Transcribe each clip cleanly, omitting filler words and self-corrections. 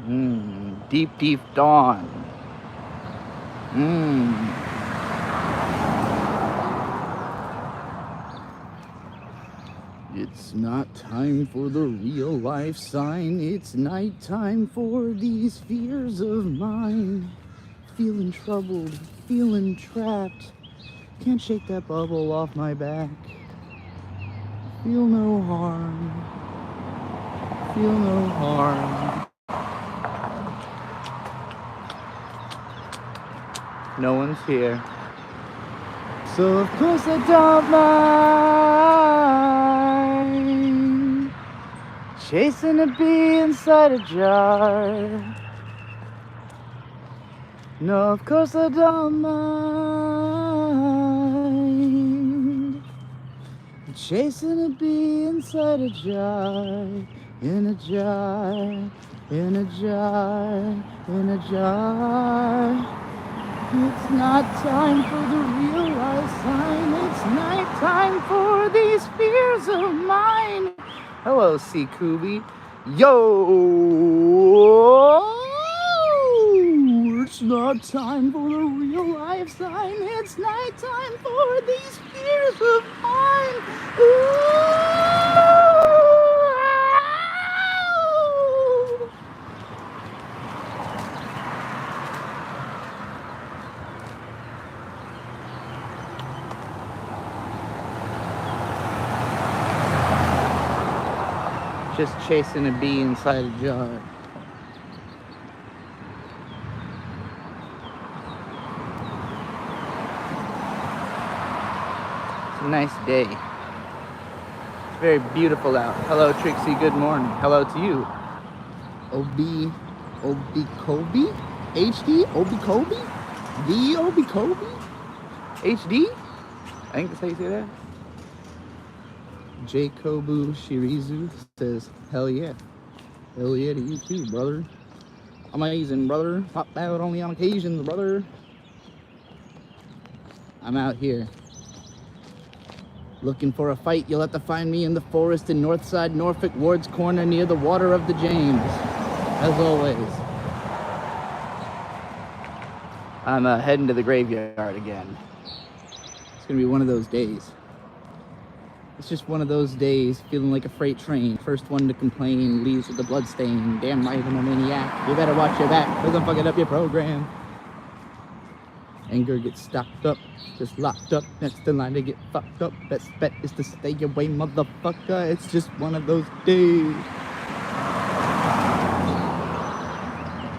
Deep, deep dawn. It's not time for the real life sign. It's nighttime for these fears of mine. Feeling troubled, feeling trapped. Can't shake that bubble off my back. Feel no harm. Feel no harm. No one's here. So of course I don't mind chasing a bee inside a jar. No, of course I don't mind chasing a bee inside a jar. In a jar, in a jar, in a jar. It's not time for the real life sign. It's night time for these fears of mine. Hello, C. Kubi. Yo! It's not time for the real life sign. It's night time for these fears of mine. Ooh! Just chasing a bee inside a jar. It's a nice day. It's very beautiful out. Hello, Trixie. Good morning. Hello to you. Obi Kobe? HD? Obi Kobe? The Obi Kobe? HD? I think that's how you say that. Jacobu Shirizu says, hell yeah. Hell yeah to you too, brother. Amazing, brother. Pop out only on occasions, brother. I'm out here looking for a fight. You'll have to find me in the forest in Northside, Norfolk, Ward's Corner, near the water of the James. As always. I'm heading to the graveyard again. It's gonna be one of those days. It's just one of those days, feeling like a freight train. First one to complain, leaves with a blood stain. Damn right, I'm a maniac. You better watch your back, cause I'm fucking up your program. Anger gets stocked up, just locked up. Next in line to get fucked up. Best bet is to stay away, motherfucker. It's just one of those days.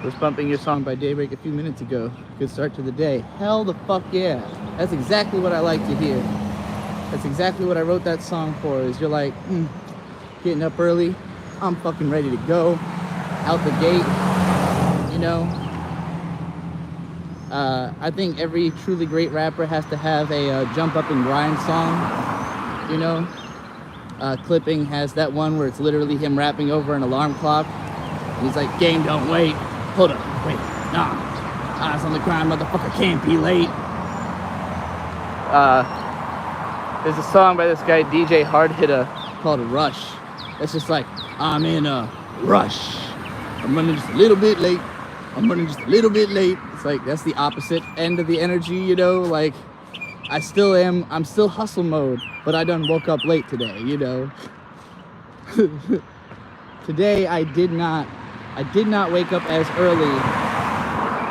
Was bumping your song by Daybreak a few minutes ago. Good start to the day. Hell the fuck yeah. That's exactly what I like to hear. That's exactly what I wrote that song for, is you're like, getting up early, I'm fucking ready to go, out the gate, you know? I think every truly great rapper has to have a jump up and grind song, you know? Clipping has that one where it's literally him rapping over an alarm clock. He's like, game don't wait, hold up, wait, nah, eyes on the grind, motherfucker can't be late. There's a song by this guy, DJ Hard Hitter, called Rush. It's just like, I'm in a rush. I'm running just a little bit late. I'm running just a little bit late. It's like, that's the opposite end of the energy, you know? Like, I'm still hustle mode, but I done woke up late today, you know? Today, I did not wake up as early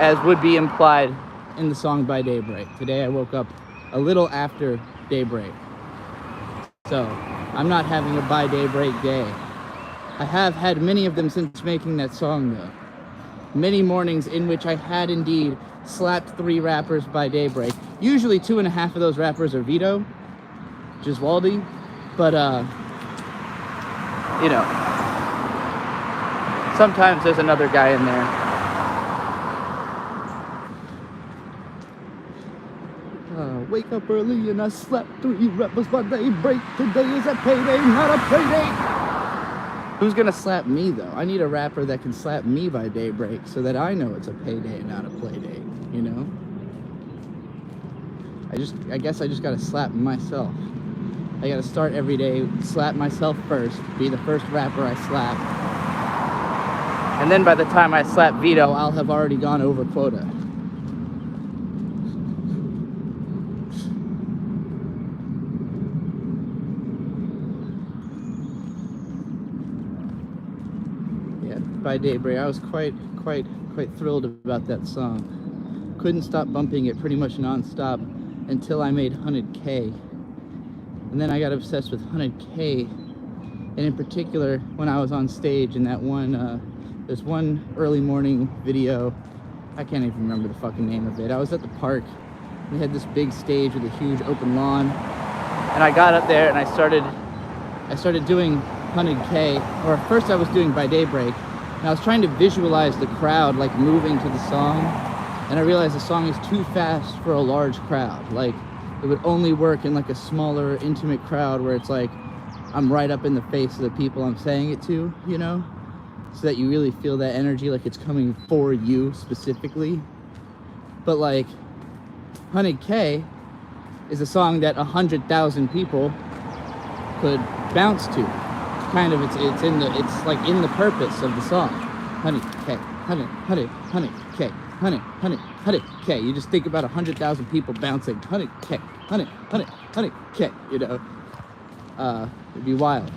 as would be implied in the song by Daybreak. Today, I woke up a little after daybreak. So, I'm not having a by daybreak day. I have had many of them since making that song, though. Many mornings in which I had indeed slapped 3 rappers by daybreak. Usually 2.5 of those rappers are Vito, Giswaldi, but, you know, sometimes there's another guy in there. Wake up early and I slap 3 rappers by daybreak. Today is a payday, not a payday. Who's gonna slap me though? I need a rapper that can slap me by daybreak so that I know it's a payday, not a play date, you know? I guess I just gotta slap myself. I gotta start every day, slap myself first, be the first rapper I slap. And then by the time I slap veto, I'll have already gone over quota. Yeah, by Daybreak, I was quite thrilled about that song. Couldn't stop bumping it pretty much non-stop until I made 100K. And then I got obsessed with 100K. And in particular, when I was on stage in that one, there's one early morning video. I can't even remember the fucking name of it. I was at the park. We had this big stage with a huge open lawn. And I got up there and I started doing 100K. Or first I was doing By Daybreak. And I was trying to visualize the crowd like moving to the song. And I realized the song is too fast for a large crowd. Like, it would only work in like a smaller, intimate crowd where it's like, I'm right up in the face of the people I'm saying it to, you know? So that you really feel that energy, like it's coming for you specifically. But like, 100K is a song that 100,000 people could bounce to. Kind of, it's like in the purpose of the song. 100K, 100K, 100K. You just think about 100,000 people bouncing. 100K, 100K, you know? It'd be wild.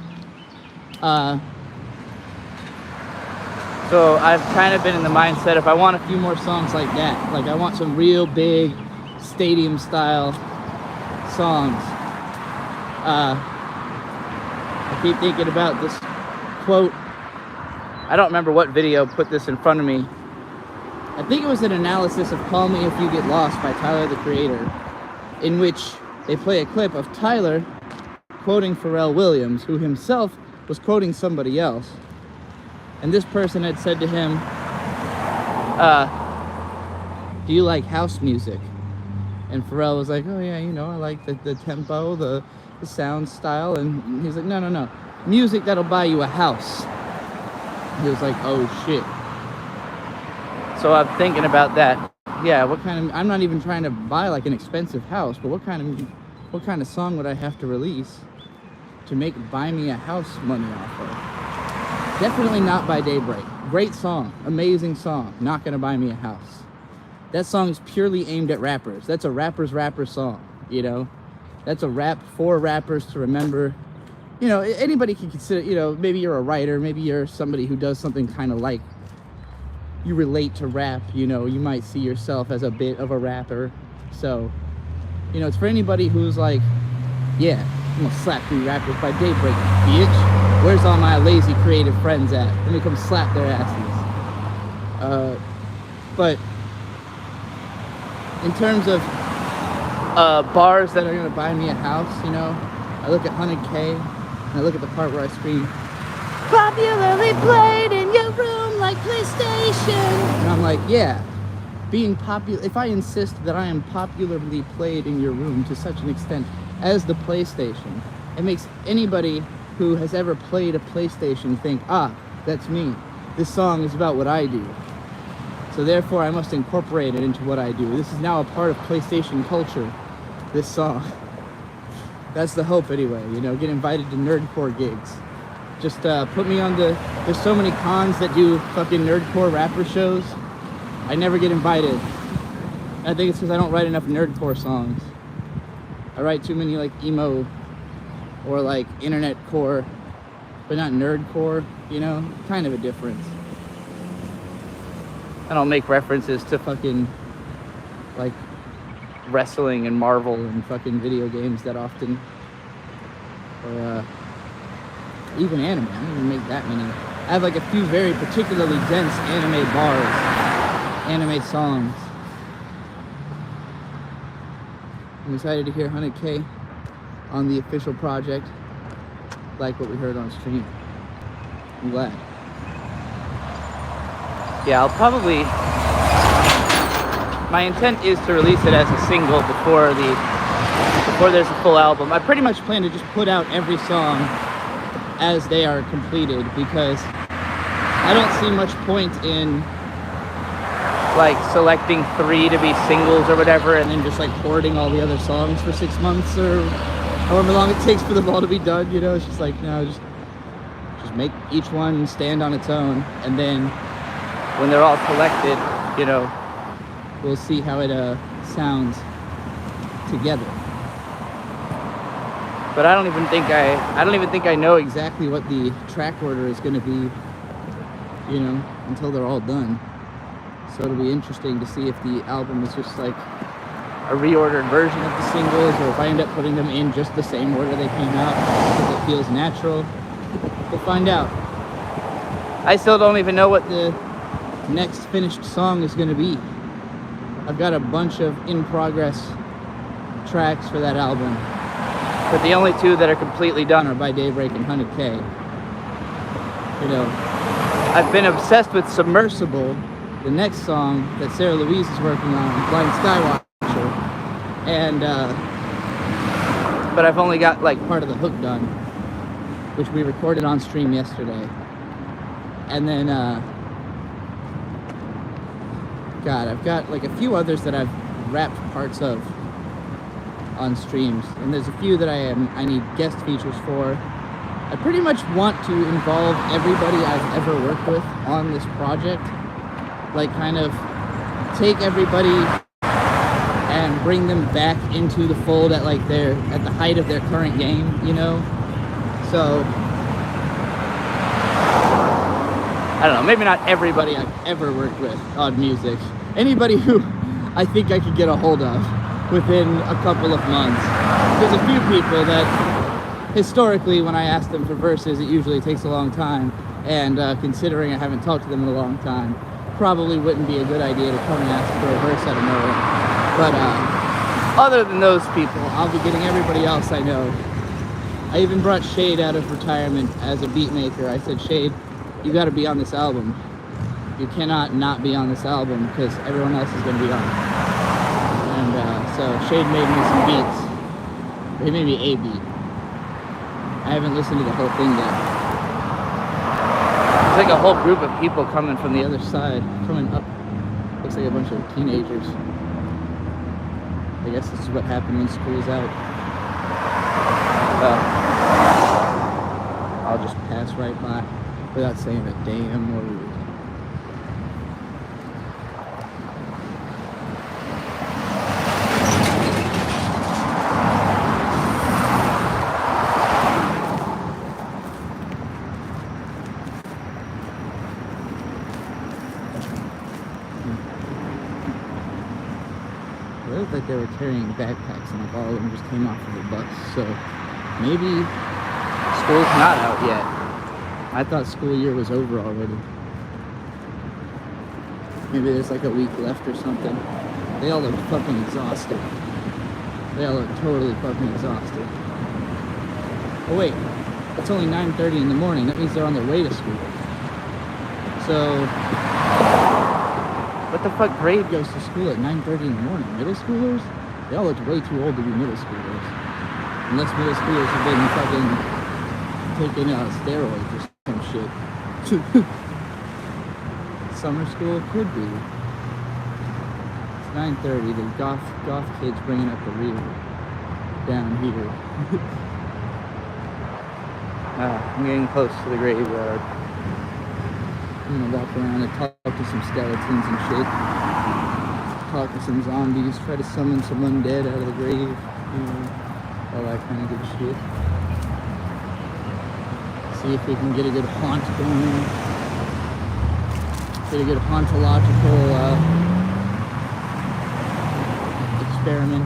So I've kind of been in the mindset, if I want a few more songs like that, like I want some real big stadium style songs. I keep thinking about this quote. I don't remember what video put this in front of me. I think it was an analysis of Call Me If You Get Lost by Tyler, the Creator, in which they play a clip of Tyler quoting Pharrell Williams, who himself was quoting somebody else. And this person had said to him, do you like house music? And Pharrell was like, oh yeah, you know, I like the tempo, the sound style. And he's like, no, music that'll buy you a house. He was like, oh shit. So I'm thinking about that. Yeah, what kind of, I'm not even trying to buy like an expensive house, but what kind of song would I have to release to make Buy Me a House money off of? Definitely not By Daybreak. Great song, amazing song, not gonna buy me a house. That song is purely aimed at rappers. That's a rapper song, you know? That's a rap for rappers to remember. You know, anybody can consider, you know, maybe you're a writer, maybe you're somebody who does something kind of like, you relate to rap, you know, you might see yourself as a bit of a rapper. So, you know, it's for anybody who's like, yeah, I'm gonna slap 3 rappers by daybreak, bitch. Where's all my lazy creative friends at? Let me come slap their asses. But in terms of bars that are gonna buy me a house, you know, I look at 100K and I look at the part where I scream, popularly played in your room like PlayStation. And I'm like, yeah, being popular, if I insist that I am popularly played in your room to such an extent as the PlayStation, it makes anybody who has ever played a PlayStation think, ah, that's me. This song is about what I do. So therefore I must incorporate it into what I do. This is now a part of PlayStation culture, this song. That's the hope anyway, you know, get invited to nerdcore gigs. Just put me on there's so many cons that do fucking nerdcore rapper shows. I never get invited. I think it's because I don't write enough nerdcore songs. I write too many like emo or like internet core, but not nerdcore, you know? Kind of a difference. I don't make references to fucking like wrestling and Marvel and fucking video games that often. Or even anime. I don't even make that many. I have like a few very particularly dense anime bars, anime songs. I'm excited to hear 100K on the official project, like what we heard on stream. I'm glad. Yeah, I'll probably, my intent is to release it as a single before there's a full album. I pretty much plan to just put out every song as they are completed, because I don't see much point in like selecting 3 to be singles or whatever and then just like hoarding all the other songs for 6 months or however long it takes for them all to be done, you know? It's just like, no, just make each one stand on its own, and then when they're all collected, you know, we'll see how it sounds together. But I don't even think I know exactly what the track order is going to be, you know, until they're all done. So it'll be interesting to see if the album is just like a reordered version of the singles, or if I end up putting them in just the same order they came out because it feels natural. We'll find out. I still don't even know what the next finished song is going to be. I've got a bunch of in-progress tracks for that album, but the only two that are completely done are By Daybreak and 100K. You know, I've been obsessed with Submersible, the next song that Sarah Louise is working on, Blind Skywatcher, and but I've only got like part of the hook done, which we recorded on stream yesterday. And then God, I've got like a few others that I've wrapped parts of on streams, and there's a few that I need guest features for. I pretty much want to involve everybody I've ever worked with on this project, like kind of take everybody and bring them back into the fold at like at the height of their current game, you know. So I don't know, maybe not everybody I've ever worked with on music. Anybody who I think I could get a hold of within a couple of months. There's a few people that historically, when I ask them for verses, it usually takes a long time, and considering I haven't talked to them in a long time, probably wouldn't be a good idea to come and ask for a verse out of nowhere. But other than those people, I'll be getting everybody else I know. I even brought Shade out of retirement as a beat maker. I said, Shade, you got to be on this album. You cannot not be on this album because everyone else is going to be on it. And so Shade made me some beats. He made me a beat. I haven't listened to the whole thing yet. There's like a whole group of people coming from the other side, coming up. Looks like a bunch of teenagers. I guess this is what happened when school's out. I'll just pass right by without saying a damn word. It looked like they were carrying backpacks, and like all of them just came off of the bus. So maybe school's not out yet. I thought school year was over already. Maybe there's like a week left or something. They all look fucking exhausted. They all look totally fucking exhausted. Oh wait, it's only 9:30 in the morning. That means they're on their way to school. So what the fuck grade goes to school at 9:30 in the morning? Middle schoolers? They all look way too old to be middle schoolers. Unless middle schoolers have been fucking taking steroids or some shit. Summer school could be. It's 9:30. The goth kids bringing up the rear down here. I'm getting close to the graveyard. I'm gonna walk around and talk to some skeletons and shit. Talk to some zombies. Try to summon some undead out of the grave. You know, all that kind of good shit. See if we can get a good haunt going. Get a good hauntological experiment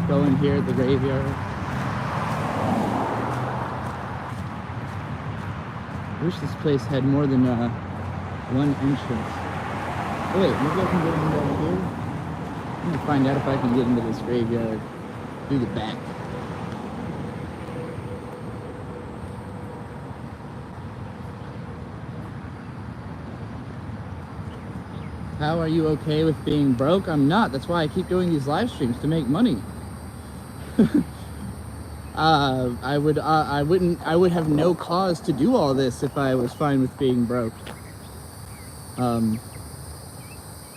going here at the graveyard. I wish this place had more than one entrance. Oh wait, maybe I can get in down here? I'm gonna find out if I can get into this graveyard through the back. How are you okay with being broke? I'm not. That's why I keep doing these live streams, to make money. I would have no cause to do all this if I was fine with being broke.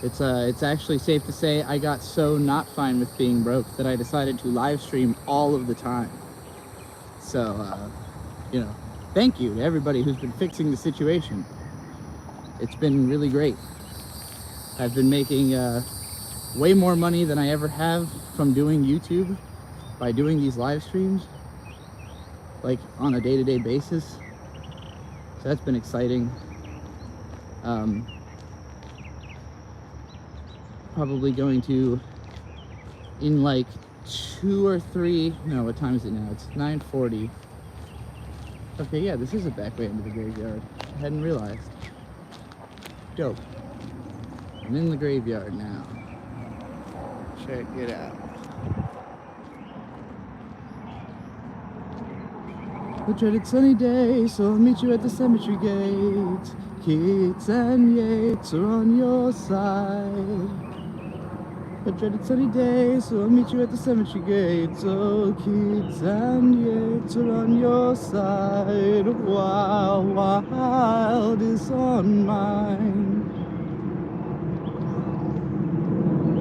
It's actually safe to say I got so not fine with being broke that I decided to live stream all of the time. So, you know, thank you to everybody who's been fixing the situation. it's been really great. I've been making way more money than I ever have from doing YouTube by doing these live streams, like on a day-to-day basis. So that's been exciting. Probably going to, in like 2 or 3, no, what time is it now? It's 9:40. Okay, yeah, this is a back way into the graveyard. I hadn't realized. Dope. I'm in the graveyard now. Check it out. The dreaded sunny day, so I'll meet you at the cemetery gate. Keats and Yeats are on your side. The dreaded sunny day, so I'll meet you at the cemetery gate. So Keats and Yeats are on your side. While wild is on mine.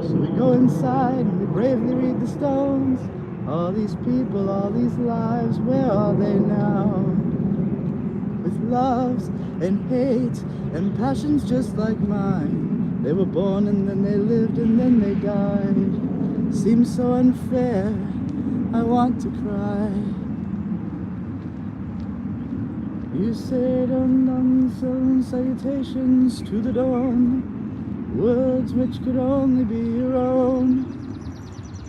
So we go inside and we bravely read the stones. All these people, all these lives, where are they now? With loves and hate and passions just like mine. They were born and then they lived and then they died. Seems so unfair, I want to cry. You say dum-dum, salutations to the dawn. Words which could only be your own.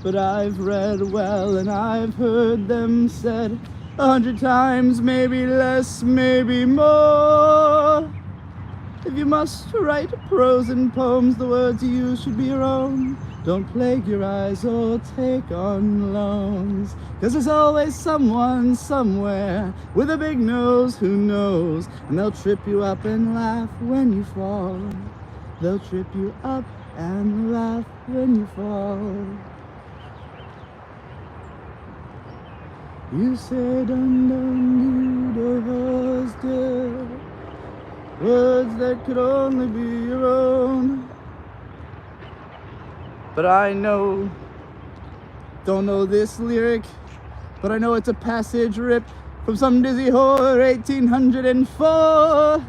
But I've read well and I've heard them said 100 times, maybe less, maybe more. If you must write prose and poems, the words you use should be your own. Don't plague your eyes or take on loans. 'Cause there's always someone somewhere with a big nose who knows. And they'll trip you up and laugh when you fall. They'll trip you up and laugh when you fall. You say dun dun doo da dear. Words that could only be your own. But I know, don't know this lyric, but I know it's a passage ripped from some dizzy whore 1804.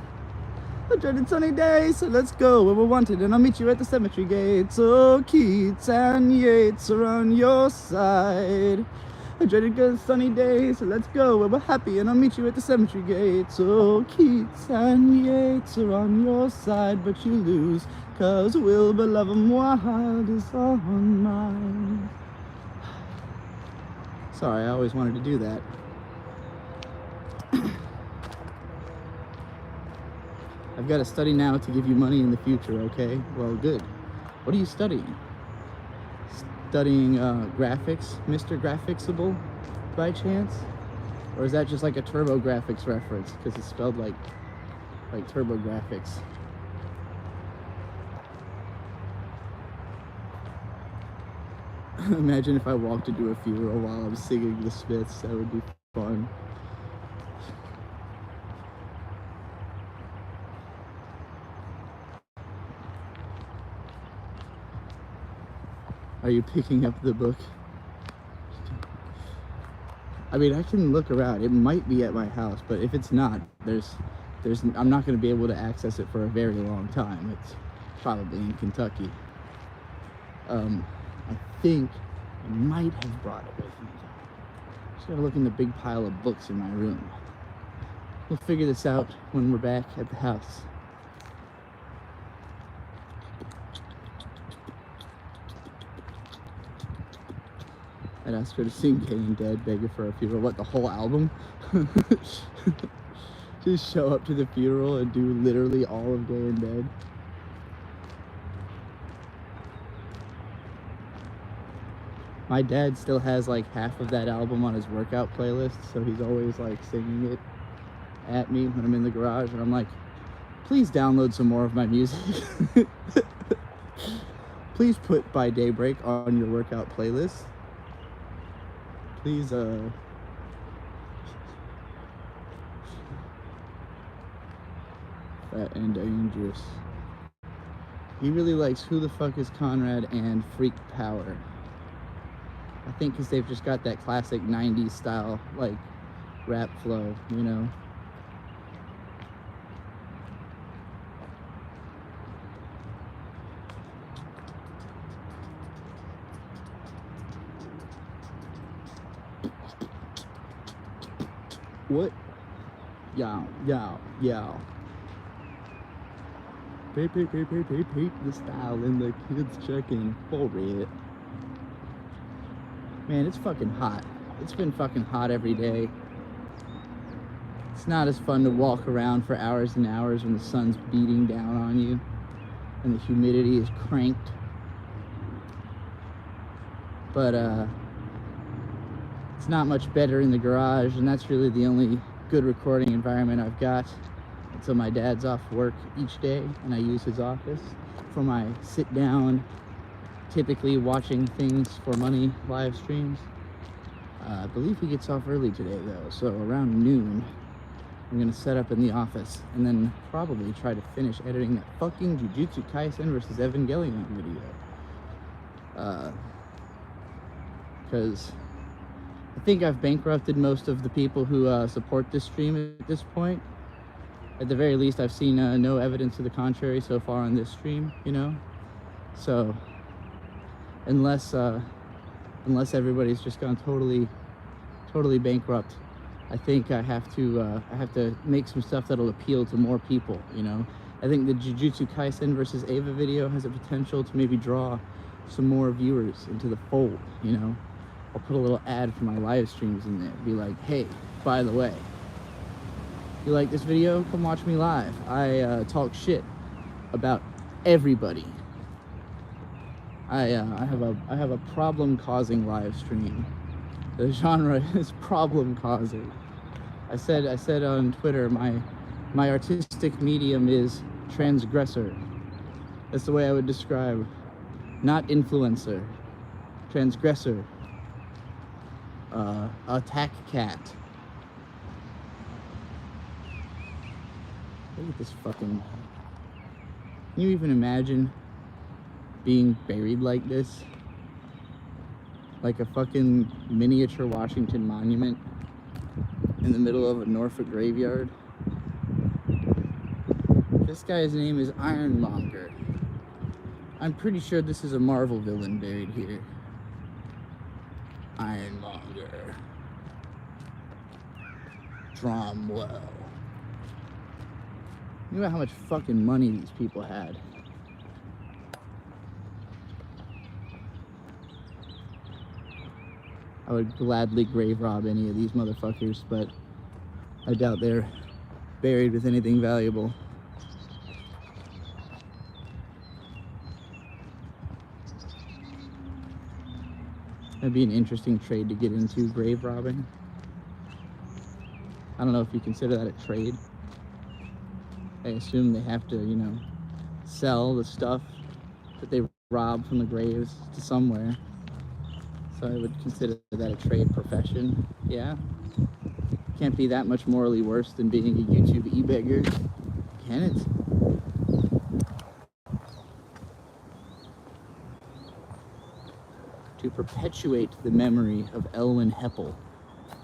A dreaded sunny day, so let's go where we're wanted, and I'll meet you at the cemetery gate. So Keats and Yeats are on your side. A dreaded good sunny day, so let's go where we're happy, and I'll meet you at the cemetery gate. So Keats and Yeats are on your side, but you lose, 'cause Wilbur Love 'em Wild is on mine. Sorry, I always wanted to do that. I've got to study now to give you money in the future, okay? Well, good. What are you studying? Studying graphics, Mr. Graphicsable, by chance? Or is that just like a TurboGrafx reference, because it's spelled like TurboGrafx? Imagine if I walked into a funeral while I'm singing the Smiths. That would be fun. Are you picking up the book? I mean, I can look around. It might be at my house, but if it's not, I'm not going to be able to access it for a very long time. It's probably in Kentucky. I think I might have brought it with me. Just gotta look in the big pile of books in my room. We'll figure this out when we're back at the house. I'd ask her to sing Cane Dead, Beggar for a Funeral. What, the whole album? Just show up to the funeral and do literally all of Day and Dead. My dad still has like half of that album on his workout playlist, so he's always like singing it at me when I'm in the garage, and I'm like, please download some more of my music. Please put By Daybreak on your workout playlist. Please, Fat and Dangerous. He really likes Who the Fuck is Conrad and Freak Power. I think because they've just got that classic 90s style, like, rap flow, you know? What? Yow, yow, yow. Paint the style in the kids checking for it. Man, it's fucking hot. It's been fucking hot every day. It's not as fun to walk around for hours and hours when the sun's beating down on you and the humidity is cranked. But it's not much better in the garage, and that's really the only good recording environment I've got until my dad's off work each day and I use his office for my sit down, typically watching things for money live streams. I believe he gets off early today though, so around noon I'm gonna set up in the office and then probably try to finish editing that fucking Jujutsu Kaisen versus Evangelion video. Because I think I've bankrupted most of the people who support this stream at this point. At the very least, I've seen no evidence to the contrary so far on this stream, you know? So, unless everybody's just gone totally bankrupt, I think I have to make some stuff that'll appeal to more people, you know? I think the Jujutsu Kaisen versus Eva video has a potential to maybe draw some more viewers into the fold, you know? I'll put a little ad for my live streams in there. Be like, hey, by the way, you like this video? Come watch me live. I talk shit about everybody. I have a problem-causing live stream. The genre is problem-causing. I said on Twitter, my artistic medium is transgressor. That's the way I would describe, not influencer, transgressor, attack cat. Look at this fucking... Can you even imagine being buried like this? Like a fucking miniature Washington monument in the middle of a Norfolk graveyard. This guy's name is Ironmonger. I'm pretty sure this is a Marvel villain buried here. Ironmonger. Dromwell. You know how much fucking money these people had. I would gladly grave rob any of these motherfuckers, but I doubt they're buried with anything valuable. That'd be an interesting trade to get into, grave robbing. I don't know if you consider that a trade. I assume they have to, you know, sell the stuff that they rob from the graves to somewhere. So I would consider that a trade profession. Yeah. Can't be that much morally worse than being a YouTube e-beggar, can it? To perpetuate the memory of Elwyn Heppel,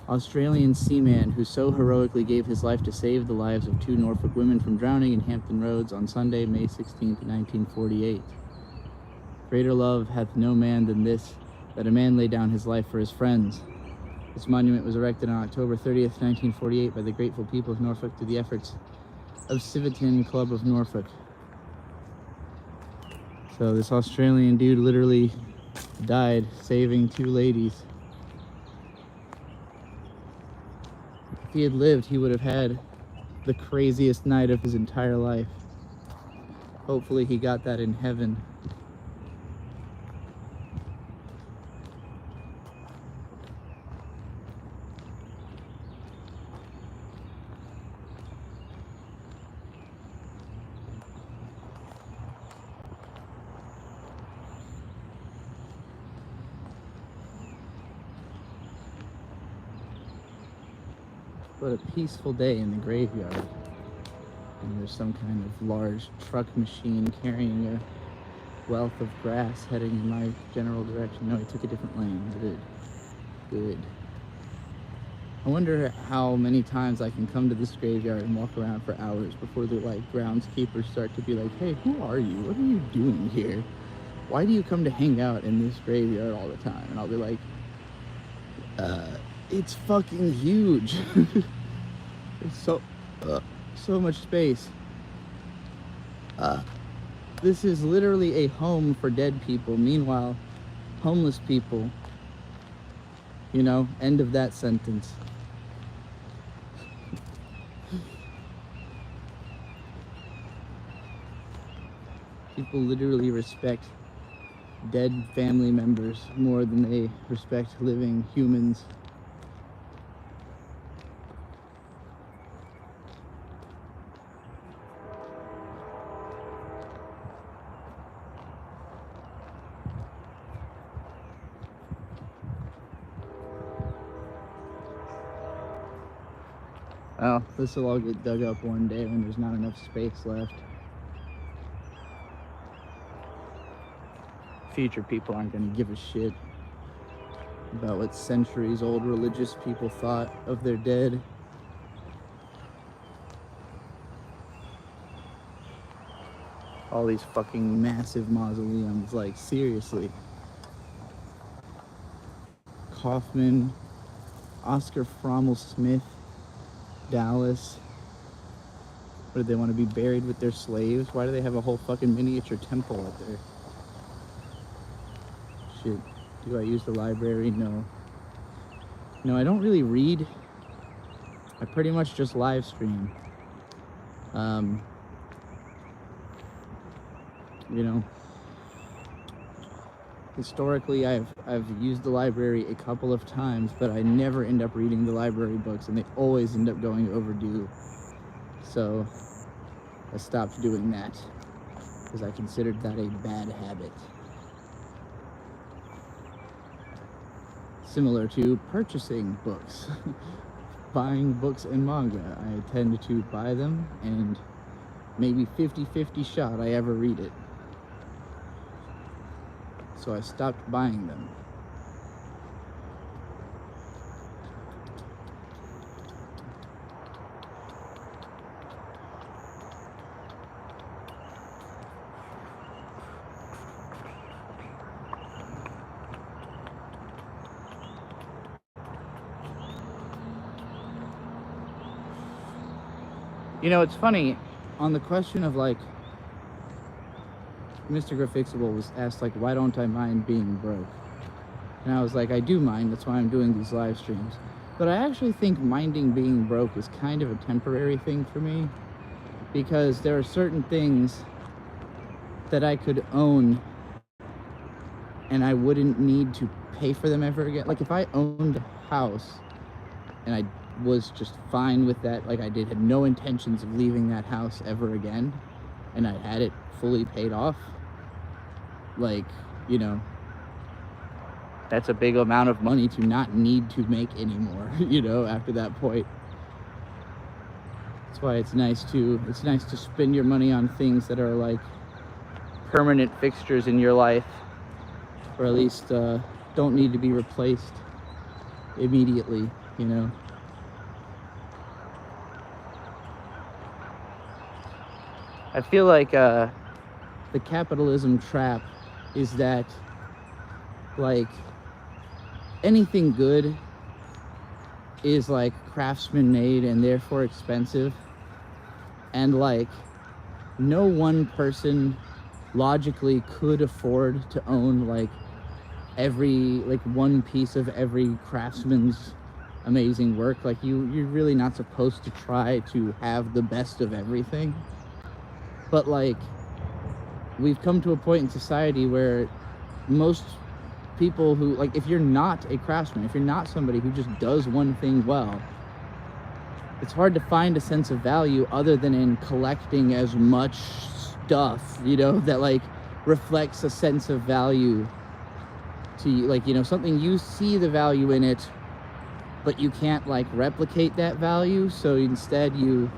Australian seaman who so heroically gave his life to save the lives of 2 Norfolk women from drowning in Hampton Roads on Sunday, May 16, 1948. Greater love hath no man than this, that a man lay down his life for his friends. This monument was erected on October 30th, 1948 by the grateful people of Norfolk through the efforts of Civitan Club of Norfolk. So this Australian dude literally died saving 2 ladies. If he had lived, he would have had the craziest night of his entire life. Hopefully he got that in heaven. What a peaceful day in the graveyard. And there's some kind of large truck machine carrying a wealth of grass heading in my general direction. No, he took a different lane. Good. Good. I wonder how many times I can come to this graveyard and walk around for hours before the groundskeepers start to be like, hey, who are you? What are you doing here? Why do you come to hang out in this graveyard all the time? And I'll be like, it's fucking huge. There's so much space. This is literally a home for dead people. Meanwhile, homeless people, end of that sentence. People literally respect dead family members more than they respect living humans. Well, this will all get dug up one day when there's not enough space left. Future people aren't going to give a shit about what centuries-old religious people thought of their dead. All these fucking massive mausoleums, like, seriously. Kaufman, Oscar Frommel Smith, Dallas. What, do they want to be buried with their slaves? Why do they have a whole fucking miniature temple out there? Shit. Do I use the library? No. No, I don't really read. I pretty much just live stream. Historically, I've used the library a couple of times, but I never end up reading the library books, and they always end up going overdue. So I stopped doing that because I considered that a bad habit. Similar to purchasing books, buying books and manga. I tend to buy them, and maybe 50-50 shot I ever read it. So I stopped buying them. It's funny, on the question of, like, Mr. Grafixable was asked, like, why don't I mind being broke? And I was like, I do mind, that's why I'm doing these live streams. But I actually think minding being broke is kind of a temporary thing for me, because there are certain things that I could own and I wouldn't need to pay for them ever again. Like, if I owned a house and I was just fine with that, like, had no intentions of leaving that house ever again, and I had it fully paid off, like, that's a big amount of money to not need to make anymore, after that point. That's why it's nice to spend your money on things that are, like, permanent fixtures in your life, or at least don't need to be replaced immediately, I feel like the capitalism trap is that, like, anything good is, like, craftsman made and therefore expensive, and, like, no one person logically could afford to own, like, one piece of every craftsman's amazing work. Like, you're really not supposed to try to have the best of everything. But, like, we've come to a point in society where most people who, like, if you're not a craftsman, if you're not somebody who just does one thing well, it's hard to find a sense of value other than in collecting as much stuff, that, like, reflects a sense of value to you. Like, something, you see the value in it, but you can't, like, replicate that value, so instead you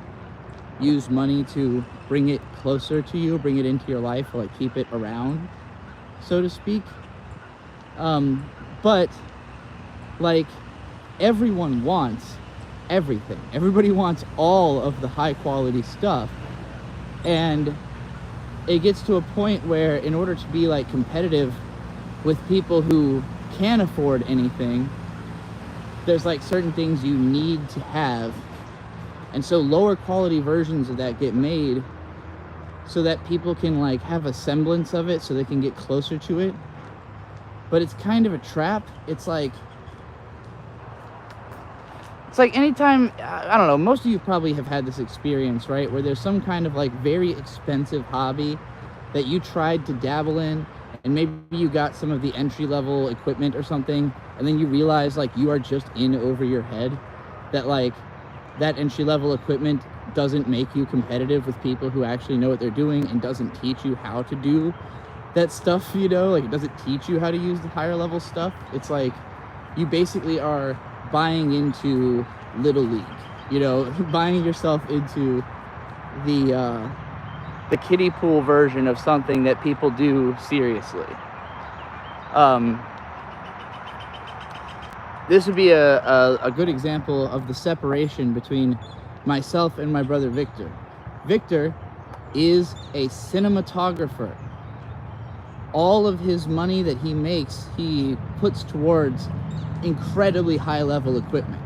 use money to bring it closer to you, bring it into your life, or, like, keep it around, so to speak. But, like, everyone wants everything. Everybody wants all of the high quality stuff, and it gets to a point where, in order to be, like, competitive with people who can't afford anything, there's, like, certain things you need to have, And so lower quality versions of that get made so that people can like have a semblance of it, so they can get closer to it. But it's kind of a trap. It's like anytime, I don't know, most of you probably have had this experience, right? Where there's some kind of like very expensive hobby that you tried to dabble in, and maybe you got some of the entry-level equipment or something, and then you realize like you are just in over your head, that like that entry-level equipment doesn't make you competitive with people who actually know what they're doing, and doesn't teach you how to do that stuff, you know? Like, it doesn't teach you how to use the higher level stuff. It's like you basically are buying into Little League, you know, buying yourself into the kiddie pool version of something that people do seriously. This would be a good example of the separation between myself and my brother Victor. Victor is a cinematographer. All of his money that he makes, he puts towards incredibly high level equipment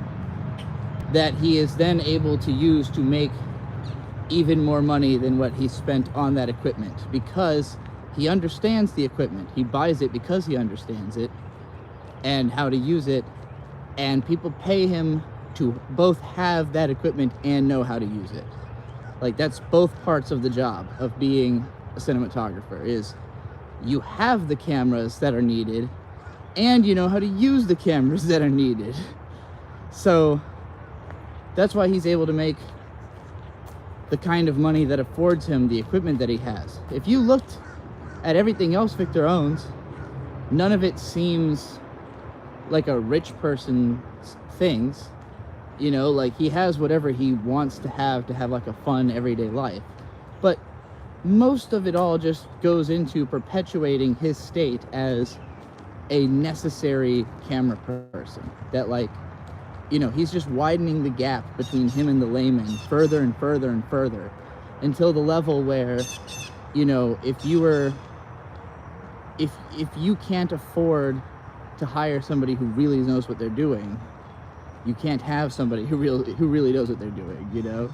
that he is then able to use to make even more money than what he spent on that equipment, because he understands the equipment. He buys it because he understands it and how to use it, and people pay him to both have that equipment and know how to use it. Like, that's both parts of the job of being a cinematographer, is you have the cameras that are needed and you know how to use the cameras that are needed. So that's why he's able to make the kind of money that affords him the equipment that he has. If you looked at everything else Victor owns, none of it seems like a rich person's things. You know, like, he has whatever he wants to have like a fun everyday life. But most of it all just goes into perpetuating his state as a necessary camera person. That, like, you know, he's just widening the gap between him and the layman further and further and further, until the level where, you know, if you can't afford to hire somebody who really knows what they're doing, you can't have somebody who really knows what they're doing, you know?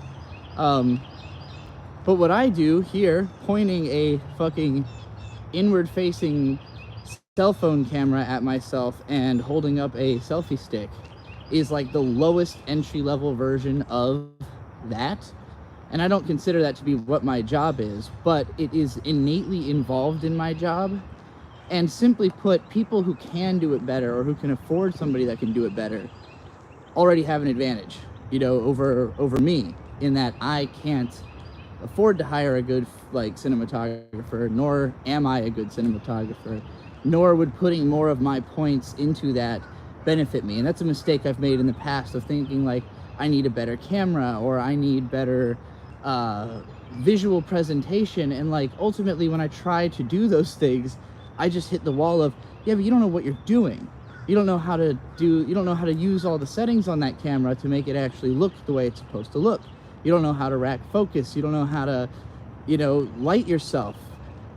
But what I do here, pointing a fucking inward-facing cell phone camera at myself and holding up a selfie stick, is like the lowest entry-level version of that. And I don't consider that to be what my job is, but it is innately involved in my job. And simply put, people who can do it better, or who can afford somebody that can do it better, already have an advantage, you know, over me, in that I can't afford to hire a good, like, cinematographer, nor am I a good cinematographer, nor would putting more of my points into that benefit me. And that's a mistake I've made in the past, of thinking like, I need a better camera, or I need better visual presentation. And like, ultimately, when I try to do those things, I just hit the wall of, yeah, but you don't know what you're doing. You don't know how to use all the settings on that camera to make it actually look the way it's supposed to look. You don't know how to rack focus. You don't know how to, you know, light yourself.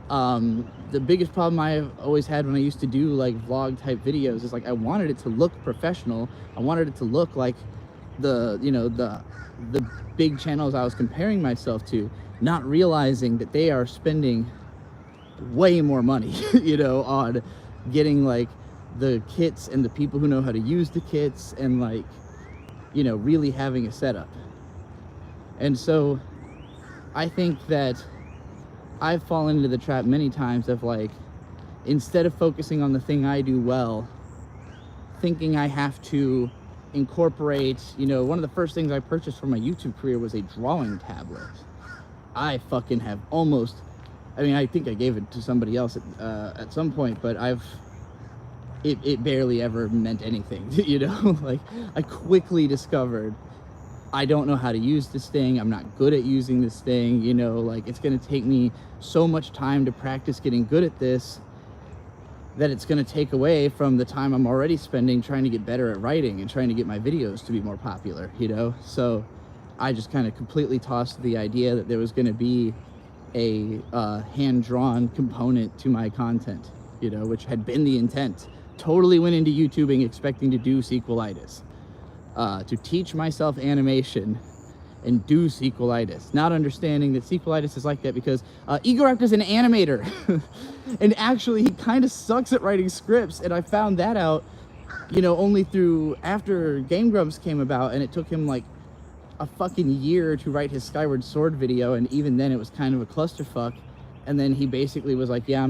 The biggest problem I've always had when I used to do like vlog type videos is like, I wanted it to look professional. I wanted it to look like the big channels I was comparing myself to, not realizing that they are spending way more money, you know, on getting like the kits and the people who know how to use the kits, and like, you know, really having a setup. And so I think that I've fallen into the trap many times of like, instead of focusing on the thing I do well, thinking I have to incorporate, you know, one of the first things I purchased for my YouTube career was a drawing tablet. I fucking have almost, I mean, I think I gave it to somebody else at some point, but it barely ever meant anything, you know? Like, I quickly discovered, I don't know how to use this thing. I'm not good at using this thing, you know? Like, it's gonna take me so much time to practice getting good at this, that it's gonna take away from the time I'm already spending trying to get better at writing and trying to get my videos to be more popular, you know? So I just kind of completely tossed the idea that there was gonna be a hand-drawn component to my content, you know, which had been the intent. Totally went into YouTubing expecting to do sequelitis, to teach myself animation and do sequelitis, not understanding that sequelitis is like that because Egoraptor's an animator. And actually he kind of sucks at writing scripts, and I found that out, you know, only through after Game Grumps came about, and it took him like a fucking year to write his Skyward Sword video, and even then it was kind of a clusterfuck. And then he basically was like, yeah,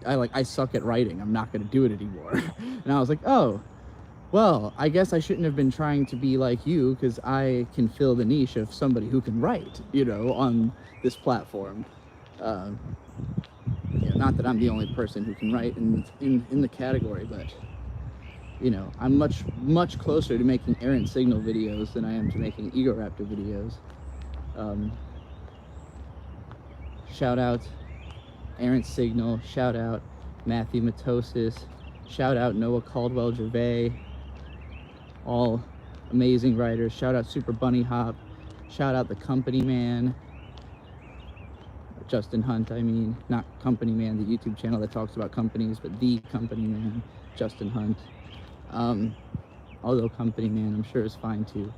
I suck at writing, I'm not gonna do it anymore. And I was like, oh, well, I guess I shouldn't have been trying to be like you, because I can fill the niche of somebody who can write, you know, on this platform. You know, not that I'm the only person who can write in the category, but, you know, I'm much closer to making Errant Signal videos than I am to making Egoraptor videos. Shout out Errant Signal, shout out Matthew Matosis, shout out Noah Caldwell Gervais, all amazing writers. Shout out Super Bunny Hop, shout out The Company Man, Justin Hunt, I mean, not Company Man, the YouTube channel that talks about companies, but The Company Man, Justin Hunt. Although Company Man I'm sure is fine too.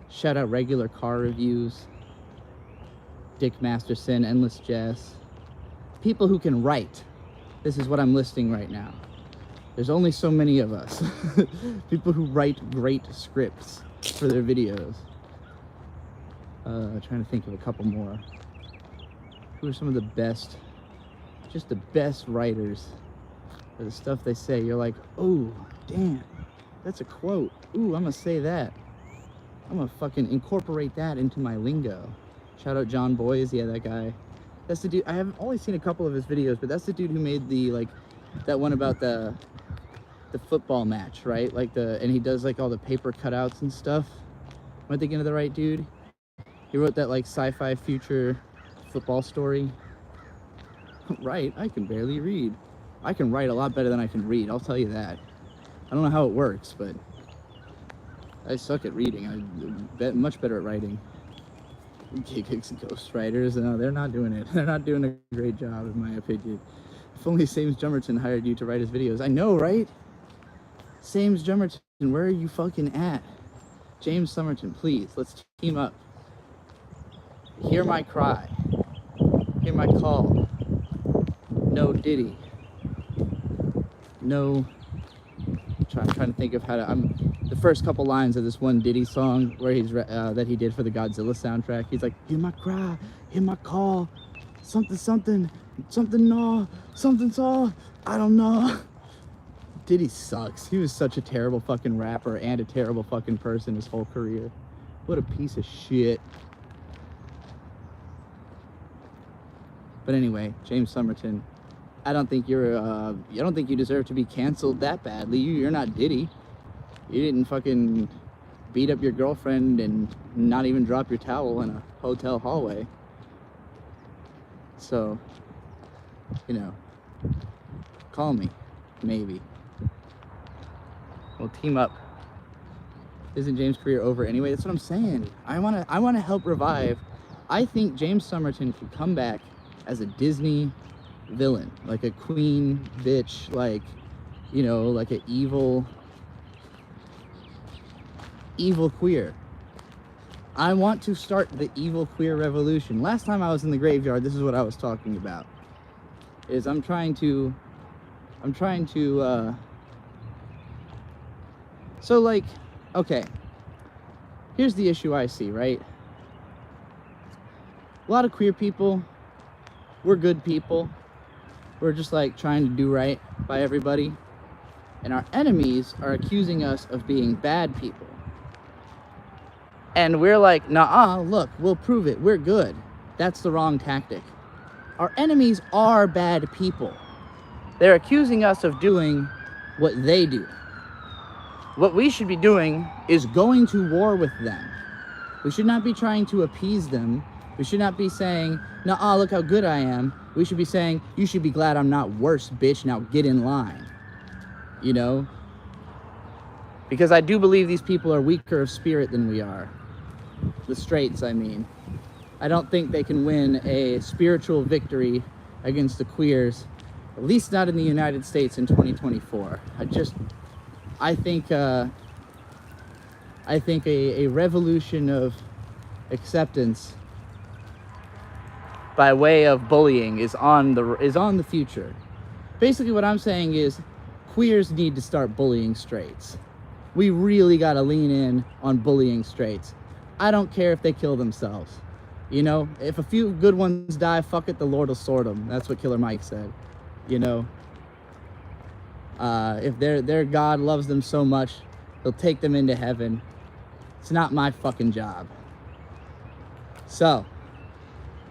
Shout out Regular Car Reviews, Dick Masterson, Endless Jess. People who can write. This is what I'm listing right now. There's only so many of us. People who write great scripts for their videos. Trying to think of a couple more. Who are some of the best, just the best writers for the stuff they say? You're like, oh, damn, that's a quote. Ooh, I'm gonna say that. I'm gonna fucking incorporate that into my lingo. Shout out John Boys, yeah, that guy. That's the dude, I have only seen a couple of his videos, but that's the dude who made the, like, that one about the football match, right? Like and he does like all the paper cutouts and stuff. Am I thinking of the right dude? He wrote that like sci-fi future football story. Right, I can barely read. I can write a lot better than I can read, I'll tell you that. I don't know how it works, but I suck at reading. I'm much better at writing. Gigs ghostwriters, no, they're not doing it. They're not doing a great job, in my opinion. If only Sames Jummerton hired you to write his videos. I know, right? Sames Jummerton, where are you fucking at? James Summerton, please, let's team up. Hear my cry. Hear my call. No Diddy. No. I'm trying to think of how to. The first couple lines of this one Diddy song where he's that he did for the Godzilla soundtrack. He's like, hear my cry, hear my call, something something, something no, something so, I don't know. Diddy sucks. He was such a terrible fucking rapper and a terrible fucking person his whole career. What a piece of shit. But anyway, James Summerton, I don't think you deserve to be canceled that badly. You're not Diddy. You didn't fucking beat up your girlfriend and not even drop your towel in a hotel hallway. So, you know, call me, maybe. We'll team up. Isn't James' career over anyway? That's what I'm saying. I wanna help revive. I think James Summerton could come back as a Disney villain, like a queen bitch, like, you know, like an evil queer. I want to start the evil queer revolution. Last time I was in the graveyard, this is what I was talking about. Is I'm trying to so like, okay, here's the issue I see, right? A lot of queer people, we're good people. We're just like trying to do right by everybody. And our enemies are accusing us of being bad people. And we're like, nah, look, we'll prove it. We're good. That's the wrong tactic. Our enemies are bad people. They're accusing us of doing what they do. What we should be doing is going to war with them. We should not be trying to appease them. We should not be saying, nah, look how good I am. We should be saying, you should be glad I'm not worse, bitch. Now get in line. You know? Because I do believe these people are weaker of spirit than we are. The straights, I mean. I don't think they can win a spiritual victory against the queers, at least not in the United States in 2024. I think a revolution of acceptance by way of bullying is on the future. Basically what I'm saying is queers need to start bullying straights. We really got to lean in on bullying straights. I don't care if they kill themselves. You know, if a few good ones die, fuck it, the Lord will sort them. That's what Killer Mike said. You know, if their God loves them so much, he'll take them into heaven. It's not my fucking job. So,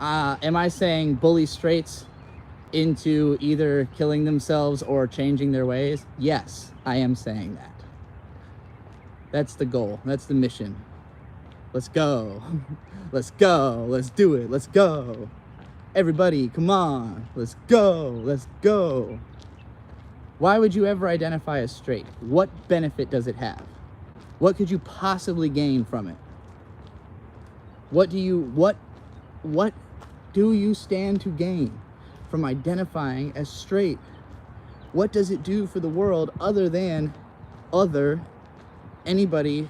am I saying bully straights into either killing themselves or changing their ways? Yes, I am saying that. That's the goal. That's the mission. Let's go. Let's go. Let's do it. Let's go. Everybody, come on. Let's go. Let's go. Why would you ever identify as straight? What benefit does it have? What could you possibly gain from it? What do you stand to gain from identifying as straight? What does it do for the world other than anybody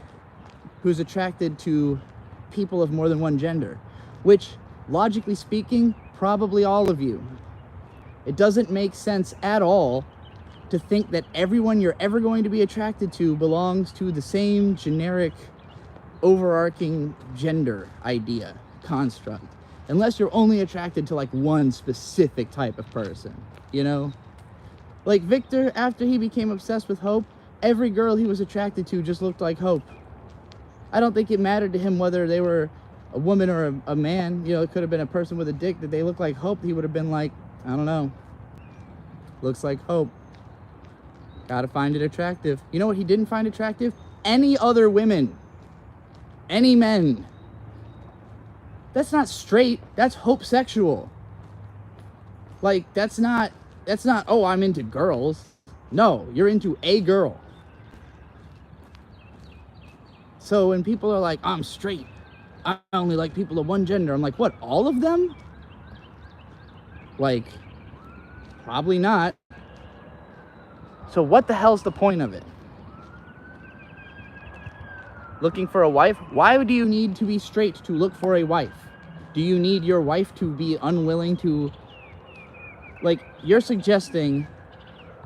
who's attracted to people of more than one gender? Which, logically speaking, probably all of you. It doesn't make sense at all to think that everyone you're ever going to be attracted to belongs to the same generic, overarching gender idea, construct. Unless you're only attracted to like one specific type of person, you know? Like Victor, after he became obsessed with Hope, every girl he was attracted to just looked like Hope. I don't think it mattered to him whether they were a woman or a man. You know, it could have been a person with a dick that they looked like Hope. He would have been like, I don't know, looks like Hope. Gotta find it attractive. You know what he didn't find attractive? Any other women. Any men. That's not straight. That's hopesexual. Like, that's not, oh, I'm into girls. No, you're into a girl. So when people are like, I'm straight, I only like people of one gender, I'm like, what, all of them? Like, probably not. So what the hell's the point of it? Looking for a wife? Why do you need to be straight to look for a wife? Do you need your wife to be unwilling to... Like, you're suggesting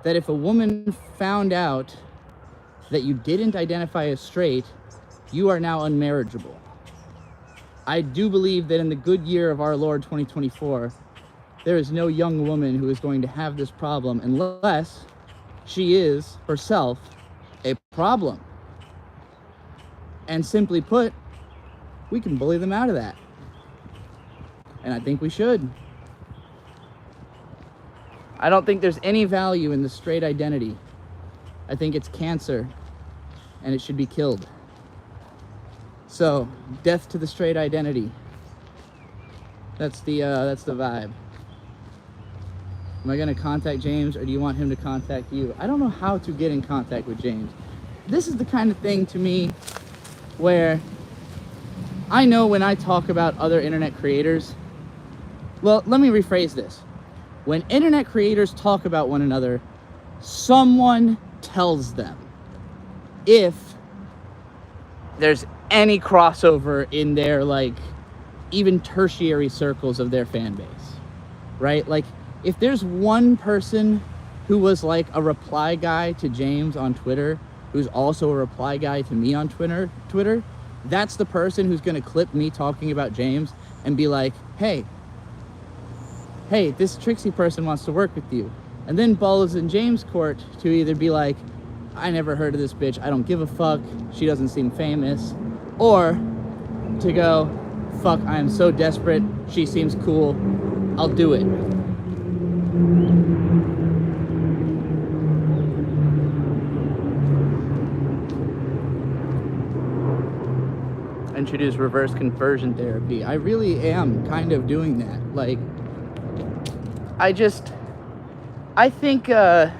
that if a woman found out that you didn't identify as straight, you are now unmarriageable. I do believe that in the good year of our Lord 2024, there is no young woman who is going to have this problem unless she is herself a problem. And simply put, we can bully them out of that. And I think we should. I don't think there's any value in the straight identity. I think it's cancer and it should be killed. So, death to the straight identity. That's the vibe. Am I gonna contact James or do you want him to contact you? I don't know how to get in contact with James. This is the kind of thing to me where I know when I talk about other internet creators, well, let me rephrase this. When internet creators talk about one another, someone tells them if there's any crossover in their, like, even tertiary circles of their fan base, right? Like, if there's one person who was like a reply guy to James on Twitter, who's also a reply guy to me on Twitter, that's the person who's gonna clip me talking about James and be like, hey, this Trixie person wants to work with you. And then balls in James' court to either be like, I never heard of this bitch, I don't give a fuck, she doesn't seem famous, or to go, fuck, I am so desperate, she seems cool, I'll do it. Introduce reverse conversion therapy. I really am kind of doing that. Like, I think, I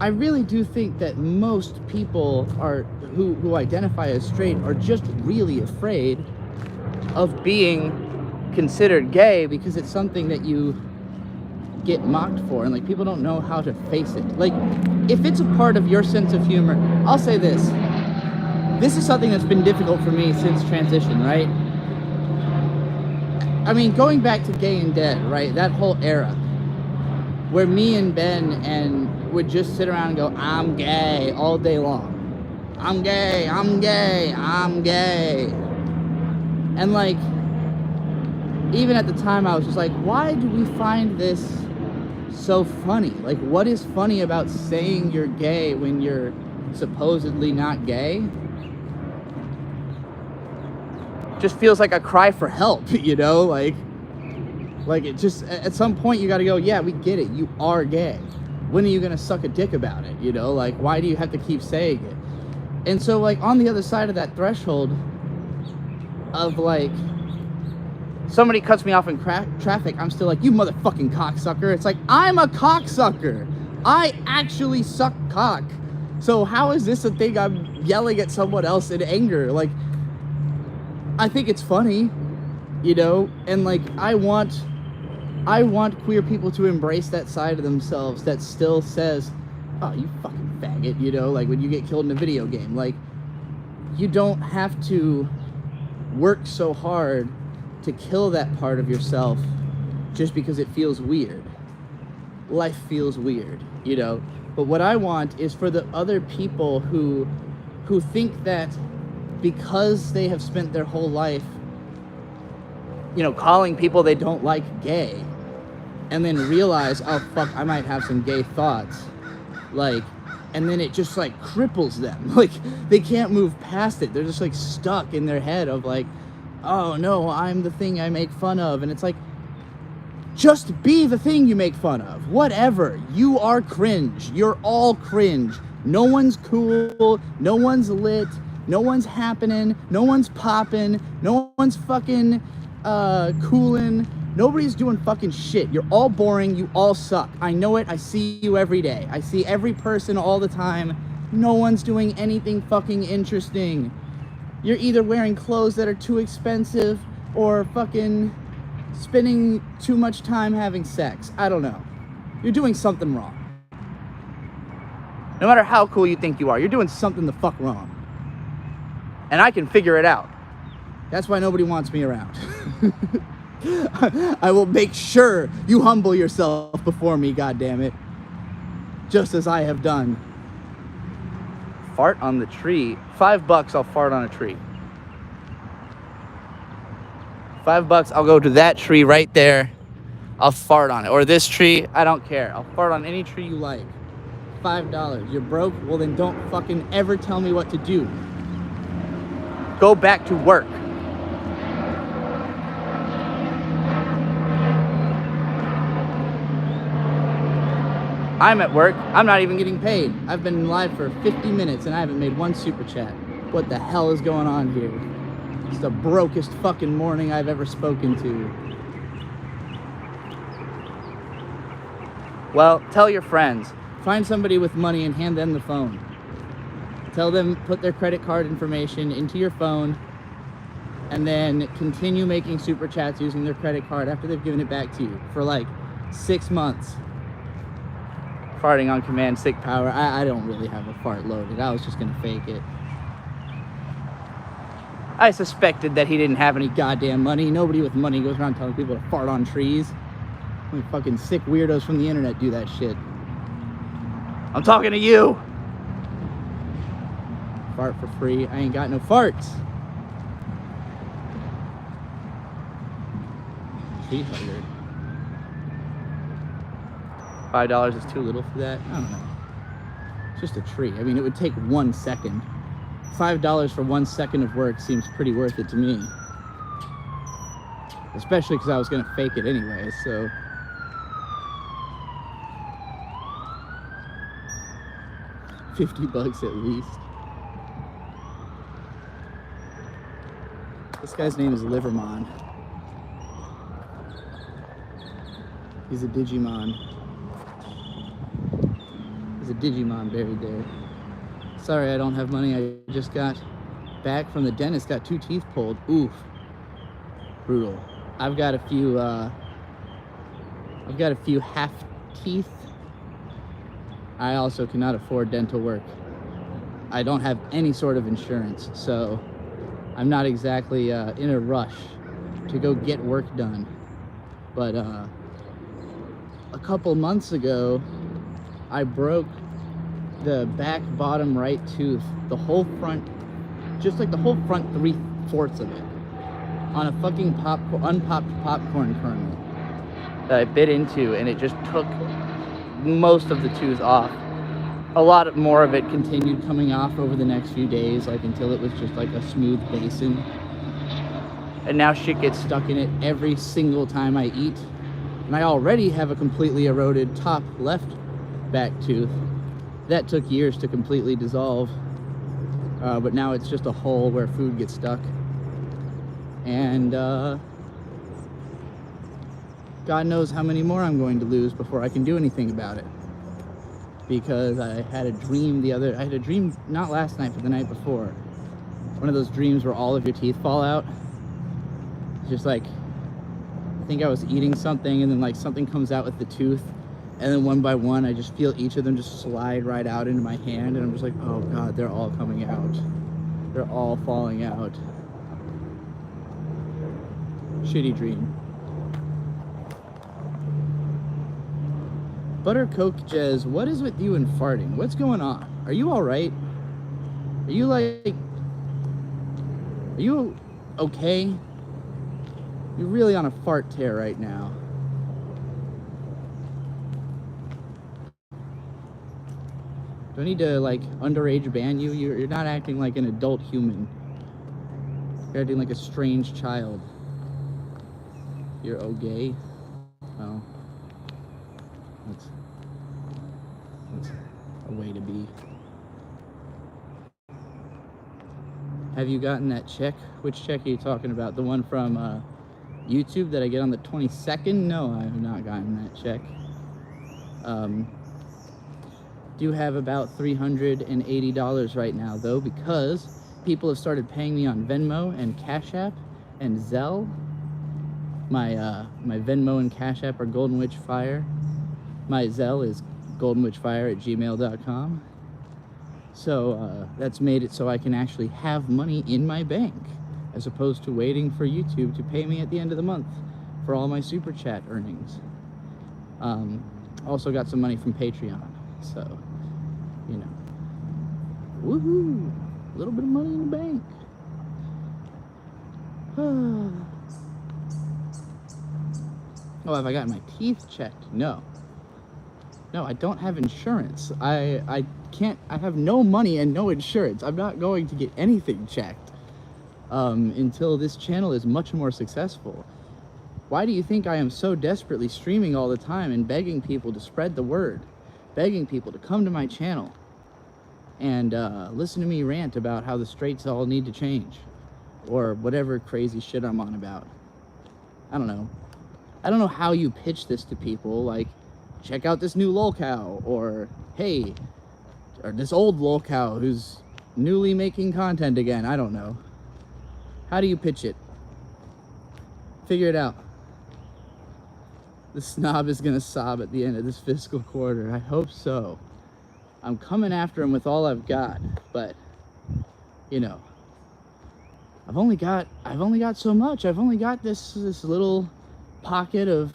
really do think that most people are who identify as straight are just really afraid of being considered gay because it's something that you get mocked for, and like people don't know how to face it. Like, if it's a part of your sense of humor, I'll say this. this is something that's been difficult for me since transition, right? I mean, going back to Gay and Dead, right? That whole era where me and Ben and would just sit around and go, I'm gay all day long. I'm gay, I'm gay, I'm gay. And like, even at the time I was just like, why do we find this so funny? Like, what is funny about saying you're gay when you're supposedly not gay? Just feels like a cry for help, you know? Like it just, at some point you gotta go, yeah, we get it, you are gay. When are you gonna suck a dick about it, you know? Like, why do you have to keep saying it? And so, like, on the other side of that threshold of, like, somebody cuts me off in traffic, I'm still like, you motherfucking cocksucker. It's like, I'm a cocksucker. I actually suck cock. So how is this a thing I'm yelling at someone else in anger? Like, I think it's funny, you know? And, like, I want queer people to embrace that side of themselves that still says, oh, you fucking faggot, you know? Like, when you get killed in a video game. Like, you don't have to work so hard to kill that part of yourself just because it feels weird. Life feels weird, you know? But what I want is for the other people who think that because they have spent their whole life, you know, calling people they don't like gay, and then realize, oh fuck, I might have some gay thoughts, like, and then it just like cripples them. Like, they can't move past it. They're just like stuck in their head of like, oh no, I'm the thing I make fun of. And it's like, just be the thing you make fun of. Whatever. You are cringe. You're all cringe. No one's cool. No one's lit. No one's happening. No one's popping. No one's fucking coolin'. Nobody's doing fucking shit. You're all boring. You all suck. I know it. I see you every day. I see every person all the time. No one's doing anything fucking interesting. You're either wearing clothes that are too expensive or fucking spending too much time having sex. I don't know. You're doing something wrong. No matter how cool you think you are, you're doing something the fuck wrong. And I can figure it out. That's why nobody wants me around. I will make sure you humble yourself before me, goddammit. Just as I have done. Fart on the tree. $5, I'll fart on a tree. $5, I'll go to that tree right there. I'll fart on it. Or this tree, I don't care. I'll fart on any tree you like. $5. You're broke? Well, then don't fucking ever tell me what to do. Go back to work. I'm at work. I'm not even getting paid. I've been live for 50 minutes and I haven't made one super chat. What the hell is going on here? It's the brokest fucking morning I've ever spoken to. Well, tell your friends. Find somebody with money and hand them the phone. Tell them, put their credit card information into your phone and then continue making super chats using their credit card after they've given it back to you for like 6 months. Farting on command, sick power. I don't really have a fart loaded. I was just gonna fake it. I suspected that he didn't have any goddamn money. Nobody with money goes around telling people to fart on trees. Only fucking sick weirdos from the internet do that shit. I'm talking to you. Fart for free. I ain't got no farts. Tree hugger. $5 is too little for that? I don't know. It's just a tree. I mean, it would take 1 second. $5 for 1 second of work seems pretty worth it to me. Especially because I was going to fake it anyway, so... $50 at least. This guy's name is Livermon. He's a Digimon. There's a Digimon buried there. Sorry, I don't have money. I just got back from the dentist. Got 2 teeth pulled. Oof. Brutal. I've got a few half teeth. I also cannot afford dental work. I don't have any sort of insurance, so I'm not exactly in a rush to go get work done. But a couple months ago, I broke the back bottom right tooth, the whole front, just like the whole front 3/4 of it, on a fucking unpopped popcorn kernel that I bit into, and it just took most of the tooth off. A lot more of it continued coming off over the next few days, like until it was just like a smooth basin. And now shit gets stuck in it every single time I eat. And I already have a completely eroded top left back tooth. That took years to completely dissolve. But now it's just a hole where food gets stuck. And God knows how many more I'm going to lose before I can do anything about it. Because I had a dream not last night, but the night before. One of those dreams where all of your teeth fall out. It's just like, I think I was eating something and then like something comes out with the tooth, and then one by one I just feel each of them just slide right out into my hand, and I'm just like, oh God, they're all coming out. They're all falling out. Shitty dream. Butter Coke Jez, what is with you and farting? What's going on? Are you alright? Are you okay? You're really on a fart tear right now. Do I need to like underage ban you? You're not acting like an adult human. You're acting like a strange child. You're gay? Oh. That's a way to be. Have you gotten that check? Which check are you talking about? The one from YouTube that I get on the 22nd? No, I have not gotten that check. Do have about $380 right now though, because people have started paying me on Venmo and Cash App and Zelle. My Venmo and Cash App are Golden Witch Fire. My Zelle is goldenwitchfire@gmail.com. So that's made it so I can actually have money in my bank, as opposed to waiting for YouTube to pay me at the end of the month for all my super chat earnings. Also got some money from Patreon, so you know, woohoo! A little bit of money in the bank. Oh, have I gotten my teeth checked? No. No, I don't have insurance. I can't, I have no money and no insurance. I'm not going to get anything checked until this channel is much more successful. Why do you think I am so desperately streaming all the time and begging people to spread the word? Begging people to come to my channel and listen to me rant about how the straights all need to change, or whatever crazy shit I'm on about. I don't know. I don't know how you pitch this to people, like, check out this new lolcow, or hey, or this old lolcow who's newly making content again. I don't know. How do you pitch it? Figure it out. The snob is gonna sob at the end of this fiscal quarter. I hope so. I'm coming after him with all I've got, but you know, I've only got so much. I've only got this little pocket of,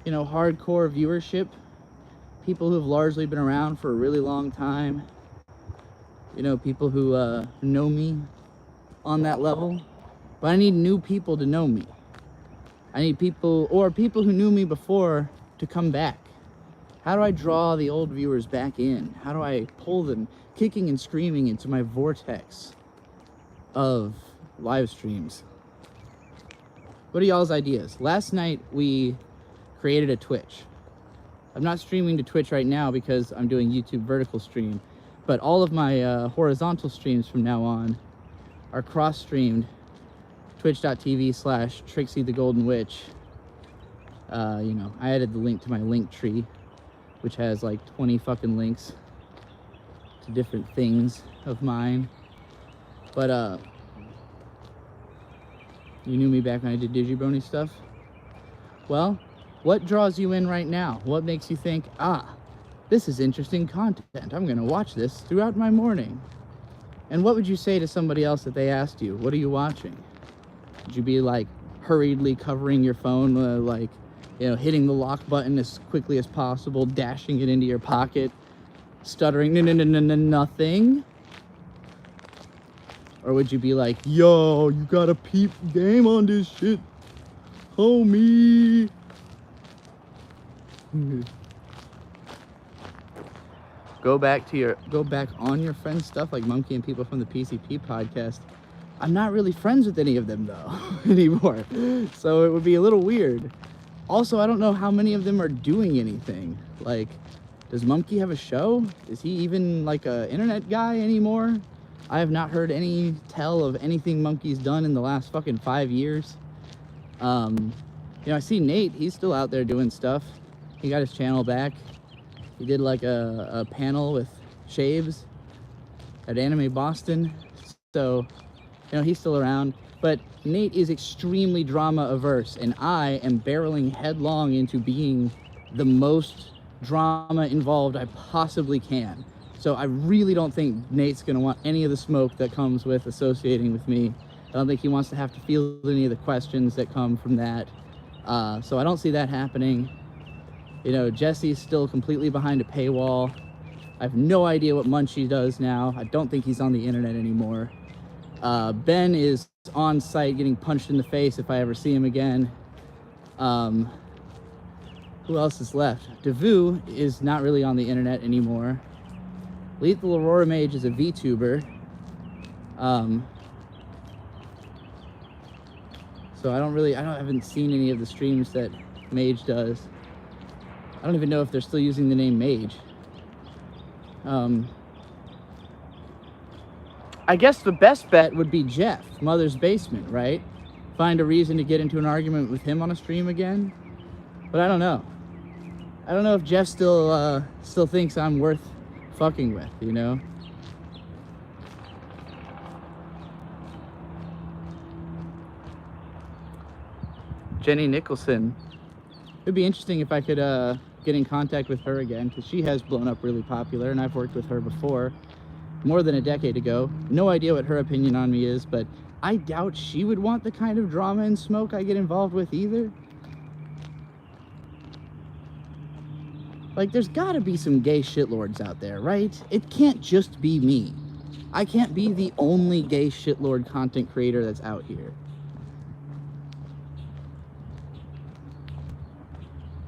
you know, hardcore viewership, people who have largely been around for a really long time, you know, people who know me on that level. But I need new people to know me. I need people, or people who knew me before, to come back. How do I draw the old viewers back in? How do I pull them kicking and screaming into my vortex of live streams? What are y'all's ideas? Last night we created a Twitch. I'm not streaming to Twitch right now because I'm doing YouTube vertical stream, but all of my horizontal streams from now on are cross-streamed. Twitch.tv/Trixie the Golden Witch. You know, I added the link to my link tree, which has like 20 fucking links to different things of mine. But you knew me back when I did Digibrony stuff. Well, what draws you in right now? What makes you think, ah, This is interesting content. I'm going to watch this throughout my morning. And what would you say to somebody else if they asked you, what are you watching? Would you be like hurriedly covering your phone, like, you know, hitting the lock button as quickly as possible, dashing it into your pocket, stuttering, nothing? Or would you be like, yo, you gotta peep game on this shit, homie? Go back on your friend's stuff, like Monkey and people from the PCP podcast. I'm not really friends with any of them though anymore, so it would be a little weird. Also, I don't know how many of them are doing anything. Like, does Monkey have a show? Is he even like a internet guy anymore? I have not heard any tell of anything Monkey's done in the last fucking 5 years. You know, I see Nate, he's still out there doing stuff. He got his channel back. He did like a panel with Shaves at Anime Boston. So, you know, he's still around. But Nate is extremely drama averse, and I am barreling headlong into being the most drama involved I possibly can. So I really don't think Nate's gonna want any of the smoke that comes with associating with me. I don't think he wants to have to field any of the questions that come from that. So I don't see that happening. You know, Jesse's still completely behind a paywall. I have no idea what Munchie does now. I don't think he's on the internet anymore. Ben is on site getting punched in the face if I ever see him again. Who else is left? Devu is not really on the internet anymore. Lethal Aurora Mage is a VTuber. So I haven't seen any of the streams that Mage does. I don't even know if they're still using the name Mage. I guess the best bet would be Jeff, Mother's Basement, right? Find a reason to get into an argument with him on a stream again. But I don't know. I don't know if Jeff still thinks I'm worth fucking with, you know? Jenny Nicholson. It'd be interesting if I could get in contact with her again, because she has blown up really popular, and I've worked with her before, more than a decade ago. No idea what her opinion on me is, but I doubt she would want the kind of drama and smoke I get involved with either. Like, there's gotta be some gay shitlords out there, right? It can't just be me. I can't be the only gay shitlord content creator that's out here.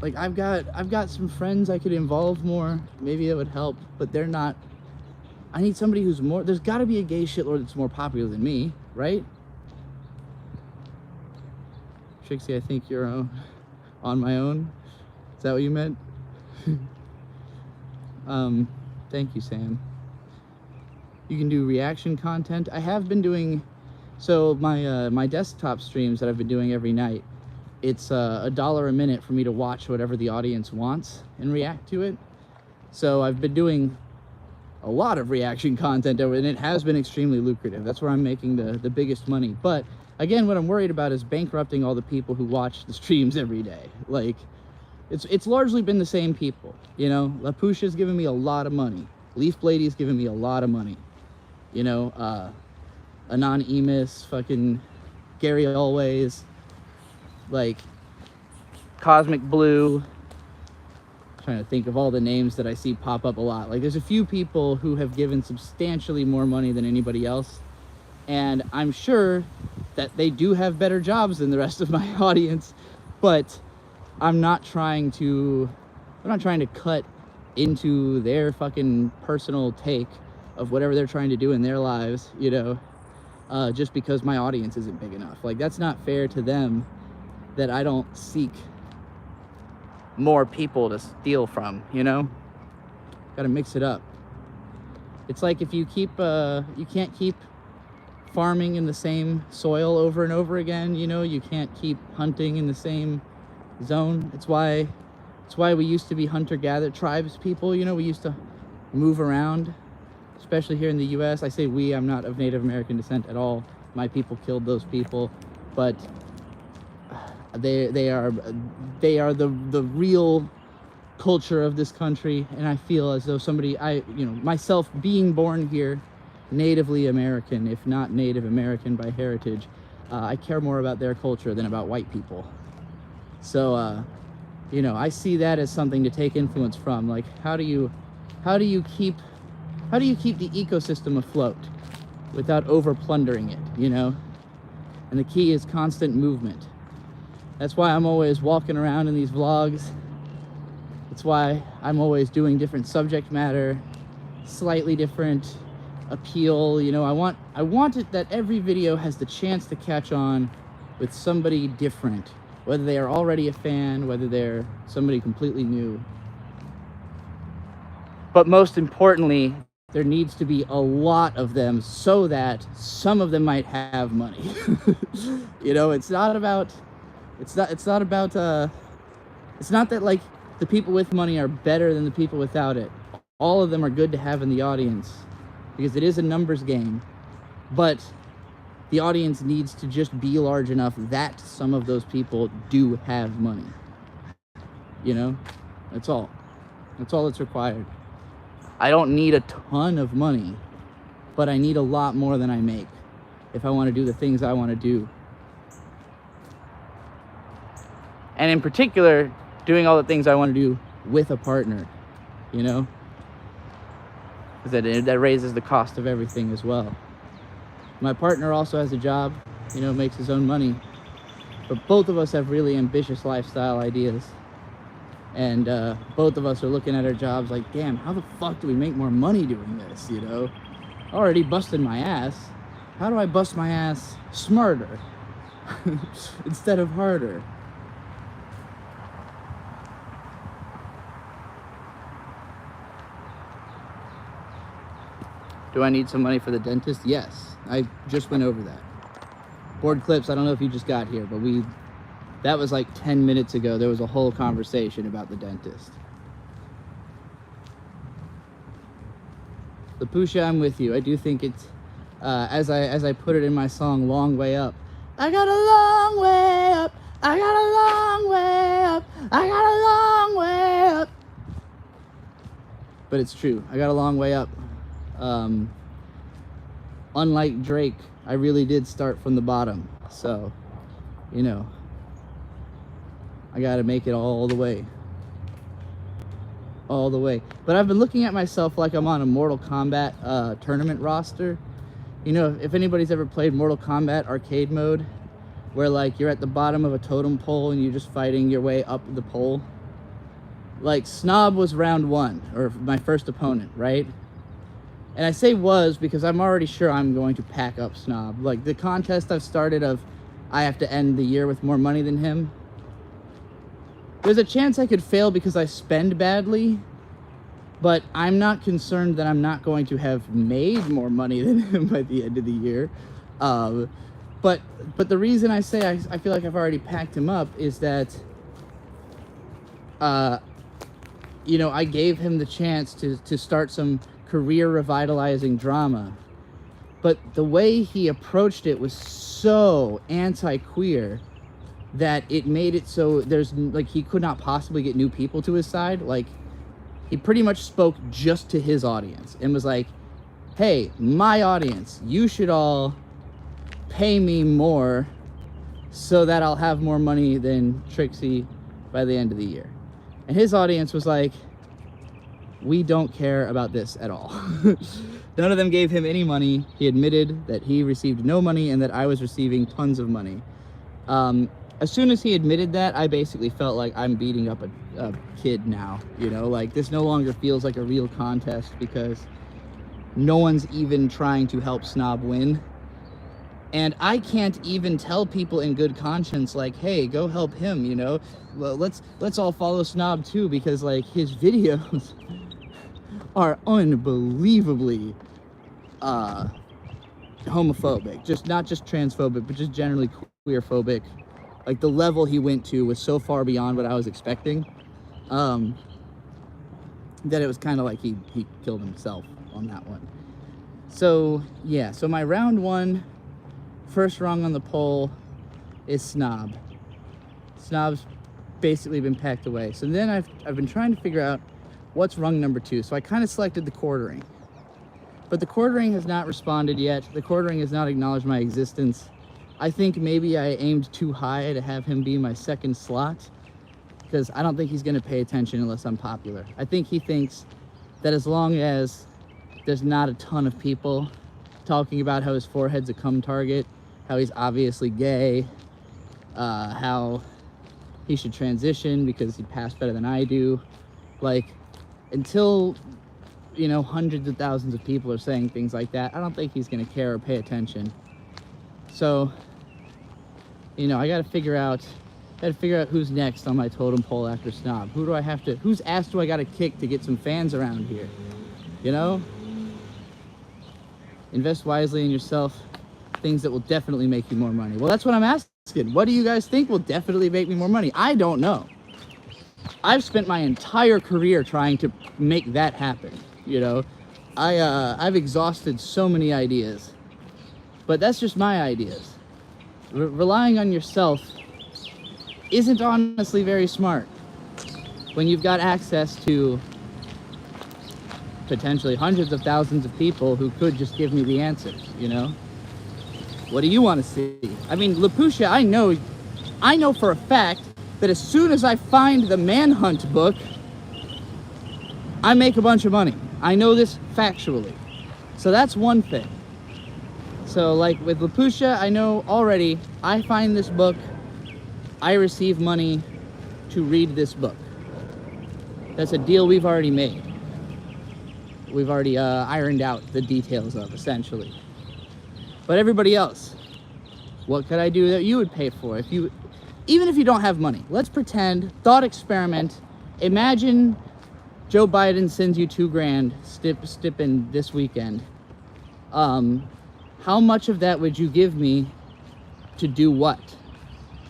Like, I've got some friends I could involve more. Maybe it would help, but they're not. I need somebody who's more. There's got to be a gay shitlord that's more popular than me, right? Trixie, I think you're on my own. Is that what you meant? Thank you, Sam. You can do reaction content. I have been doing, so my desktop streams that I've been doing every night, it's $1 a minute for me to watch whatever the audience wants and react to it. So I've been doing a lot of reaction content, and it has been extremely lucrative. That's where I'm making the biggest money. But again, what I'm worried about is bankrupting all the people who watch the streams every day. Like, it's largely been the same people, you know. LaPusha's giving me a lot of money. Leaf Blady's giving me a lot of money. You know, Anon Emis, fucking Gary Always, like Cosmic Blue. I'm trying to think of all the names that I see pop up a lot. Like, there's a few people who have given substantially more money than anybody else, and I'm sure that they do have better jobs than the rest of my audience, but I'm not trying to cut into their fucking personal take of whatever they're trying to do in their lives, you know, just because my audience isn't big enough. Like, that's not fair to them that I don't seek more people to steal from, you know? Gotta mix it up. It's like if you can't keep farming in the same soil over and over again, you know? You can't keep hunting in the same zone. It's why we used to be hunter-gatherer tribes people, you know? We used to move around, especially here in the US. I say we, I'm not of Native American descent at all. My people killed those people, but they are the real culture of this country, and I feel as though myself being born here, natively American, if not Native American by heritage, I care more about their culture than about white people. So, I see that as something to take influence from. Like, how do you keep the ecosystem afloat without over plundering it, And the key is constant movement. That's why I'm always walking around in these vlogs. That's why I'm always doing different subject matter, slightly different appeal. I want it that every video has the chance to catch on with somebody different, whether they are already a fan, whether they're somebody completely new. But most importantly, there needs to be a lot of them so that some of them might have money. It's not that like the people with money are better than the people without it. All of them are good to have in the audience because it is a numbers game, but the audience needs to just be large enough that some of those people do have money. That's all that's required. I don't need a ton of money, but I need a lot more than I make if I want to do the things I want to do. And in particular, doing all the things I want to do with a partner, because that raises the cost of everything as well. My partner also has a job, makes his own money, but both of us have really ambitious lifestyle ideas. And both of us are looking at our jobs like, damn, how the fuck do we make more money doing this, Already busted my ass. How do I bust my ass smarter instead of harder? Do I need some money for the dentist? Yes, I just went over that. Board clips, I don't know if you just got here, but that was like 10 minutes ago. There was a whole conversation about the dentist. LaPusha, I'm with you. I do think it's, as I put it in my song, Long Way Up. I got a long way up. I got a long way up. I got a long way up. But it's true. I got a long way up. Unlike Drake, I really did start from the bottom. So, I gotta make it all the way. All the way. But I've been looking at myself like I'm on a Mortal Kombat tournament roster. If anybody's ever played Mortal Kombat arcade mode, where like you're at the bottom of a totem pole and you're just fighting your way up the pole. Like Snob was round 1, or my first opponent, right? And I say was because I'm already sure I'm going to pack up Snob. Like the contest I've started of I have to end the year with more money than him. There's a chance I could fail because I spend badly, but I'm not concerned that I'm not going to have made more money than him by the end of the year. But the reason I say I feel like I've already packed him up is that, I gave him the chance to start some career revitalizing drama. But the way he approached it was so anti-queer that it made it so he could not possibly get new people to his side. Like, he pretty much spoke just to his audience and was like, hey, my audience, you should all pay me more so that I'll have more money than Trixie by the end of the year. And his audience was like, we don't care about this at all. None of them gave him any money. He admitted that he received no money and that I was receiving tons of money. As soon as he admitted that, I basically felt like I'm beating up a kid now, like this no longer feels like a real contest because no one's even trying to help Snob win. And I can't even tell people in good conscience, like, hey, go help him, Well, let's all follow Snob too, because like his videos are unbelievably homophobic, not just transphobic, but just generally queerphobic. Like the level he went to was so far beyond what I was expecting, that it was kind of like he killed himself on that one. So yeah, so my round 1, first rung on the poll is Snob. Snob's basically been packed away. So then I've been trying to figure out what's rung number 2. So I kind of selected the quartering. But the quartering has not responded yet. The quartering has not acknowledged my existence. I think maybe I aimed too high to have him be my second slot, because I don't think he's going to pay attention unless I'm popular. I think he thinks that as long as there's not a ton of people talking about how his forehead's a cum target, how he's obviously gay, how he should transition because he passed better than I do, like, until, you know, hundreds of thousands of people are saying things like that, I don't think he's going to care or pay attention. So, you know, I got to figure out who's next on my totem pole after Snob. Whose ass do I got to kick to get some fans around here? You know? Invest wisely in yourself. Things that will definitely make you more money. Well, that's what I'm asking. What do you guys think will definitely make me more money? I don't know. I've spent my entire career trying to make that happen. You know, I've exhausted so many ideas, but that's just my ideas. Relying on yourself isn't honestly very smart when you've got access to potentially hundreds of thousands of people who could just give me the answers, you know? What do you want to see? I mean, Lapusha, I know for a fact that as soon as I find the Manhunt book, I make a bunch of money. I know this factually. So that's one thing. So like with Lapusha, I know already, I find this book, I receive money to read this book. That's a deal we've already made. We've already ironed out the details of, essentially. But everybody else, what could I do that you would pay for? Even if you don't have money, let's pretend, thought experiment, imagine Joe Biden sends you $2,000 stipping this weekend. How much of that would you give me to do what?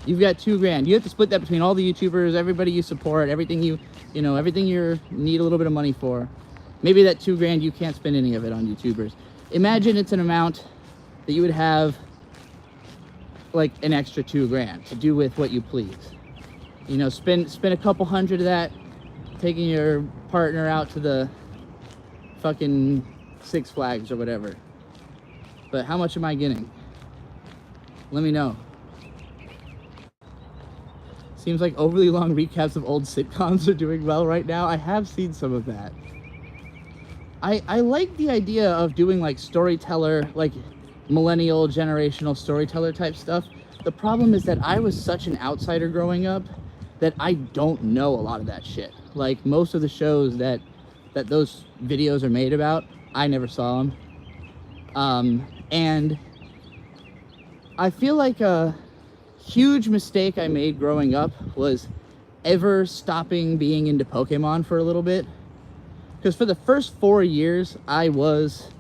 You've got $2,000. You have to split that between all the YouTubers, everybody you support, everything you know, everything you need a little bit of money for. Maybe that $2,000, you can't spend any of it on YouTubers. Imagine it's an amount that you would have like an extra $2,000 to do with what you please. You know, spend a couple hundred of that taking your partner out to the fucking Six Flags or whatever. But how much am I getting? Let me know. Seems like overly long recaps of old sitcoms are doing well right now. I have seen some of that. I like the idea of doing like storyteller, like millennial generational storyteller type stuff. The problem is that I was such an outsider growing up that I don't know a lot of that shit. Like most of the shows that those videos are made about, I never saw them. And I feel like a huge mistake I made growing up was ever stopping being into Pokemon for a little bit. Because for the first 4 years, I was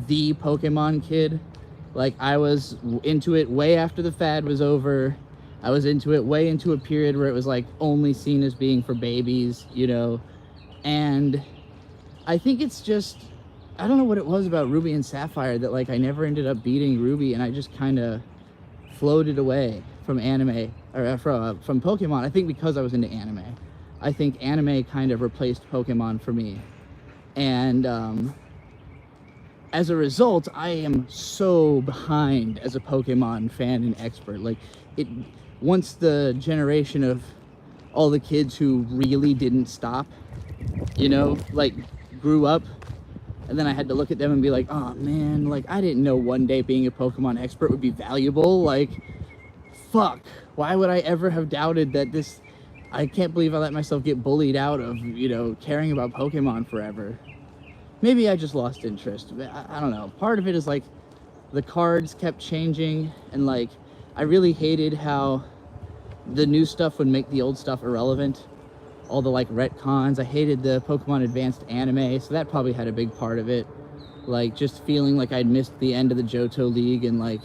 the Pokemon kid. Like, I was into it way after the fad was over. I was into it way into a period where it was, like, only seen as being for babies, you know? And I think it's just, I don't know what it was about Ruby and Sapphire that, like, I never ended up beating Ruby, and I just kind of floated away from anime, or from Pokemon. I think because I was into anime. I think anime kind of replaced Pokemon for me. And as a result, I am so behind as a Pokemon fan and expert. Like, once the generation of all the kids who really didn't stop, you know, like, grew up, and then I had to look at them and be like, oh man, like, I didn't know one day being a Pokemon expert would be valuable. Like, fuck, why would I ever have doubted that this, I can't believe I let myself get bullied out of, you know, caring about Pokemon forever. Maybe I just lost interest. I don't know. Part of it is like the cards kept changing, and like I really hated how the new stuff would make the old stuff irrelevant. All the like retcons. I hated the Pokemon Advanced anime, so that probably had a big part of it. Like just feeling like I'd missed the end of the Johto League and like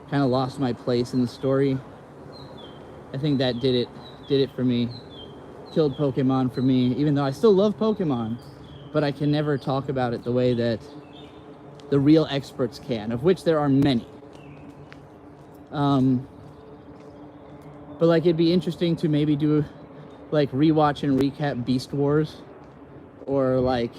kind of lost my place in the story. I think that did it for me. Killed Pokemon for me, even though I still love Pokemon, but I can never talk about it the way that the real experts can, of which there are many. But like, it'd be interesting to maybe do like rewatch and recap Beast Wars, or like,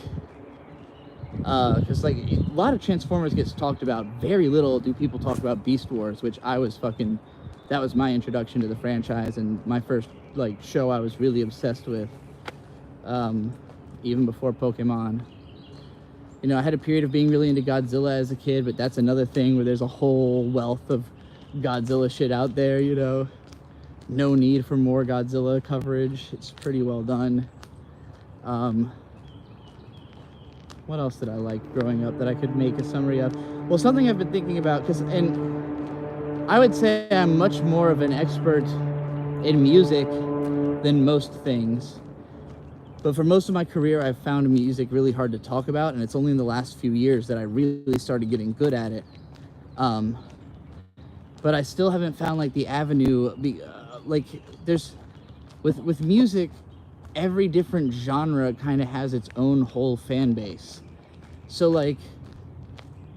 because like a lot of Transformers gets talked about, very little do people talk about Beast Wars, which I was fucking, that was my introduction to the franchise and my first like show I was really obsessed with, even before Pokemon. You know, I had a period of being really into Godzilla as a kid, but that's another thing where there's a whole wealth of Godzilla shit out there, you know. No need for more Godzilla coverage. It's pretty well done. What else did I like growing up that I could make a summary of? Well, something I've been thinking about, and I would say I'm much more of an expert in music than most things. But for most of my career, I've found music really hard to talk about, and it's only in the last few years that I really started getting good at it. But I still haven't found like the avenue, like there's, with music, every different genre kind of has its own whole fan base. So like,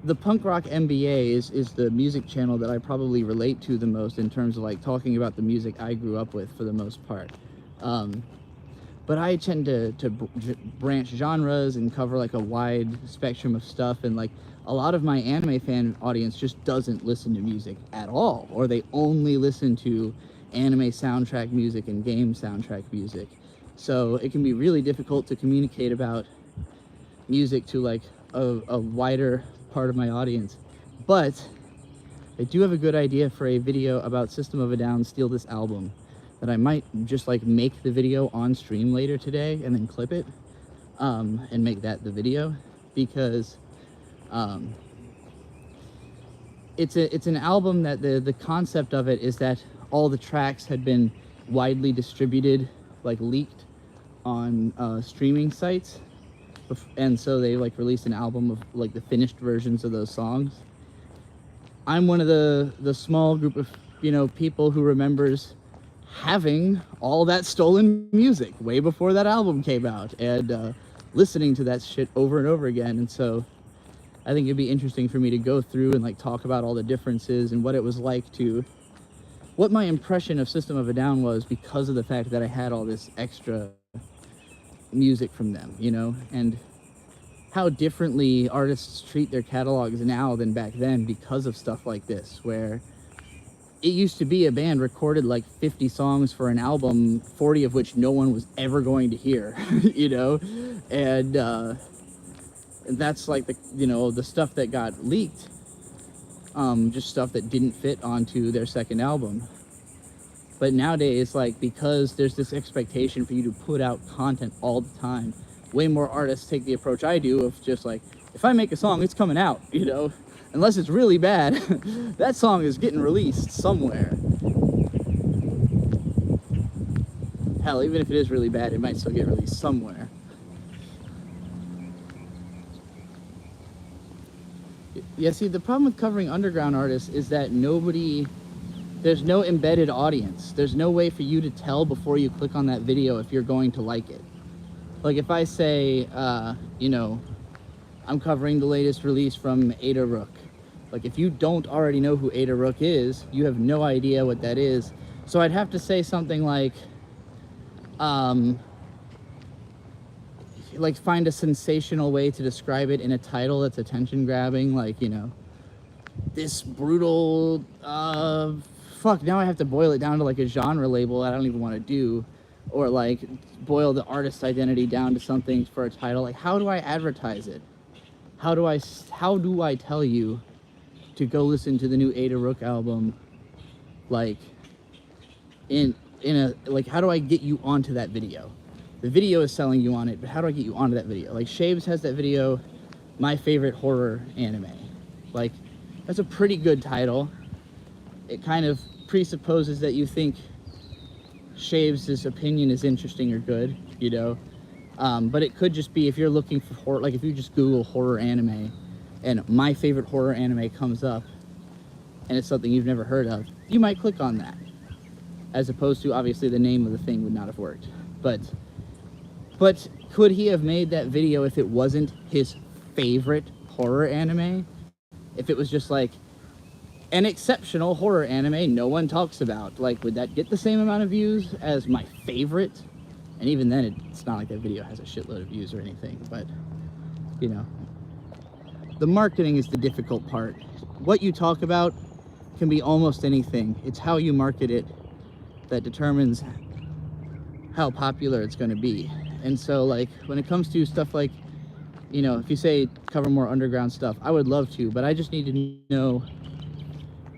the Punk Rock MBA is the music channel that I probably relate to the most in terms of like talking about the music I grew up with for the most part. But I tend to branch genres and cover like a wide spectrum of stuff, and like a lot of my anime fan audience just doesn't listen to music at all, or they only listen to anime soundtrack music and game soundtrack music. So it can be really difficult to communicate about music to like a wider part of my audience. But I do have a good idea for a video about System of a Down Steal This Album, that I might just like make the video on stream later today and then clip it, and make that the video, because it's an album that the concept of it is that all the tracks had been widely distributed, like leaked on streaming sites, and so they like released an album of like the finished versions of those songs. I'm one of the small group of, you know, people who remembers having all that stolen music way before that album came out, and listening to that shit over and over again. And so I think it'd be interesting for me to go through and like talk about all the differences and what it was like to, what my impression of System of a Down was because of the fact that I had all this extra music from them, you know, and how differently artists treat their catalogs now than back then because of stuff like this, where it used to be a band recorded like 50 songs for an album, 40 of which no one was ever going to hear, you know? And that's like the, you know, the stuff that got leaked, just stuff that didn't fit onto their second album. But nowadays, like, because there's this expectation for you to put out content all the time, way more artists take the approach I do of just like, if I make a song, it's coming out, you know? Unless it's really bad, that song is getting released somewhere. Hell, even if it is really bad, it might still get released somewhere. Yeah, see, the problem with covering underground artists is that there's no embedded audience. There's no way for you to tell before you click on that video if you're going to like it. Like if I say, you know, I'm covering the latest release from Ada Rook. Like if you don't already know who Ada Rook is, you have no idea what that is. So I'd have to say something like find a sensational way to describe it in a title that's attention grabbing, like, you know, this brutal, fuck, now I have to boil it down to like a genre label I don't even want to do, or like boil the artist's identity down to something for a title. Like, how do I advertise it? How do I tell you to go listen to the new Ada Rook album? Like, like, how do I get you onto that video? The video is selling you on it, but how do I get you onto that video? Like, Shaves has that video, My Favorite Horror Anime. Like, that's a pretty good title. It kind of presupposes that you think Shaves' opinion is interesting or good, you know? But it could just be, if you're looking for horror, like if you just Google horror anime and My Favorite Horror Anime comes up and it's something you've never heard of, you might click on that. As opposed to, obviously, the name of the thing would not have worked. But could he have made that video if it wasn't his favorite horror anime? If it was just like, an exceptional horror anime no one talks about. Like, would that get the same amount of views as my favorite? And even then, it's not like that video has a shitload of views or anything, but, you know, the marketing is the difficult part. What you talk about can be almost anything. It's how you market it that determines how popular it's going to be. And so, like, when it comes to stuff like, you know, if you say cover more underground stuff, I would love to, but I just need to know,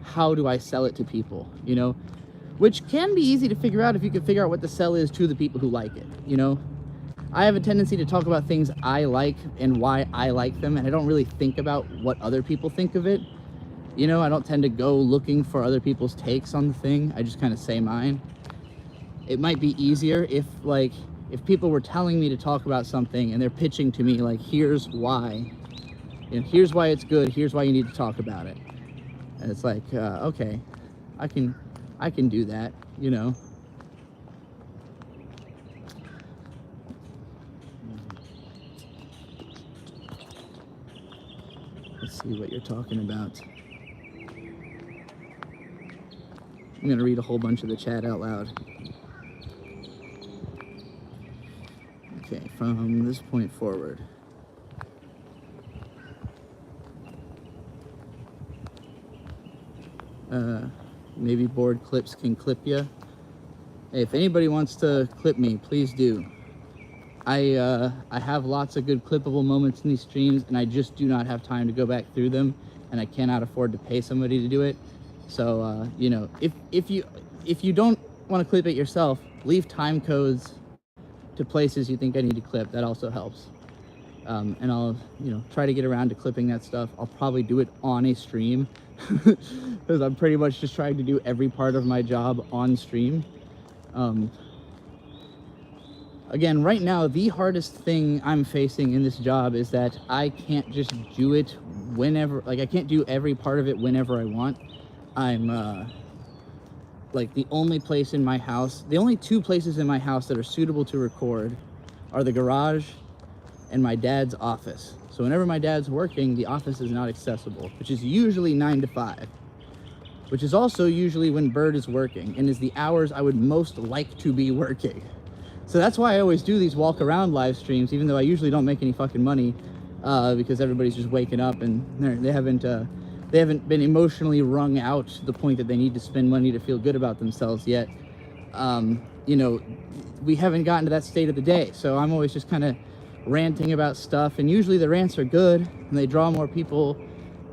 how do I sell it to people, you know? Which can be easy to figure out if you can figure out what the sell is to the people who like it, you know? I have a tendency to talk about things I like and why I like them, and I don't really think about what other people think of it. You know, I don't tend to go looking for other people's takes on the thing. I just kind of say mine. It might be easier if, like, if people were telling me to talk about something and they're pitching to me, like, here's why. You know, here's why it's good, here's why you need to talk about it. And it's like, okay, I can do that, you know. Let's see what you're talking about. I'm gonna read a whole bunch of the chat out loud. Okay, from this point forward. Maybe board clips can clip you. Hey, if anybody wants to clip me, please do. I have lots of good clippable moments in these streams, and I just do not have time to go back through them, and I cannot afford to pay somebody to do it. So, you know, if you don't want to clip it yourself, leave time codes to places you think I need to clip. That also helps. And I'll, you know, try to get around to clipping that stuff. I'll probably do it on a stream because I'm pretty much just trying to do every part of my job on stream. Again, right now, the hardest thing I'm facing in this job is that I can't just do it whenever, like, I can't do every part of it whenever I want. I'm, like, the only place in my house, the only two places in my house that are suitable to record are the garage and my dad's office. So whenever my dad's working, the office is not accessible, which is usually 9 to 5, which is also usually when Bird is working and is the hours I would most like to be working. So that's why I always do these walk around live streams, even though I usually don't make any fucking money, because everybody's just waking up and they haven't been emotionally wrung out to the point that they need to spend money to feel good about themselves yet. You know, we haven't gotten to that state of the day. So I'm always just kind of ranting about stuff, and usually the rants are good and they draw more people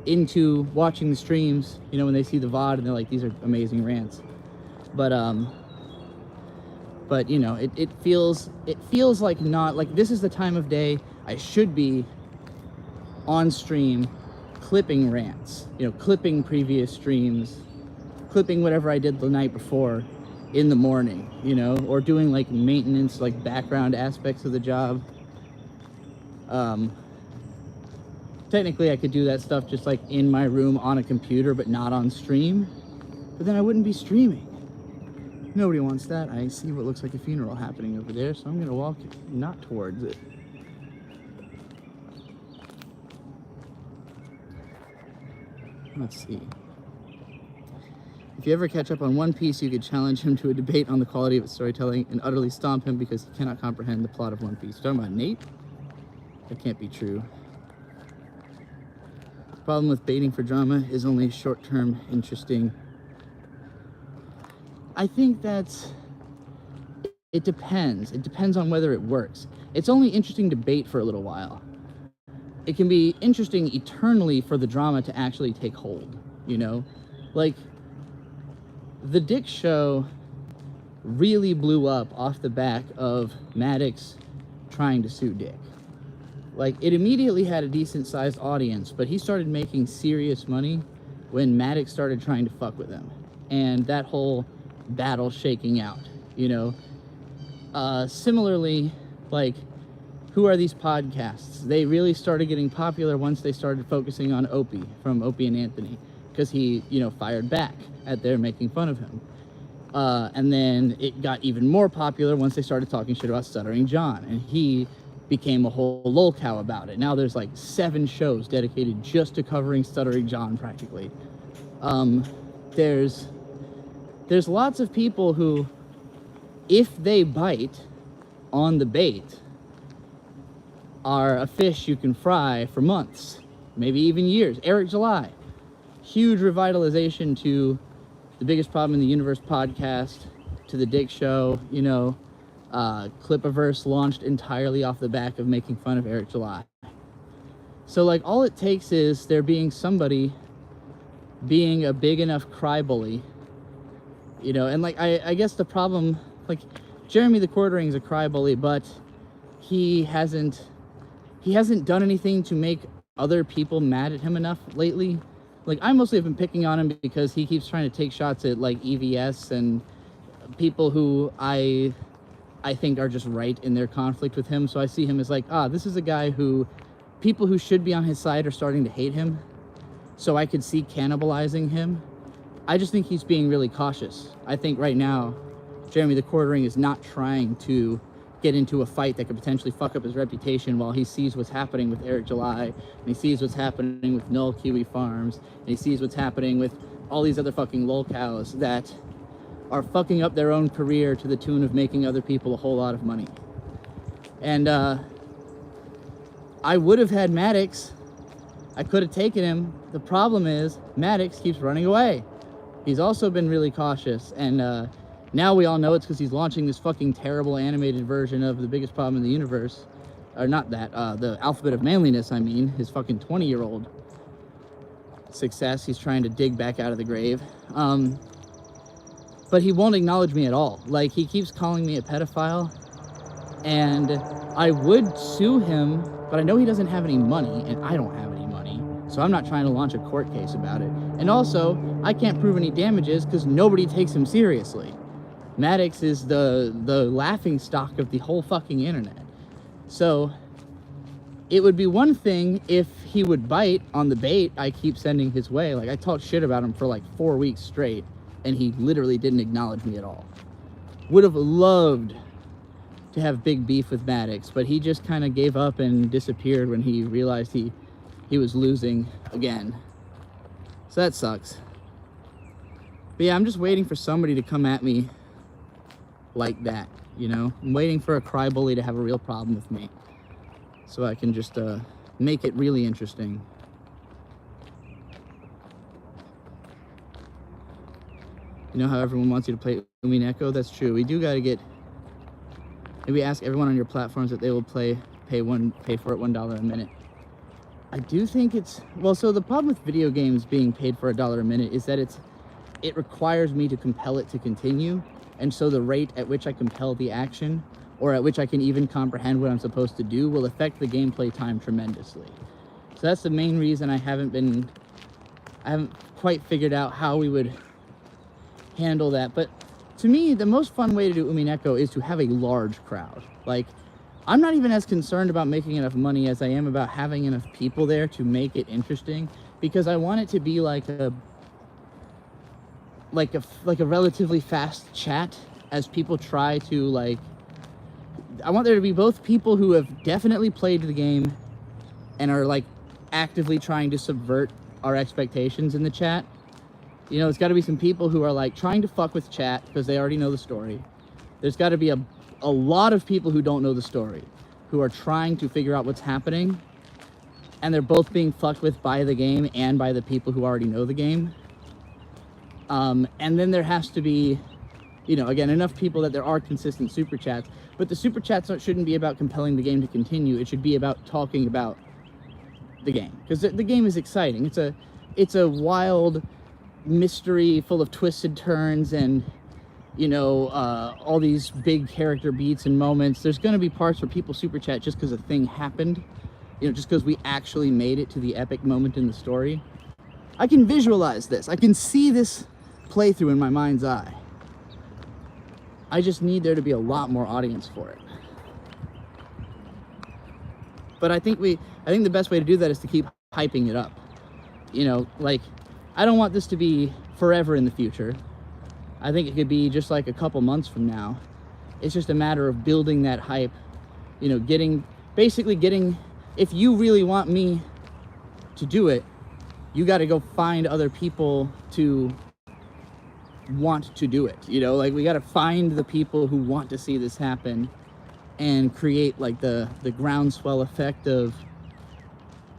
into watching the streams, you know, when they see the VOD and they're like, these are amazing rants. But you know, it feels like not, like, this is the time of day I should be on stream clipping rants, you know, clipping previous streams, clipping whatever I did the night before in the morning, you know, or doing like maintenance, like background aspects of the job. Technically I could do that stuff just like in my room on a computer, but not on stream, but then I wouldn't be streaming. Nobody wants that. I see what looks like a funeral happening over there, so I'm gonna walk not towards it. Let's see. If you ever catch up on One Piece, you could challenge him to a debate on the quality of its storytelling and utterly stomp him because he cannot comprehend the plot of One Piece. You're talking about Nate? That can't be true. The problem with baiting for drama is only short-term interesting. I think that's, it depends. It depends on whether it works. It's only interesting to bait for a little while. It can be interesting eternally for the drama to actually take hold, you know? Like, the Dick Show really blew up off the back of Maddox trying to sue Dick. Like, it immediately had a decent-sized audience, but he started making serious money when Maddox started trying to fuck with him. And that whole battle shaking out, you know? Similarly, like, who are these podcasts? They really started getting popular once they started focusing on Opie, from Opie and Anthony, because he, you know, fired back at their making fun of him. And then it got even more popular once they started talking shit about Stuttering John, and he became a whole lolcow about it. Now there's like 7 shows dedicated just to covering Stuttering John, practically. There's lots of people who, if they bite on the bait, are a fish you can fry for months, maybe even years. Eric July, huge revitalization to the Biggest Problem in the Universe podcast, to the Dick Show. You know, Clipiverse launched entirely off the back of making fun of Eric July. So like, all it takes is there being somebody being a big enough cry bully, you know. And like, I guess the problem, like, Jeremy the Quartering is a cry bully, but he hasn't done anything to make other people mad at him enough lately. Like, I mostly have been picking on him because he keeps trying to take shots at like EVS and people who I think are just right in their conflict with him. So I see him as like, this is a guy who people who should be on his side are starting to hate him. So I could see cannibalizing him. I just think he's being really cautious. I think right now, Jeremy the Quartering is not trying to get into a fight that could potentially fuck up his reputation, while he sees what's happening with Eric July, and he sees what's happening with Null Kiwi Farms, and he sees what's happening with all these other fucking lol cows that are fucking up their own career to the tune of making other people a whole lot of money. And I would have had Maddox. I could have taken him. The problem is Maddox keeps running away. He's also been really cautious, and now we all know it's because he's launching this fucking terrible animated version of The Biggest Problem in the Universe. Or not that, the Alphabet of Manliness, I mean. His fucking 20-year-old success he's trying to dig back out of the grave. But he won't acknowledge me at all. Like, he keeps calling me a pedophile, and I would sue him, but I know he doesn't have any money, and I don't have any money, so I'm not trying to launch a court case about it. And also, I can't prove any damages because nobody takes him seriously. Maddox is the laughing stock of the whole fucking internet. So it would be one thing if he would bite on the bait I keep sending his way. Like, I talked shit about him for like 4 weeks straight, and he literally didn't acknowledge me at all. Would have loved to have big beef with Maddox, but he just kind of gave up and disappeared when he realized he was losing again. So that sucks. But yeah, I'm just waiting for somebody to come at me like that, you know? I'm waiting for a cry bully to have a real problem with me, so I can just make it really interesting. You know how everyone wants you to play Umineko? That's true. We do got to get, maybe ask everyone on your platforms that they will pay for it $1 a minute. I do think it's, well, so the problem with video games being paid for $1 a minute is that it requires me to compel it to continue. And so the rate at which I compel the action, or at which I can even comprehend what I'm supposed to do, will affect the gameplay time tremendously. So that's the main reason I haven't quite figured out how we would handle that. But to me, the most fun way to do Umineko is to have a large crowd. Like, I'm not even as concerned about making enough money as I am about having enough people there to make it interesting, because I want it to be like a relatively fast chat as people try to, like, I want there to be both people who have definitely played the game and are like actively trying to subvert our expectations in the chat. You know, it's got to be some people who are like trying to fuck with chat because they already know the story. There's got to be a lot of people who don't know the story, who are trying to figure out what's happening, and they're both being fucked with by the game and by the people who already know the game. And then there has to be, you know, again, enough people that there are consistent super chats, but the super chats shouldn't be about compelling the game to continue. It should be about talking about the game, because the game is exciting. It's a wild mystery full of twists and turns, and, you know, all these big character beats and moments. There's going to be parts where people super chat just because a thing happened, you know, just because we actually made it to the epic moment in the story. I can visualize this. I can see this playthrough in my mind's eye. I just need there to be a lot more audience for it. But I think the best way to do that is to keep hyping it up. You know, like, I don't want this to be forever in the future. I think it could be just like a couple months from now. It's just a matter of building that hype, you know, basically getting, if you really want me to do it, you got to go find other people to want to do it. You know, like we got to find the people who want to see this happen and create like the groundswell effect of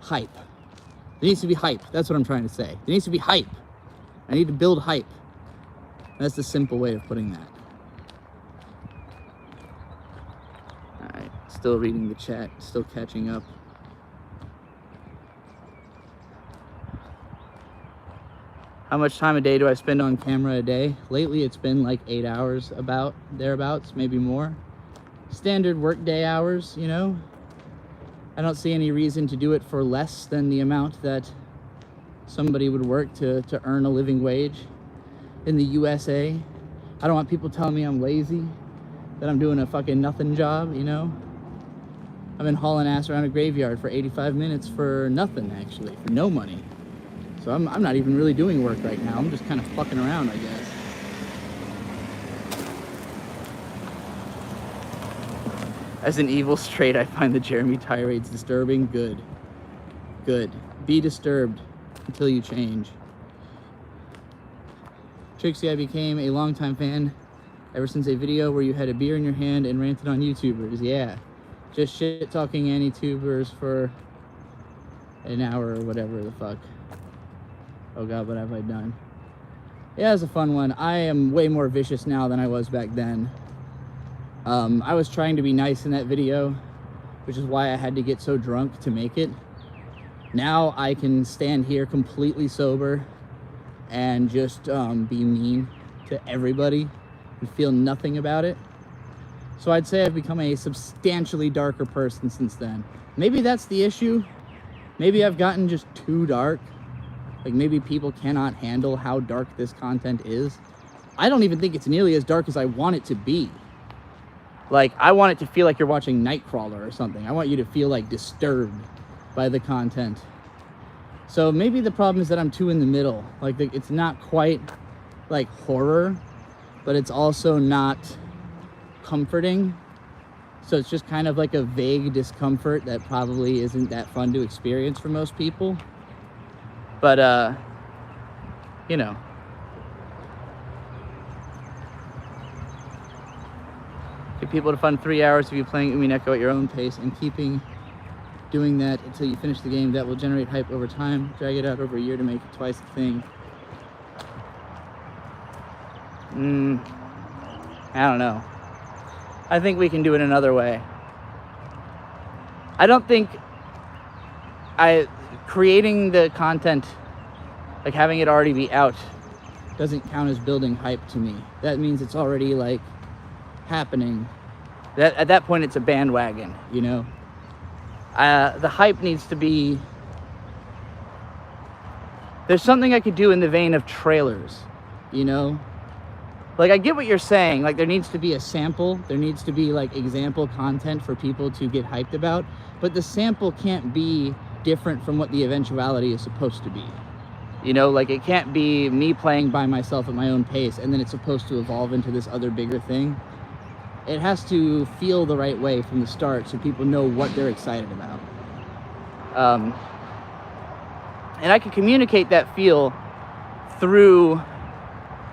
hype. There needs to be hype. That's what I'm trying to say. There needs to be hype. I need to build hype. That's the simple way of putting that. All right, still reading the chat, still catching up. How much time a day do I spend on camera a day? Lately, it's been like 8 hours, about thereabouts, maybe more. Standard workday hours, you know. I don't see any reason to do it for less than the amount that somebody would work to earn a living wage in the USA. I don't want people telling me I'm lazy, that I'm doing a fucking nothing job, you know. I've been hauling ass around a graveyard for 85 minutes for nothing, actually, for no money. So I'm not even really doing work right now. I'm just kind of fucking around, I guess. As an evil straight, I find the Jeremy tirades disturbing. Good. Good. Be disturbed until you change. Trixie, I became a longtime fan ever since a video where you had a beer in your hand and ranted on YouTubers. Yeah. Just shit talking anti-tubers for an hour or whatever the fuck. Oh god, what have I done? Yeah, it was a fun one. I am way more vicious now than I was back then. I was trying to be nice in that video, which is why I had to get so drunk to make it. Now I can stand here completely sober and just be mean to everybody and feel nothing about it. So I'd say I've become a substantially darker person since then. Maybe that's the issue. Maybe I've gotten just too dark. Like maybe people cannot handle how dark this content is. I don't even think it's nearly as dark as I want it to be. Like I want it to feel like you're watching Nightcrawler or something. I want you to feel like disturbed by the content. So maybe the problem is that I'm too in the middle. Like it's not quite like horror, but it's also not comforting. So it's just kind of like a vague discomfort that probably isn't that fun to experience for most people. But, you know. Get people to fund 3 hours of you playing Umineko at your own pace and doing that until you finish the game. That will generate hype over time. Drag it out over a year to make it twice the thing. I don't know. I think we can do it another way. I don't think creating the content, like having it already be out, doesn't count as building hype to me. That means it's already like happening. At that point it's a bandwagon, you know. The hype needs to be, there's something I could do in the vein of trailers, you know. Like I get what you're saying, like there needs to be a sample, there needs to be like example content for people to get hyped about, but the sample can't be different from what the eventuality is supposed to be. You know, like it can't be me playing by myself at my own pace and then it's supposed to evolve into this other bigger thing. It has to feel the right way from the start so people know what they're excited about. And I can communicate that feel through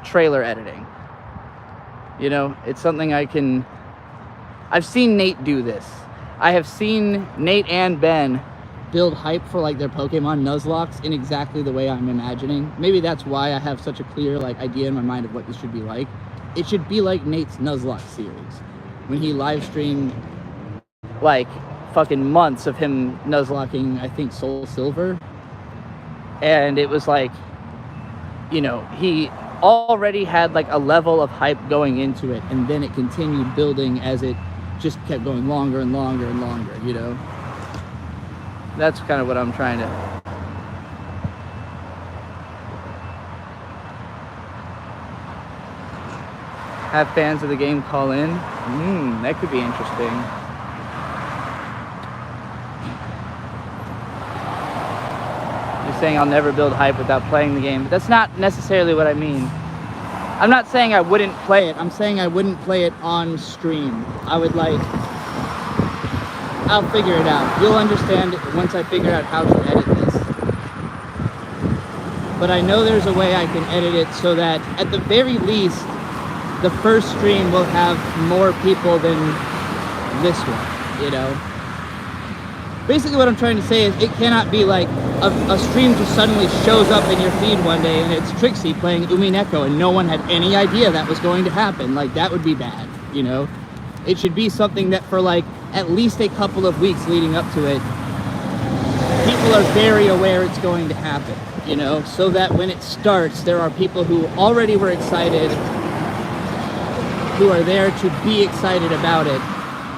trailer editing. You know, it's something I've seen Nate do this. I have seen Nate and Ben build hype for like their Pokemon Nuzlocke in exactly the way I'm imagining. Maybe that's why I have such a clear like idea in my mind of what this should be like. It should be like Nate's Nuzlocke series. When he live streamed like fucking months of him Nuzlocking, I think Soul Silver. And it was like, you know, he already had like a level of hype going into it, and then it continued building as it just kept going longer and longer and longer, you know. That's kind of what I'm trying to have fans of the game call in. That could be interesting. You're saying I'll never build hype without playing the game, but that's not necessarily what I mean. I'm not saying I wouldn't play it. I'm saying I wouldn't play it on stream. I would like, I'll figure it out. You'll understand once I figure out how to edit this. but I know there's a way I can edit it so that at the very least, the first stream will have more people than this one, you know? Basically what I'm trying to say is it cannot be like a stream just suddenly shows up in your feed one day and it's Trixie playing Umineko and no one had any idea that was going to happen. Like, that would be bad, you know? It should be something that for like at least a couple of weeks leading up to it, people are very aware it's going to happen, you know? So that when it starts, there are people who already were excited, who are there to be excited about it.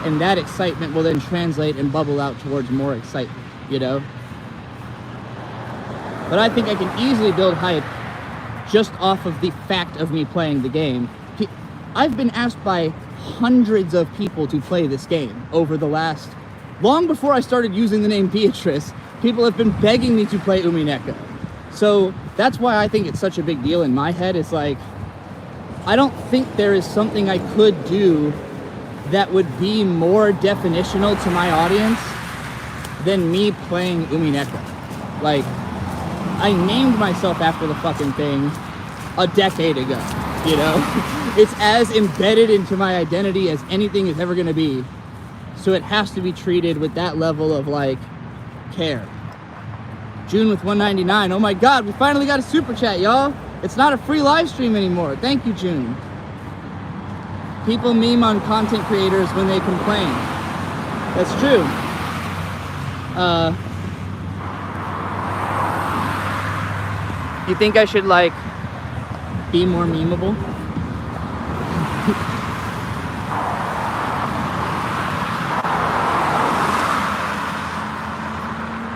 And that excitement will then translate and bubble out towards more excitement, you know? But I think I can easily build hype just off of the fact of me playing the game. I've been asked by hundreds of people to play this game over the last... Long before I started using the name Beatrice, people have been begging me to play Umineko. So that's why I think it's such a big deal in my head. It's like, I don't think there is something I could do that would be more definitional to my audience than me playing Umineko. Like, I named myself after the fucking thing a decade ago, you know? It's as embedded into my identity as anything is ever gonna be. So it has to be treated with that level of, like, care. June with 199. Oh my God, we finally got a super chat, y'all. It's not a free live stream anymore. Thank you, June. People meme on content creators when they complain. That's true. You think I should, like, be more memeable?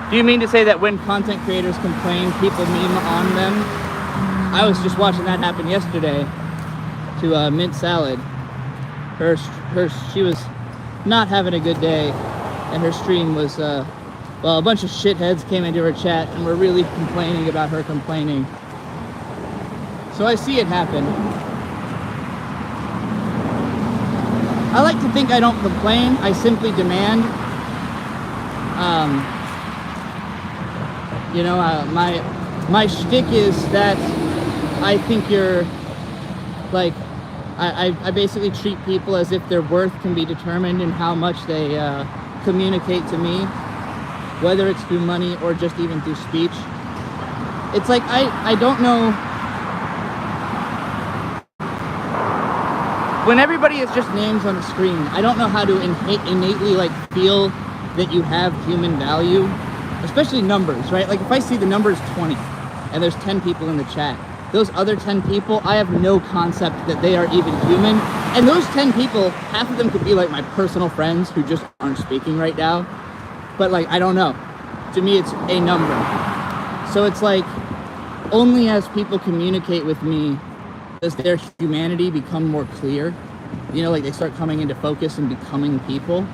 Do you mean to say that when content creators complain, people meme on them? I was just watching that happen yesterday to Mint Salad. She was not having a good day, and her stream was, well, a bunch of shitheads came into her chat and were really complaining about her complaining. So I see it happen. I like to think I don't complain, I simply demand. You know, my shtick is that I think you're, like, I basically treat people as if their worth can be determined in how much they communicate to me, whether it's through money or just even through speech. It's like, I don't know. When everybody is just names on a screen, I don't know how to innately, like, feel that you have human value, especially numbers, right? Like, if I see the number is 20 and there's 10 people in the chat, those other 10 people, I have no concept that they are even human. And those 10 people, half of them could be like my personal friends who just aren't speaking right now. But, like, I don't know. To me, it's a number. So it's like, only as people communicate with me does their humanity become more clear. You know, like, they start coming into focus and becoming people.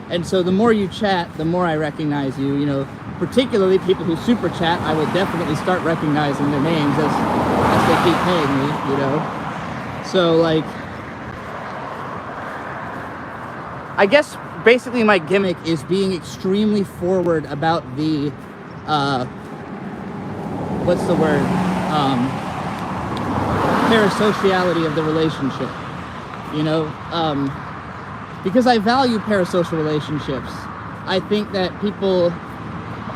And so the more you chat, the more I recognize you, you know, particularly people who super chat, I will definitely start recognizing their names as they keep paying me, you know. So, like, I guess basically my gimmick is being extremely forward about the, what's the word? Parasociality of the relationship, you know, because I value parasocial relationships. I think that people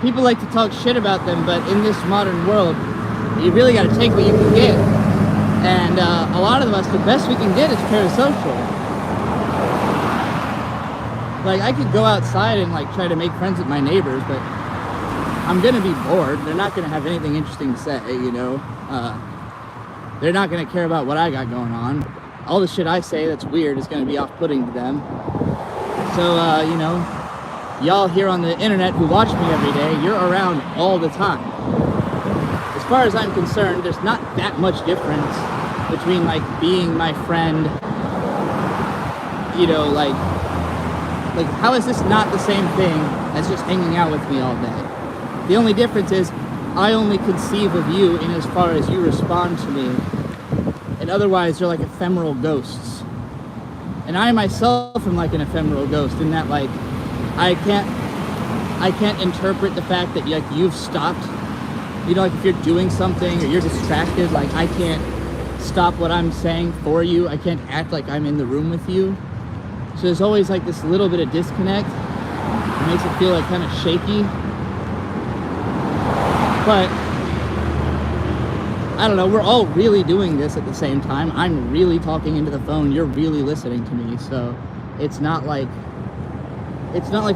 like to talk shit about them, but in this modern world, you really got to take what you can get. And a lot of us, the best we can get is parasocial. Like, I could go outside and, like, try to make friends with my neighbors, but I'm gonna be bored. They're not gonna have anything interesting to say, you know. They're not gonna care about what I got going on. All the shit I say that's weird is gonna be off-putting to them. So, you know, y'all here on the internet who watch me every day, you're around all the time. As far as I'm concerned, there's not that much difference between, like, being my friend, you know, like how is this not the same thing as just hanging out with me all day? The only difference is I only conceive of you in as far as you respond to me, and otherwise you're like ephemeral ghosts. And I myself am like an ephemeral ghost in that, like, I can't interpret the fact that, like, you've stopped You know, like if you're doing something or you're distracted, like I can't stop what I'm saying for you. I can't act like I'm in the room with you. So there's always like this little bit of disconnect. It makes it feel like kind of shaky. But I don't know, we're all really doing this at the same time. I'm really talking into the phone, you're really listening to me. So it's not like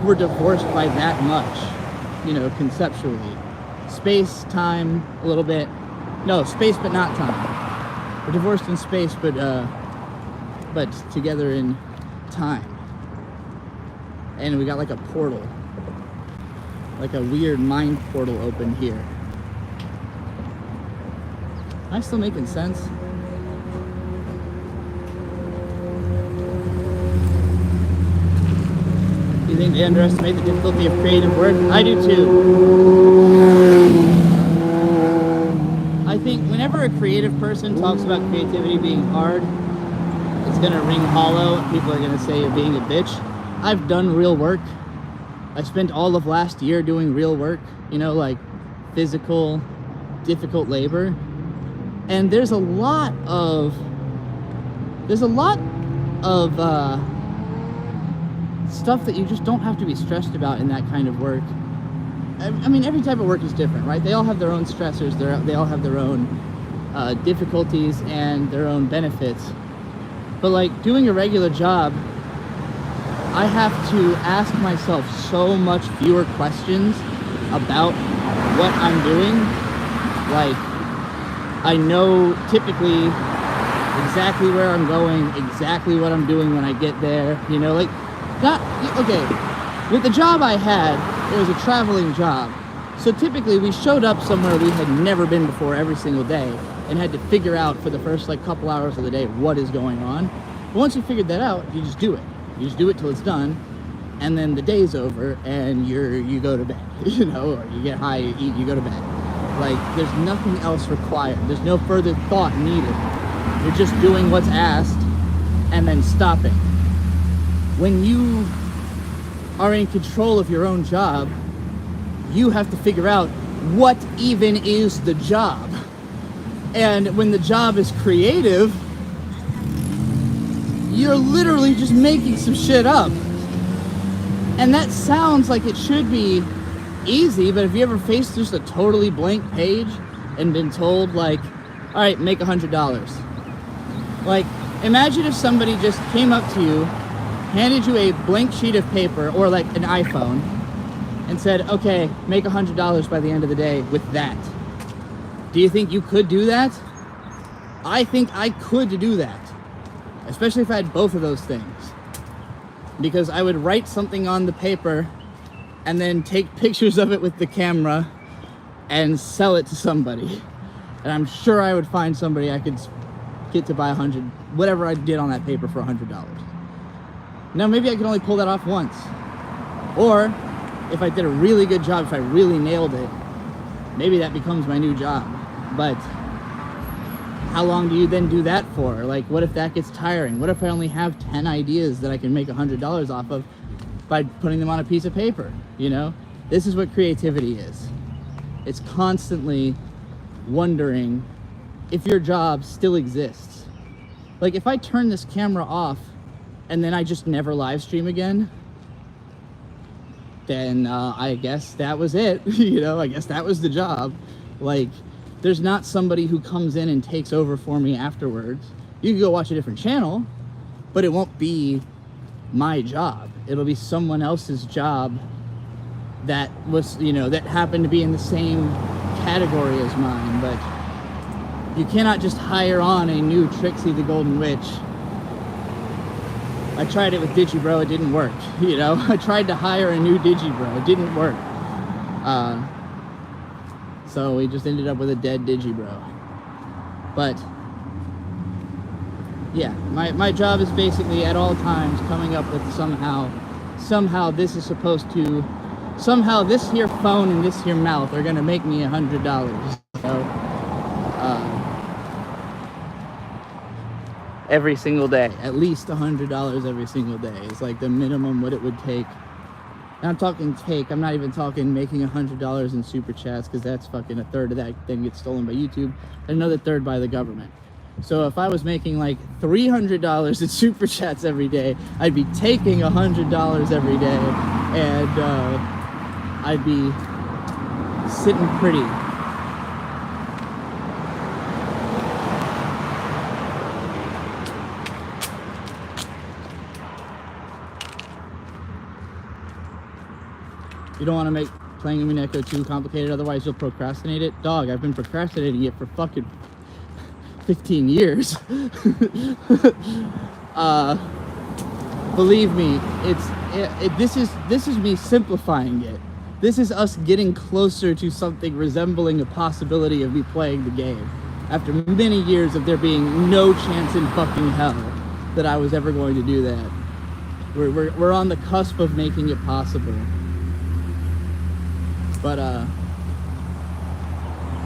we're divorced by that much, you know, conceptually. Space, time, a little bit. No, space but not time. We're divorced in space, but together in time. And we got like a portal, like a weird mind portal open here. Am I still making sense? Do you think they underestimate the difficulty of creative work? I do too. I think whenever a creative person talks about creativity being hard, it's gonna ring hollow and people are gonna say you're being a bitch. I've done real work. I spent all of last year doing real work, you know, like physical, difficult labor. And there's a lot of stuff that you just don't have to be stressed about in that kind of work. I mean, every type of work is different, right? They all have their own stressors, they all have their own difficulties and their own benefits. But like doing a regular job, I have to ask myself so much fewer questions about what I'm doing. Like, I know typically exactly where I'm going, exactly what I'm doing when I get there, you know, like, okay, with the job I had, it was a traveling job. So typically we showed up somewhere we had never been before every single day and had to figure out for the first like couple hours of the day what is going on. But once you figured that out, you just do it. You just do it till it's done, and then the day's over and you go to bed, you know, or you get high, you eat, you go to bed. Like, there's nothing else required. There's no further thought needed. You're just doing what's asked and then stopping. When you are in control of your own job, you have to figure out what even is the job. And when the job is creative, you're literally just making some shit up. And that sounds like it should be easy, but have you ever faced just a totally blank page and been told, like, all right, make $100? Like, imagine if somebody just came up to you, handed you a blank sheet of paper or like an iPhone and said, okay, make $100 by the end of the day with that. Do you think you could do that? I think I could do that, especially if I had both of those things, because I would write something on the paper and then take pictures of it with the camera and sell it to somebody. And I'm sure I would find somebody I could get to buy whatever I did on that paper for $100. Now, maybe I could only pull that off once. Or if I did a really good job, if I really nailed it, maybe that becomes my new job. But how long do you then do that for? Like, what if that gets tiring? What if I only have 10 ideas that I can make $100 off of by putting them on a piece of paper? You know, this is what creativity is. It's constantly wondering if your job still exists. Like, if I turn this camera off and then I just never live stream again, then I guess that was it. You know, I guess that was the job. Like, there's not somebody who comes in and takes over for me afterwards. You can go watch a different channel, but it won't be my job. It'll be someone else's job that was, you know, that happened to be in the same category as mine. But you cannot just hire on a new Trixie the Golden Witch. I tried it with Digibro, it didn't work. You know, I tried to hire a new Digibro, it didn't work. So we just ended up with a dead Digibro. But yeah, my job is basically at all times coming up with somehow this is supposed to, somehow this here phone and this here mouth are gonna make me $100. So every single day, at least $100 every single day is like the minimum what it would take And I'm talking take. I'm not even talking making $100 in super chats, because that's fucking a third of that then gets stolen by YouTube and another third by the government. So if I was making like $300 in super chats every day, I'd be taking $100 every day, and I'd be sitting pretty. You don't want to make playing Umineko too complicated, otherwise you'll procrastinate it. Dog, I've been procrastinating it for fucking 15 years. Believe me, this is me simplifying it. This is us getting closer to something resembling a possibility of me playing the game, after many years of there being no chance in fucking hell that I was ever going to do that. We're on the cusp of making it possible. But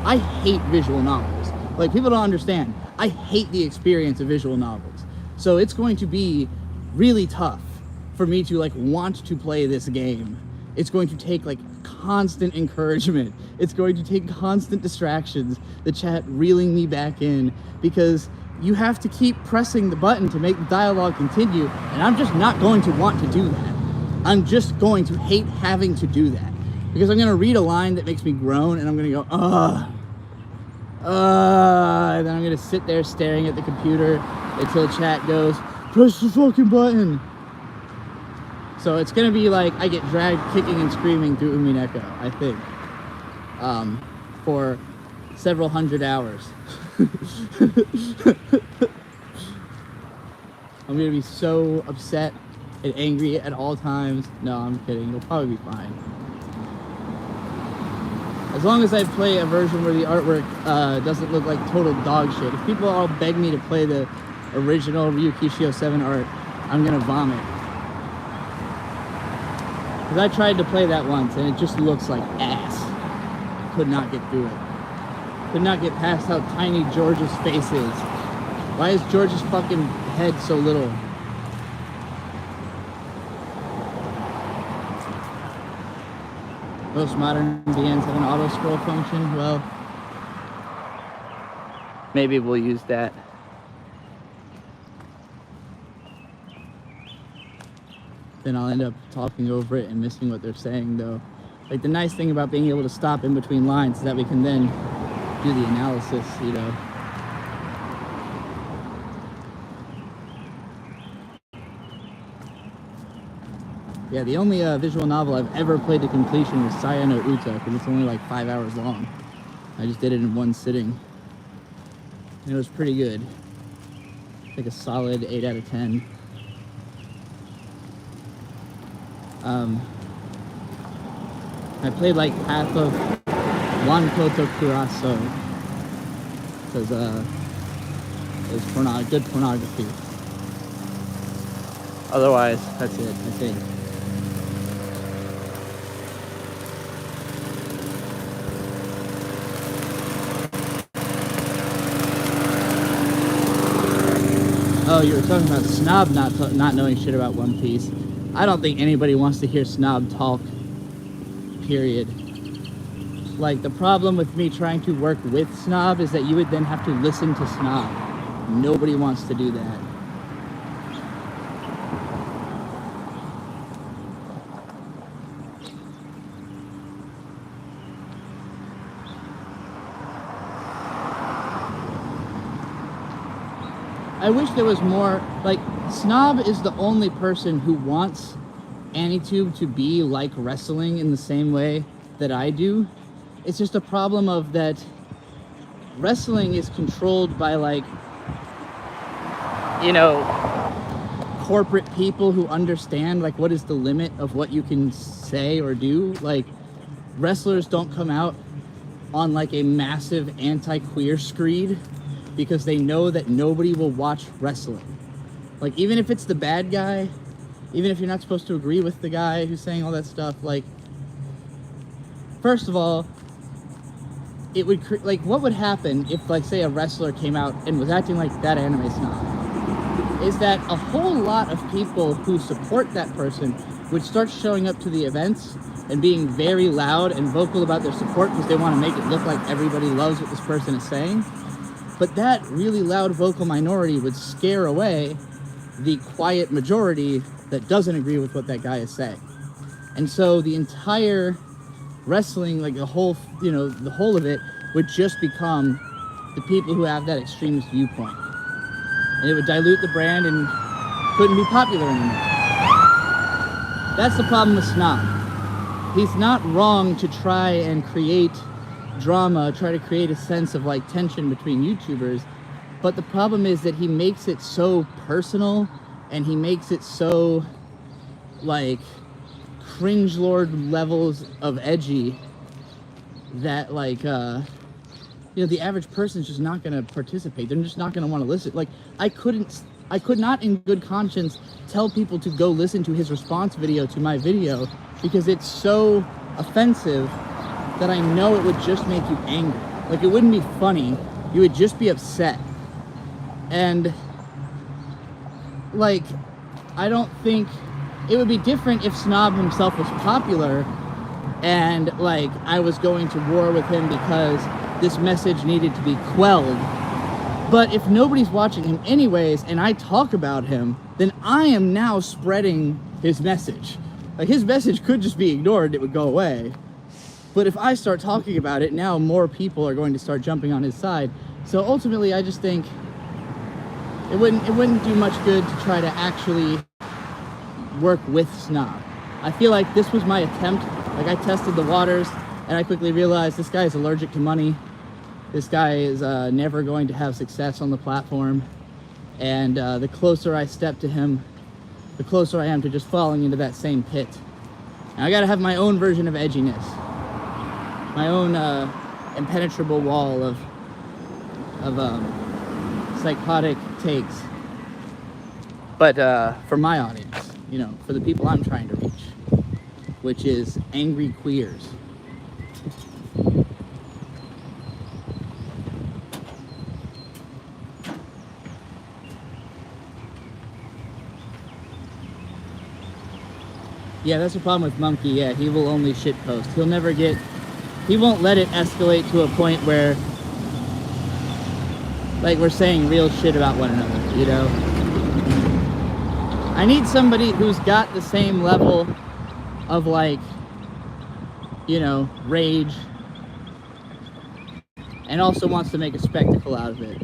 I hate visual novels. Like, people don't understand. I hate the experience of visual novels. So it's going to be really tough for me to like want to play this game. It's going to take like constant encouragement. It's going to take constant distractions, the chat reeling me back in, because you have to keep pressing the button to make the dialogue continue, and I'm just not going to want to do that. I'm just going to hate having to do that. Because I'm going to read a line that makes me groan, and I'm going to go, and then I'm going to sit there staring at the computer until chat goes, press the fucking button. So it's going to be like I get dragged kicking and screaming through Umineko, I think, for several hundred hours. I'm going to be so upset and angry at all times. No, I'm kidding. It'll probably be fine. As long as I play a version where the artwork doesn't look like total dog shit. If people all beg me to play the original Ryukishio 7 art, I'm gonna vomit. Because I tried to play that once and it just looks like ass. I could not get through it. Could not get past how tiny George's face is. Why is George's fucking head so little? Most modern VNs have an auto scroll function. Well, maybe we'll use that. Then I'll end up talking over it and missing what they're saying, though. Like, the nice thing about being able to stop in between lines is that we can then do the analysis, you know. Yeah, the only visual novel I've ever played to completion was Saya no Uta, because it's only like 5 hours long. I just did it in one sitting. And it was pretty good. Like a solid 8 out of 10. I played like half of Wankoto Kuraso, because it was good pornography. Otherwise, that's it, I think. Oh, you were talking about Snob not knowing shit about One Piece. I don't think anybody wants to hear Snob talk, period. Like, the problem with me trying to work with Snob is that you would then have to listen to Snob. Nobody wants to do that. I wish there was more, like, Snob is the only person who wants AniTube to be like wrestling in the same way that I do. It's just a problem of that wrestling is controlled by, like, you know, corporate people who understand, like, what is the limit of what you can say or do. Like, wrestlers don't come out on, like, a massive anti-queer screed, because they know that nobody will watch wrestling. Like, even if it's the bad guy, even if you're not supposed to agree with the guy who's saying all that stuff, like, first of all, it would, like, what would happen if, like, say a wrestler came out and was acting like that anime snob, is that a whole lot of people who support that person which starts showing up to the events and being very loud and vocal about their support because they want to make it look like everybody loves what this person is saying. But that really loud vocal minority would scare away the quiet majority that doesn't agree with what that guy is saying. And so the entire wrestling, like the whole of it would just become the people who have that extremist viewpoint. And it would dilute the brand and couldn't be popular anymore. That's the problem with Snob. He's not wrong to try and create drama, try to create a sense of like tension between YouTubers, but the problem is that he makes it so personal and he makes it so like cringe lord levels of edgy that like the average person's just not going to participate. They're just not going to want to listen. Like I could not in good conscience tell people to go listen to his response video to my video because it's so offensive that I know it would just make you angry. Like it wouldn't be funny, you would just be upset. And like I don't think it would be different if Snob himself was popular and like I was going to war with him because this message needed to be quelled. But if nobody's watching him anyways and I talk about him, then I am now spreading his message. Like his message could just be ignored, it would go away. But if I start talking about it, now more people are going to start jumping on his side. So ultimately I just think it wouldn't do much good to try to actually work with Snob. I feel like this was my attempt. Like I tested the waters and I quickly realized this guy is allergic to money. This guy is never going to have success on the platform. And the closer I step to him, the closer I am to just falling into that same pit. And I gotta have my own version of edginess. My own impenetrable wall of psychotic takes. But for my audience, for the people I'm trying to reach, which is angry queers. Yeah, that's the problem with Monkey. Yeah, he will only shitpost. He won't let it escalate to a point where like we're saying real shit about one another, I need somebody who's got the same level of like, rage and also wants to make a spectacle out of it,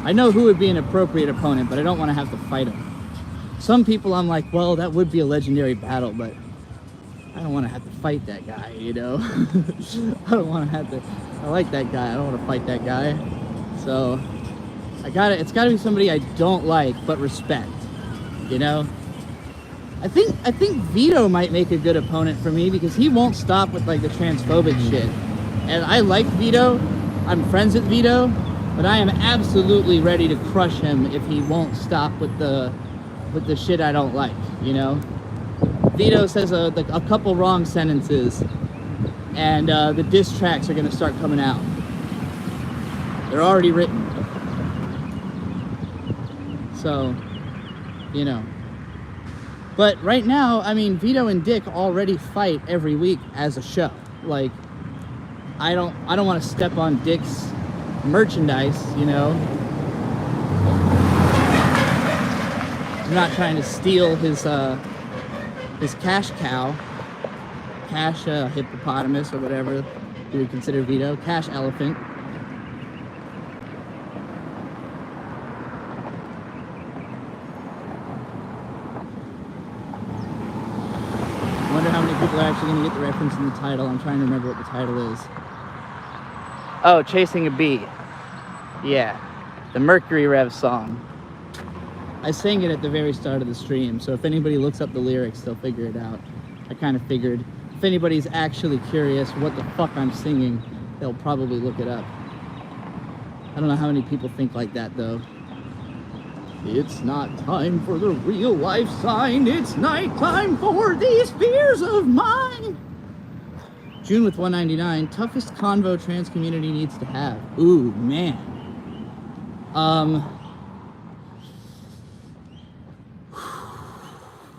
I know who would be an appropriate opponent, but I don't want to have to fight him. Some people I'm like, well, that would be a legendary battle, but I don't want to have to fight that guy, I don't want to have to, I like that guy, I don't want to fight that guy. So, it's gotta be somebody I don't like, but respect, I think Vito might make a good opponent for me because he won't stop with like the transphobic shit. And I like Vito, I'm friends with Vito, but I am absolutely ready to crush him if he won't stop with the shit I don't like, Vito says a couple wrong sentences and the diss tracks are gonna start coming out. They're already written. So, But right now, I mean, Vito and Dick already fight every week as a show. Like, I don't want to step on Dick's merchandise, I'm not trying to steal his cash cow, cash hippopotamus or whatever you would consider Vito, cash elephant. I wonder how many people are actually going to get the reference in the title. I'm trying to remember what the title is. Oh, Chasing a Bee. Yeah, the Mercury Rev song. I sang it at the very start of the stream, so if anybody looks up the lyrics, they'll figure it out. I kind of figured if anybody's actually curious what the fuck I'm singing, they'll probably look it up. I don't know how many people think like that, though. It's not time for the real life sign. It's night time for these fears of mine. June with 199. Toughest convo trans community needs to have. Ooh, man.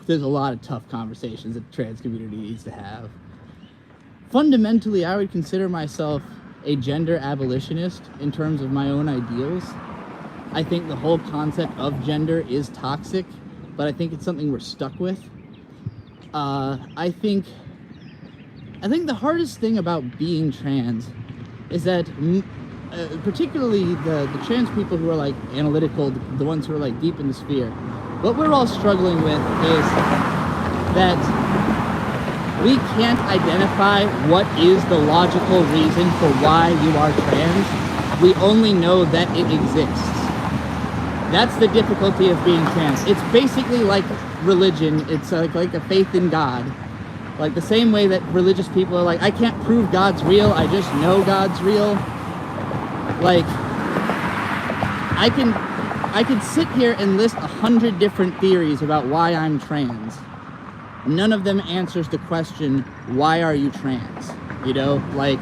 There's a lot of tough conversations that the trans community needs to have. Fundamentally, I would consider myself a gender abolitionist in terms of my own ideals. I think the whole concept of gender is toxic, but I think it's something we're stuck with. I think the hardest thing about being trans is that, particularly the trans people who are like analytical, the ones who are like deep in the sphere, what we're all struggling with is that we can't identify what is the logical reason for why you are trans. We only know that it exists. That's the difficulty of being trans. It's basically like religion. It's like a faith in God. Like the same way that religious people are like, I can't prove God's real, I just know God's real. Like, I can sit here and list 100 different theories about why I'm trans. None of them answers the question, why are you trans? You know, like,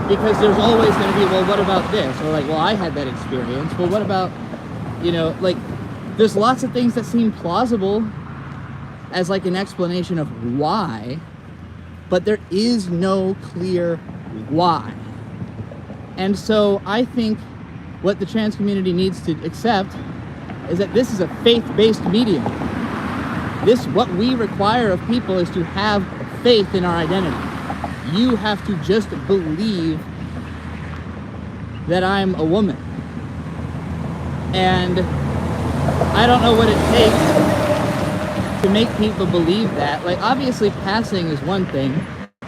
because there's always going to be, well, what about this? Or like, well, I had that experience. Well, what about, you know, like, there's lots of things that seem plausible as like an explanation of why, but there is no clear why. And so I think what the trans community needs to accept is that this is a faith-based medium. What we require of people is to have faith in our identity. You have to just believe that I'm a woman. And I don't know what it takes to make people believe that. Like, obviously passing is one thing.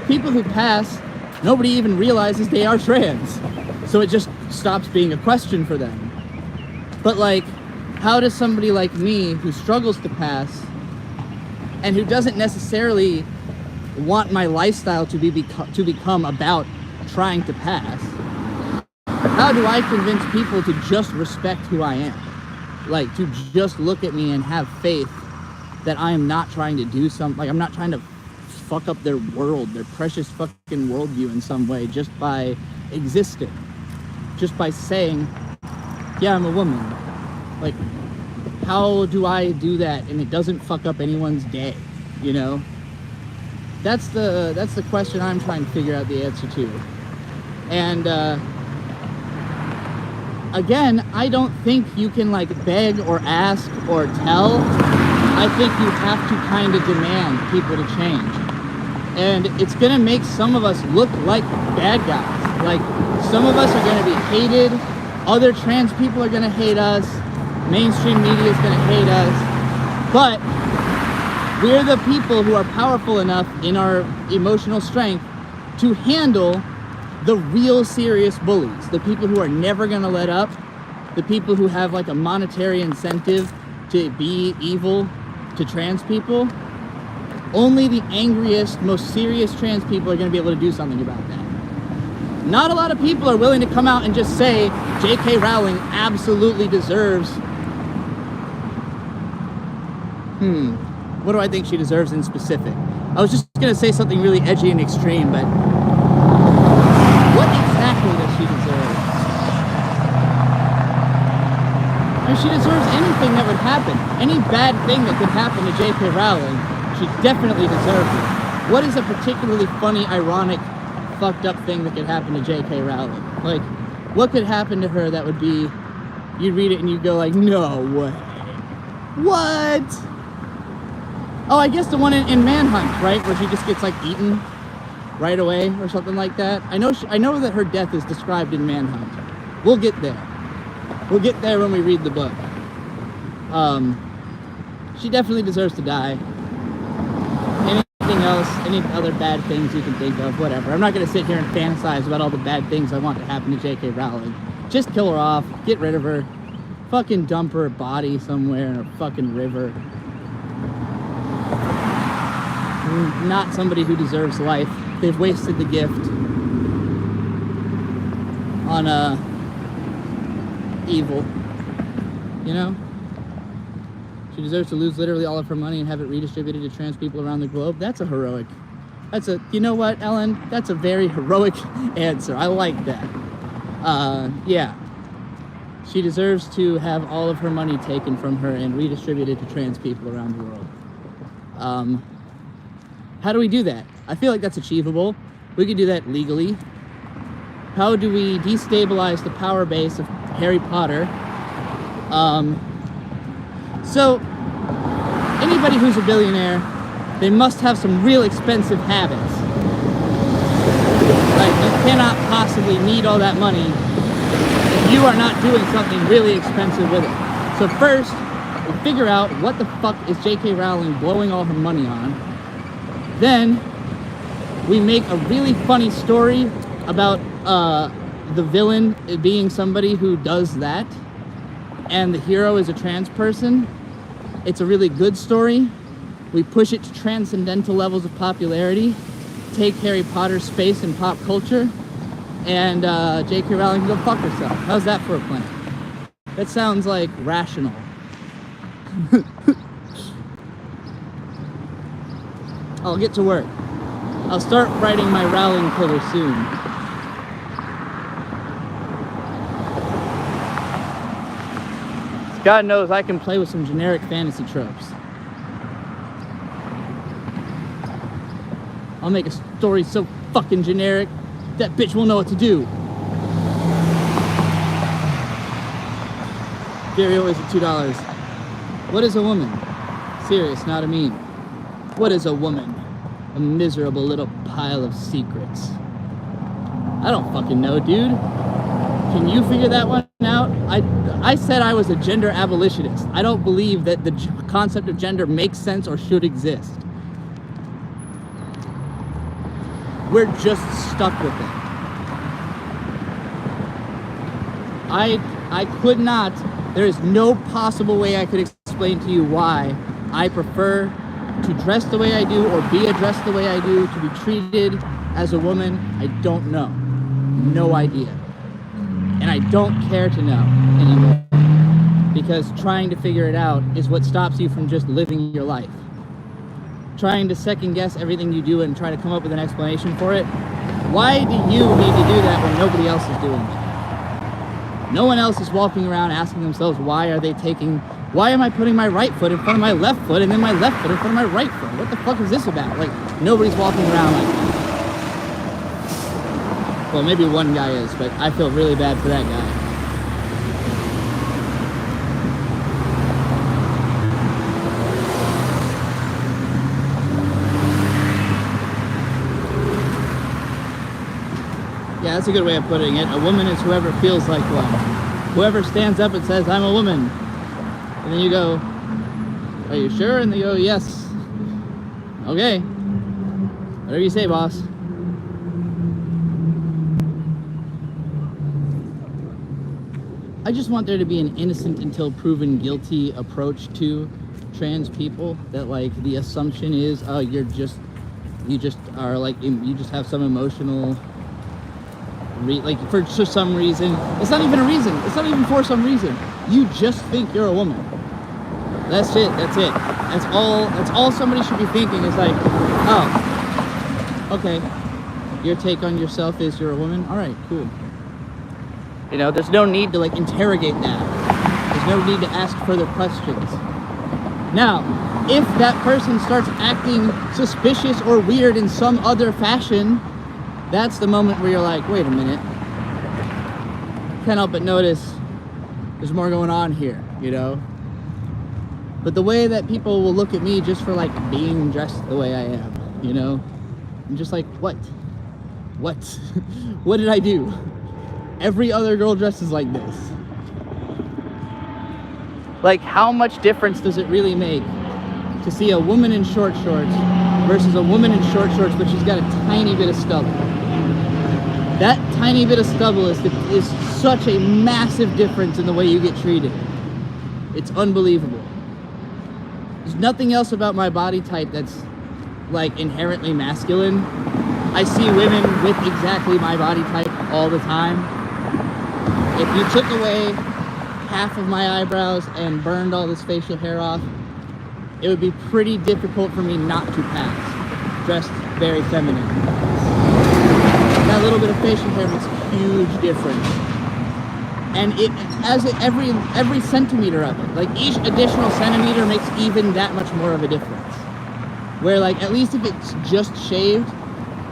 People who pass, nobody even realizes they are trans. So it just stops being a question for them. But like, how does somebody like me who struggles to pass and who doesn't necessarily want my lifestyle to become about trying to pass, how do I convince people to just respect who I am? Like, to just look at me and have faith that I am not trying to do something, like I'm not trying to fuck up their world, their precious fucking worldview in some way, just by existing, just by saying, yeah, I'm a woman. Like, how do I do that and it doesn't fuck up anyone's day, you know? That's the question I'm trying to figure out the answer to. And again, I don't think you can like beg or ask or tell. I think you have to kind of demand people to change. And it's gonna make some of us look like bad guys. Like, some of us are gonna be hated, other trans people are gonna hate us, mainstream media is gonna hate us, but we're the people who are powerful enough in our emotional strength to handle the real serious bullies, the people who are never gonna let up, the people who have like a monetary incentive to be evil to trans people. Only the angriest, most serious trans people are gonna be able to do something about that. Not a lot of people are willing to come out and just say J.K. Rowling absolutely deserves, what do I think she deserves in specific? I was just gonna say something really edgy and extreme, but what exactly does she deserve? I mean, she deserves anything that would happen. Any bad thing that could happen to J.K. Rowling, she definitely deserves it. What is a particularly funny, ironic, fucked up thing that could happen to J.K. Rowling? Like, what could happen to her that would be, you'd read it and you'd go like, no way. What? Oh, I guess the one in Manhunt, right? Where she just gets like eaten right away or something like that. I know that her death is described in Manhunt. We'll get there. We'll get there when we read the book. She definitely deserves to die. Anything else, any other bad things you can think of, whatever. I'm not going to sit here and fantasize about all the bad things I want to happen to J.K. Rowling. Just kill her off, get rid of her, fucking dump her body somewhere in a fucking river. Not somebody who deserves life. They've wasted the gift on evil, you know? She deserves to lose literally all of her money and have it redistributed to trans people around the globe. That's a heroic You know what, Ellen? That's a very heroic answer. I like that. Yeah. She deserves to have all of her money taken from her and redistributed to trans people around the world. How do we do that? I feel like that's achievable. We could do that legally. How do we destabilize the power base of Harry Potter? So, anybody who's a billionaire, they must have some real expensive habits. Like, you cannot possibly need all that money if you are not doing something really expensive with it. So first, we figure out what the fuck is J.K. Rowling blowing all her money on. Then, we make a really funny story about the villain being somebody who does that, and the hero is a trans person. It's a really good story. We push it to transcendental levels of popularity, take Harry Potter's space in pop culture, and J.K. Rowling can go fuck herself. How's that for a plan? That sounds like rational. I'll get to work. I'll start writing my Rowling killer soon. God knows I can play with some generic fantasy tropes. I'll make a story so fucking generic, that bitch will know what to do. Gary always at $2. What is a woman? Serious, not a meme. What is a woman? A miserable little pile of secrets. I don't fucking know, dude. Can you figure that one out? I said I was a gender abolitionist. I don't believe that the concept of gender makes sense or should exist. We're just stuck with it. I could not, there is no possible way I could explain to you why I prefer to dress the way I do or be addressed the way I do, to be treated as a woman. I don't know. No idea. And I don't care to know anymore. Because trying to figure it out is what stops you from just living your life. Trying to second guess everything you do and try to come up with an explanation for it. Why do you need to do that when nobody else is doing it? No one else is walking around asking themselves, why am I putting my right foot in front of my left foot and then my left foot in front of my right foot? What the fuck is this about? Like, nobody's walking around like that. Well, maybe one guy is, but I feel really bad for that guy. Yeah, that's a good way of putting it. A woman is whoever feels like one. Whoever stands up and says, I'm a woman. And then you go, are you sure? And they go, yes. Okay. Whatever you say, boss. I just want there to be an innocent until proven guilty approach to trans people. That, like, the assumption is, oh, you just have some emotional, for some reason. It's not even a reason. It's not even for some reason. You just think you're a woman. That's it. That's it. That's all somebody should be thinking is like, oh, okay. Your take on yourself is you're a woman? All right, cool. You know, there's no need to, like, interrogate that. There's no need to ask further questions. Now, if that person starts acting suspicious or weird in some other fashion, that's the moment where you're like, wait a minute. Can't help but notice there's more going on here, you know? But the way that people will look at me just for, like, being dressed the way I am, you know? I'm just like, what? What? What did I do? Every other girl dresses like this. Like, how much difference does it really make to see a woman in short shorts versus a woman in short shorts but she's got a tiny bit of stubble? That tiny bit of stubble is such a massive difference in the way you get treated. It's unbelievable. There's nothing else about my body type that's, like, inherently masculine. I see women with exactly my body type all the time. If you took away half of my eyebrows and burned all this facial hair off, it would be pretty difficult for me not to pass. dressed very feminine. That little bit of facial hair makes a huge difference. And every centimeter of it, like each additional centimeter makes even that much more of a difference. Where like, at least if it's just shaved,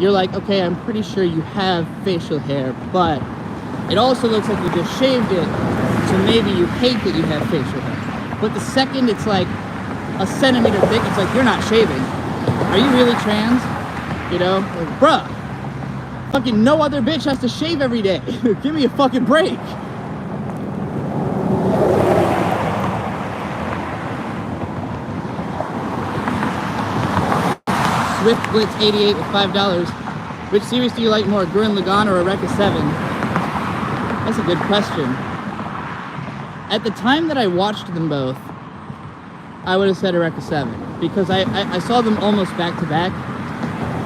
you're like, okay, I'm pretty sure you have facial hair, but it also looks like you just shaved it, so maybe you hate that you have facial hair. But the second it's like a centimeter thick, it's like, you're not shaving. Are you really trans? You know, like, bruh, fucking no other bitch has to shave every day. Give me a fucking break. Swift Blitz 88 with $5. Which series do you like more, Gurren Lagann or Eureka 7? That's a good question. At the time that I watched them both, I would have said Eureka 7, because I saw them almost back to back.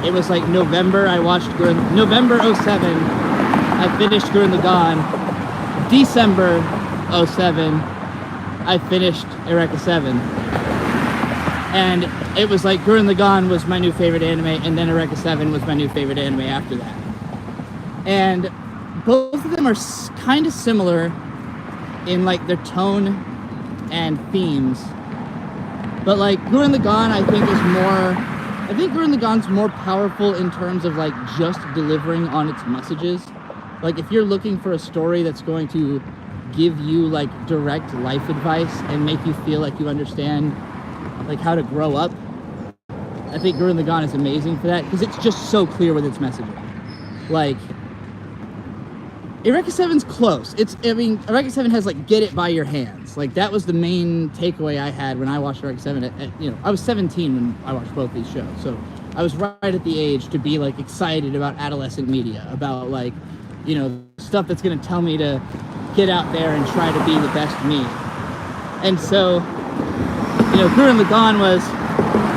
It was like November, I watched November 07, I finished Gurren Lagann. December 07, I finished Eureka 7. And it was like Gurren Lagann was my new favorite anime, and then Eureka 7 was my new favorite anime after that. And both of them are kind of similar in like their tone and themes. But like Gurren Lagann, I think Gurren Lagann's more powerful in terms of like just delivering on its messages. Like if you're looking for a story that's going to give you like direct life advice and make you feel like you understand like how to grow up, I think Gurren Lagann is amazing for that, because it's just so clear with its messaging. Like Eureka 7's close. Eureka 7 has like get it by your hands. Like that was the main takeaway I had when I watched Eureka 7. I was 17 when I watched both these shows, so I was right at the age to be like excited about adolescent media, about like, you know, stuff that's gonna tell me to get out there and try to be the best me. And so, you know, Gurren Lagann was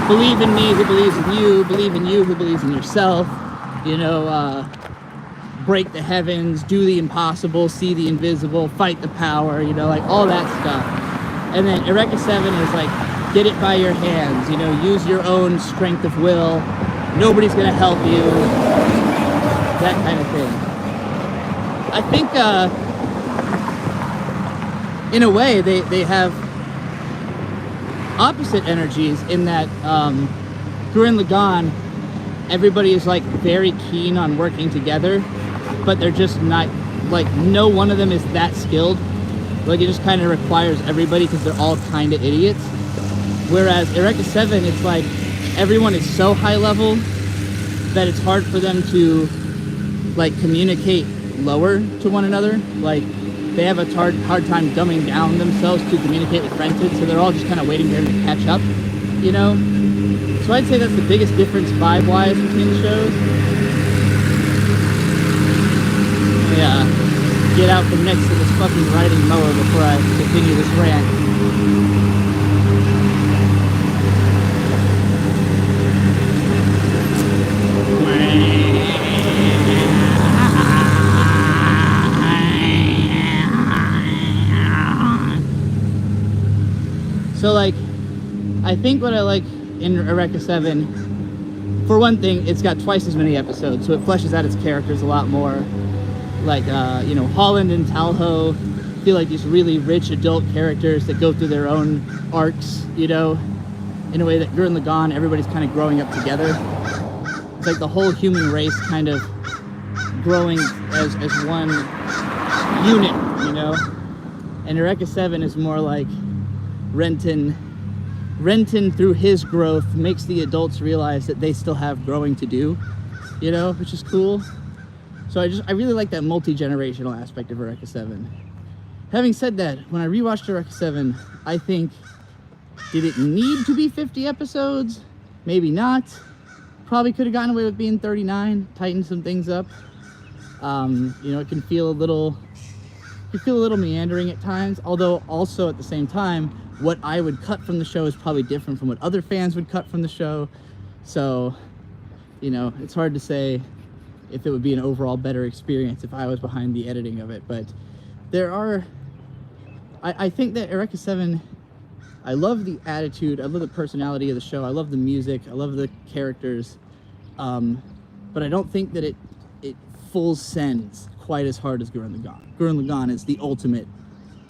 believe in me who believes in you, believe in you who believes in yourself, you know, break the heavens, do the impossible, see the invisible, fight the power, you know, like all that stuff. And then Eureka 7 is like, get it by your hands, you know, use your own strength of will, nobody's gonna help you, that kind of thing. I think, in a way, they have opposite energies in that Gurren Lagann, everybody is like very keen on working together, but they're just not, like, no one of them is that skilled. Like, it just kind of requires everybody because they're all kind of idiots. Whereas Eureka 7, it's like everyone is so high level that it's hard for them to like communicate lower to one another. Like they have a hard time dumbing down themselves to communicate with friends, so they're all just kind of waiting for him to catch up, you know? So I'd say that's the biggest difference vibe-wise between the shows. Yeah, get out from next to this fucking riding mower before I continue this rant. So like, I think what I like in Eureka 7, for one thing, it's got twice as many episodes, so it fleshes out its characters a lot more. Like, you know, Holland and Talho feel like these really rich adult characters that go through their own arcs, you know, in a way that Gurren Lagann, everybody's kind of growing up together. It's like the whole human race kind of growing as one unit, you know? And Eureka 7 is more like Renton through his growth makes the adults realize that they still have growing to do, you know, which is cool. So I really like that multi-generational aspect of Eureka 7. Having said that, when I rewatched Eureka 7, I think, did it need to be 50 episodes? Maybe not. Probably could have gotten away with being 39, tighten some things up. You know, it can feel a little meandering at times, although also at the same time, what I would cut from the show is probably different from what other fans would cut from the show. So, you know, it's hard to say if it would be an overall better experience if I was behind the editing of it. But I think that Eureka 7, I love the attitude, I love the personality of the show, I love the music, I love the characters. But I don't think that it full sends quite as hard as Gurren Lagann. Gurren Lagann is the ultimate,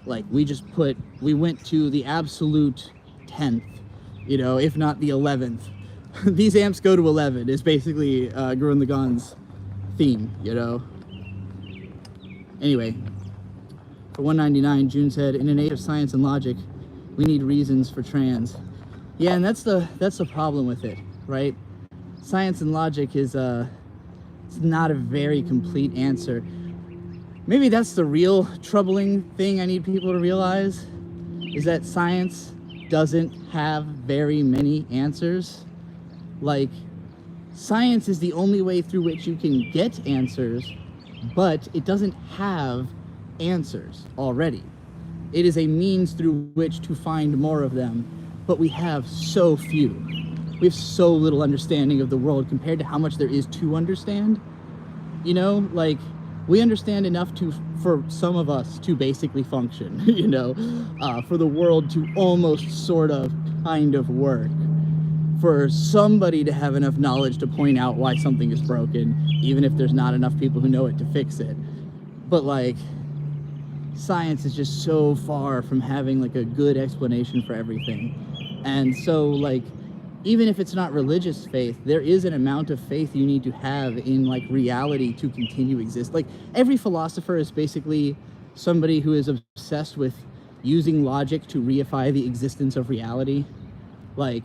like, we went to the absolute 10th, you know, if not the 11th. These amps go to 11 is basically Gurren Lagann's theme, you know. Anyway, for 199, June said, in an age of science and logic, we need reasons for trans. Yeah, and that's the problem with it, right? Science and logic is it's not a very complete answer. Maybe that's the real troubling thing I need people to realize, is that science doesn't have very many answers. Like, science is the only way through which you can get answers, but it doesn't have answers already. It is a means through which to find more of them, but we have so few. We have so little understanding of the world compared to how much there is to understand. You know, like, we understand enough for some of us to basically function, you know, for the world to almost sort of kind of work, for somebody to have enough knowledge to point out why something is broken, even if there's not enough people who know it to fix it. But like, science is just so far from having like a good explanation for everything. And so like, even if it's not religious faith, there is an amount of faith you need to have in like reality to continue exist. Like, every philosopher is basically somebody who is obsessed with using logic to reify the existence of reality. Like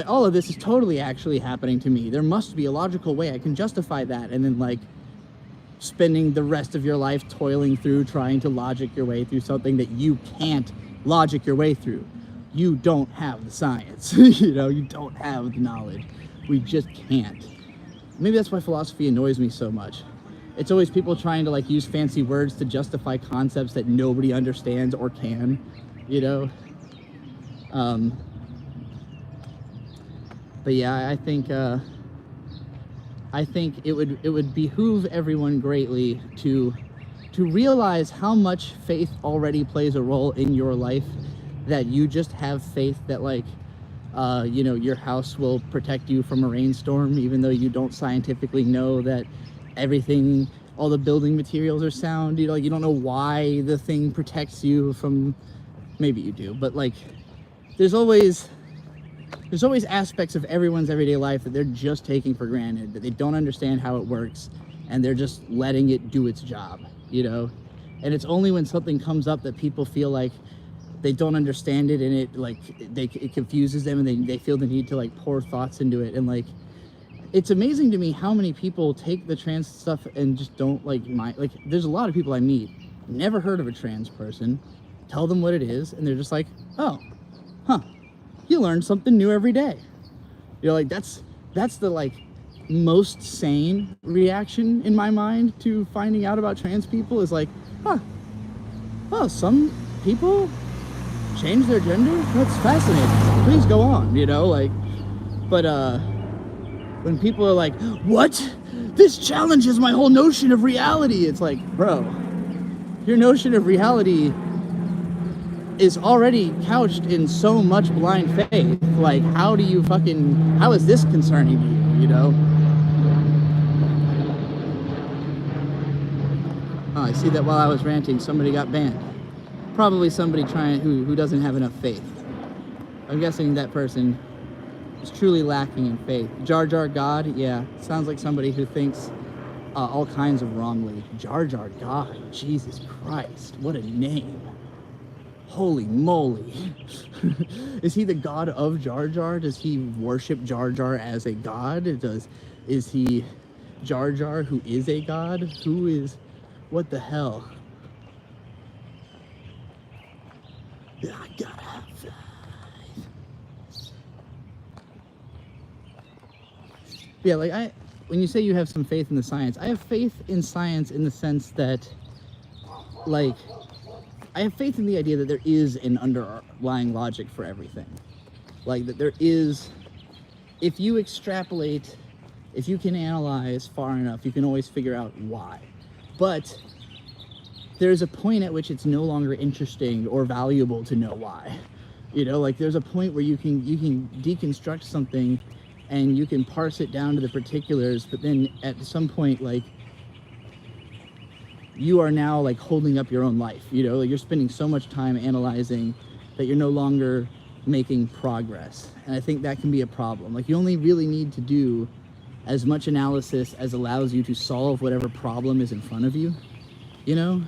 all of this is totally actually happening to me. There must be a logical way I can justify that, and then like spending the rest of your life toiling through trying to logic your way through something that you can't logic your way through. You don't have the science, you know, you don't have the knowledge. We just can't. Maybe that's why philosophy annoys me so much. It's always people trying to like use fancy words to justify concepts that nobody understands or can, you know? But yeah, I think it would behoove everyone greatly to realize how much faith already plays a role in your life, that you just have faith that like, you know, your house will protect you from a rainstorm, even though you don't scientifically know that everything, all the building materials are sound, you know, you don't know why the thing protects you from, maybe you do, but like, there's always aspects of everyone's everyday life that they're just taking for granted, that they don't understand how it works, and they're just letting it do its job, you know? And it's only when something comes up that people feel like they don't understand it, and it like it confuses them, and they feel the need to like pour thoughts into it. And like, it's amazing to me how many people take the trans stuff and just don't like mind. Like, there's a lot of people I meet, never heard of a trans person, tell them what it is, and they're just like, oh, huh, you learn something new every day. You're like, that's the like most sane reaction in my mind to finding out about trans people, is like, huh, oh, some people change their gender? That's fascinating. Please go on, you know, like, but when people are like, what? This challenges my whole notion of reality. It's like, bro, your notion of reality is already couched in so much blind faith. Like, how is this concerning you, you know? Oh, I see that while I was ranting, somebody got banned. Probably somebody who doesn't have enough faith. I'm guessing that person is truly lacking in faith. Jar Jar God, yeah, sounds like somebody who thinks all kinds of wrongly. Jar Jar God, Jesus Christ, what a name. Holy moly. Is he the god of Jar Jar? Does he worship Jar Jar as a god? Is he Jar Jar who is a god? What the hell? I gotta have faith. Yeah, like when you say you have some faith in the science, I have faith in science in the sense that, like, I have faith in the idea that there is an underlying logic for everything. Like, that there is, if you extrapolate, if you can analyze far enough, you can always figure out why. But there's a point at which it's no longer interesting or valuable to know why. You know, like, there's a point where you can deconstruct something and you can parse it down to the particulars, but then at some point, like, you are now like holding up your own life, you know, like you're spending so much time analyzing that you're no longer making progress. And I think that can be a problem. Like, you only really need to do as much analysis as allows you to solve whatever problem is in front of you, you know?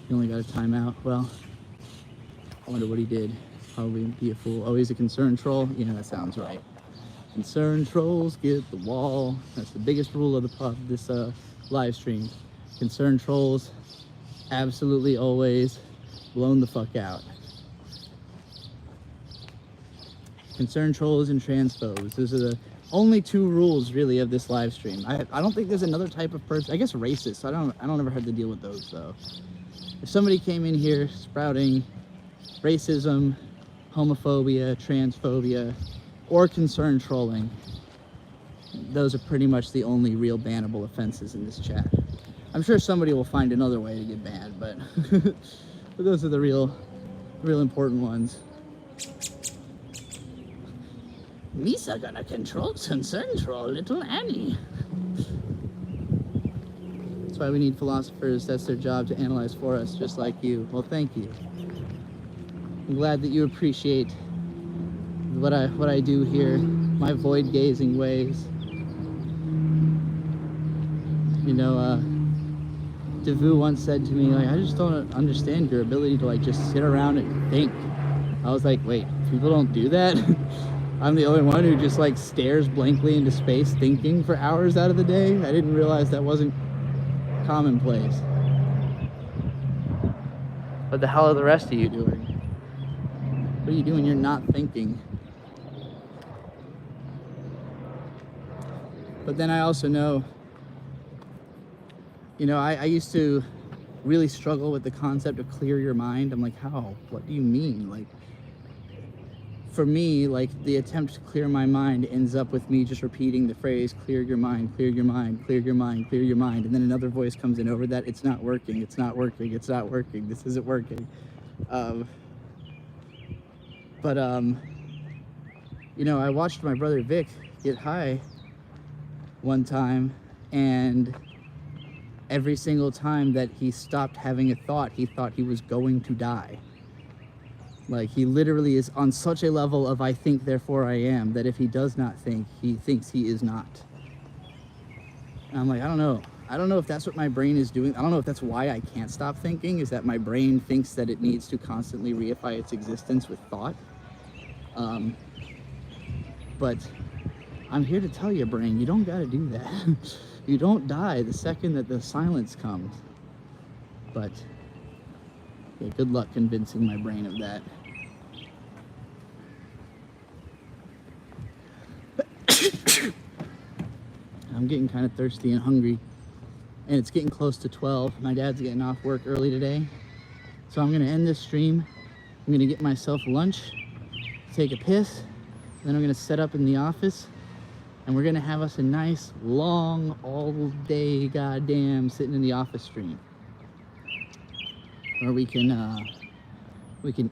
You only got a timeout. Well, I wonder what he did. Probably be a fool. Oh, he's a concerned troll? Yeah, that sounds right. Concerned trolls get the wall. That's the biggest rule of this live stream. Concerned trolls, absolutely always blown the fuck out. Concerned trolls and transphobes. Those are the only two rules really of this live stream. I don't think there's another type of person. I guess racist. I don't ever have to deal with those though. If somebody came in here sprouting racism, homophobia, transphobia, or concerned trolling, those are pretty much the only real bannable offenses in this chat. I'm sure somebody will find another way to get banned, but, but those are the real important ones. Misa gonna control concerned troll little Annie. That's why we need philosophers. That's their job, to analyze for us, just like you. Well, thank you. I'm glad that you appreciate what I do here, my void gazing ways. You know, Devu once said to me, like, I just don't understand your ability to like just sit around and think. I was like, wait, people don't do that? I'm the only one who just like stares blankly into space thinking for hours out of the day? I didn't realize that wasn't commonplace. What the hell are the rest of you doing? What are you doing? You're not thinking. But then I also know, you know, I used to really struggle with the concept of clear your mind. I'm like, how? What do you mean? Like, for me, like, the attempt to clear my mind ends up with me just repeating the phrase, clear your mind, clear your mind, clear your mind, clear your mind. And then another voice comes in over that. It's not working. It's not working. It's not working. This isn't working. You know, I watched my brother Vic get high one time, and every single time that he stopped having a thought, he thought he was going to die. Like, he literally is on such a level of I think, therefore I am, that if he does not think, he thinks he is not. And I'm like, I don't know. I don't know if that's what my brain is doing. I don't know if that's why I can't stop thinking, is that my brain thinks that it needs to constantly reify its existence with thought. But I'm here to tell you, brain, you don't gotta do that. You don't die the second that the silence comes. But yeah, good luck convincing my brain of that. I'm getting kind of thirsty and hungry, and it's getting close to 12. My dad's getting off work early today, so I'm gonna end this stream. I'm gonna get myself lunch, take a piss, then I'm gonna set up in the office, and we're gonna have us a nice, long, all-day goddamn sitting in the office stream, where we can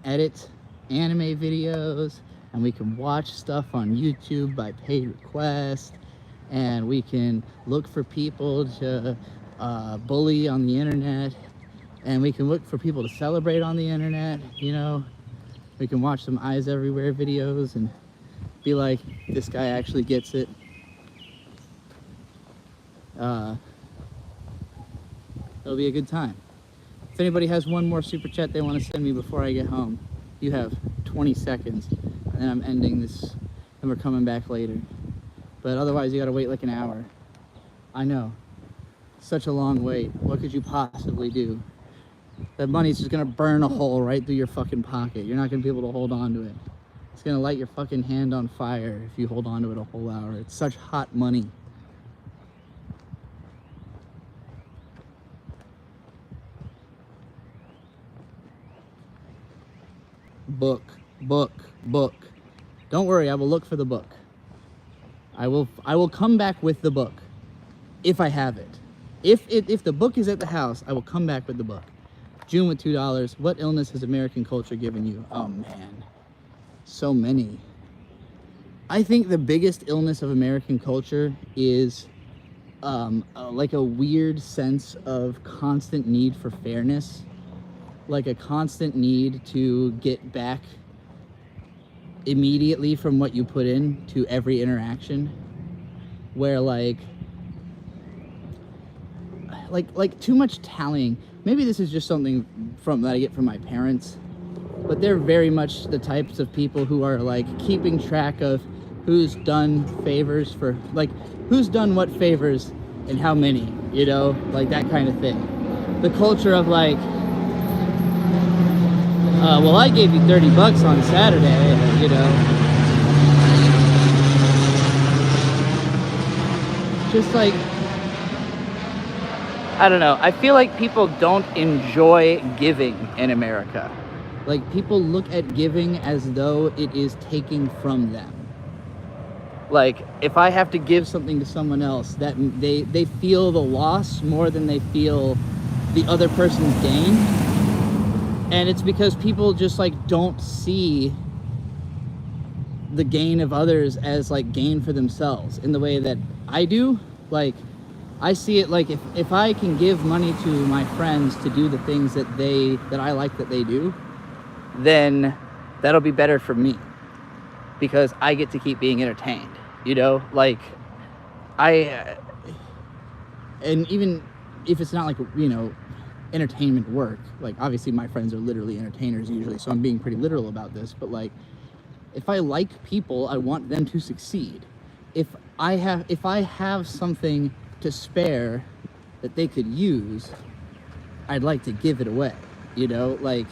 edit anime videos, and we can watch stuff on YouTube by paid request, and we can look for people to bully on the internet, and we can look for people to celebrate on the internet, you know. We can watch some Eyes Everywhere videos and be like, this guy actually gets it. It'll be a good time. If anybody has one more super chat they want to send me before I get home, you have 20 seconds, and then I'm ending this, and we're coming back later. But otherwise, you gotta wait like an hour. I know, such a long wait. What could you possibly do? That money's just gonna burn a hole right through your fucking pocket. You're not gonna be able to hold on to it. It's gonna light your fucking hand on fire if you hold on to it a whole hour. It's such hot money. Book, book, book. Don't worry, I will look for the book. I will come back with the book if I have it. If the book is at the house, I will come back with the book. June with $2. What illness has American culture given you? Oh man, so many. I think the biggest illness of American culture is like a weird sense of constant need for fairness, like a constant need to get back immediately from what you put in to every interaction, where like too much tallying. Maybe this is just something from that I get from my parents, but they're very much the types of people who are like keeping track of who's done favors for, like, who's done what favors and how many, you know, like that kind of thing. The culture of like, well, I gave you $30 on Saturday, you know. Just like, I don't know. I feel like people don't enjoy giving in America. Like, people look at giving as though it is taking from them. Like, if I have to give something to someone else, that they feel the loss more than they feel the other person's gain. And it's because people just like don't see the gain of others as like gain for themselves in the way that I do. Like, I see it like if I can give money to my friends to do the things that I like that they do, then that'll be better for me because I get to keep being entertained, you know? Like, and even if it's not like, you know, entertainment work, like obviously my friends are literally entertainers usually, so I'm being pretty literal about this, but like, if I like people, I want them to succeed. If I have something to spare that they could use, I'd like to give it away, you know, like,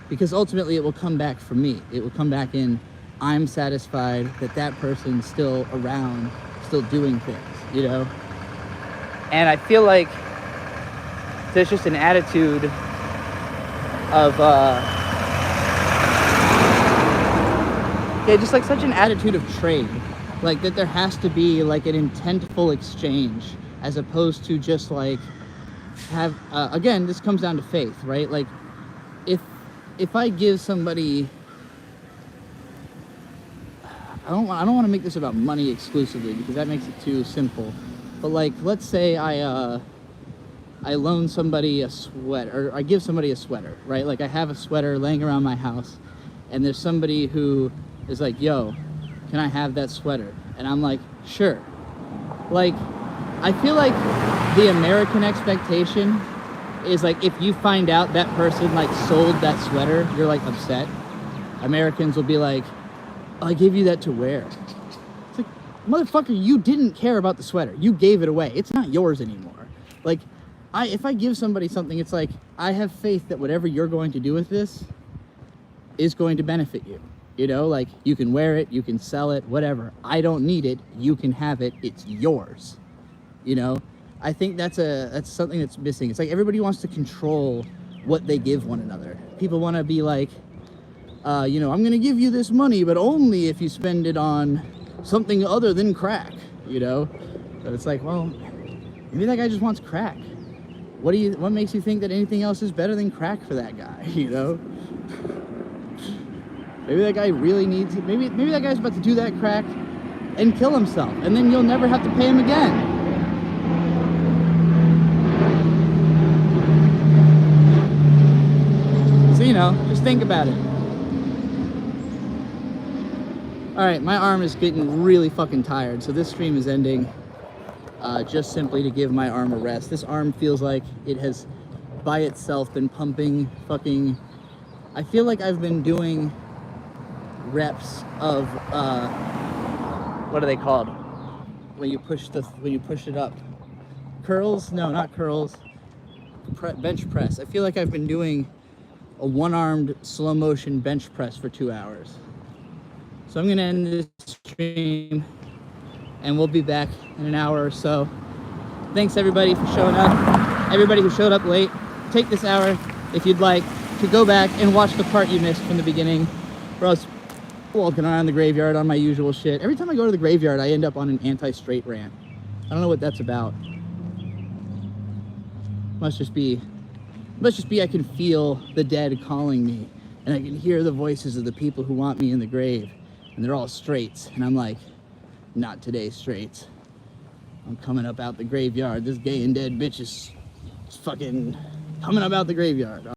because ultimately it will come back for me. It will come back in, I'm satisfied that that person's still around, still doing things, you know? And I feel like there's just an attitude of, yeah, just like such an attitude of trade. Like, that there has to be like an intentful exchange as opposed to just like have, again, this comes down to faith, right? Like, if I give somebody, I don't want to make this about money exclusively because that makes it too simple. But like, let's say I loan somebody a sweater, or I give somebody a sweater, right? Like, I have a sweater laying around my house and there's somebody who is like, yo, can I have that sweater? And I'm like, sure. Like, I feel like the American expectation is like, if you find out that person like sold that sweater, you're like upset. Americans will be like, oh, I gave you that to wear. It's like, motherfucker, you didn't care about the sweater. You gave it away. It's not yours anymore. Like, if I give somebody something, it's like, I have faith that whatever you're going to do with this is going to benefit you. You know, like, you can wear it, you can sell it, whatever. I don't need it. You can have it. It's yours. You know, I think that's something that's missing. It's like everybody wants to control what they give one another. People want to be like, you know, I'm going to give you this money, but only if you spend it on something other than crack, you know? But it's like, well, maybe that guy just wants crack. What makes you think that anything else is better than crack for that guy, you know? Maybe that guy really needs it. Maybe that guy's about to do that crack and kill himself, and then you'll never have to pay him again. So, you know, just think about it. All right, my arm is getting really fucking tired, so this stream is ending just simply to give my arm a rest. This arm feels like it has, by itself, been pumping fucking... I feel like I've been doing reps of what are they called when you push it up? Curls? No, not curls. Bench press. I feel like I've been doing a one-armed slow motion bench press for 2 hours. So I'm gonna end this stream and we'll be back in an hour or so. Thanks everybody for showing up. Everybody who showed up late, take this hour if you'd like to go back and watch the part you missed from the beginning, where I was walking around the graveyard on my usual shit. Every time I go to the graveyard, I end up on an anti-straight rant. I don't know what that's about. Must just be I can feel the dead calling me, and I can hear the voices of the people who want me in the grave. and they're all straights, and I'm like, not today, straights. I'm coming up out the graveyard. This gay and dead bitch is fucking coming up out the graveyard.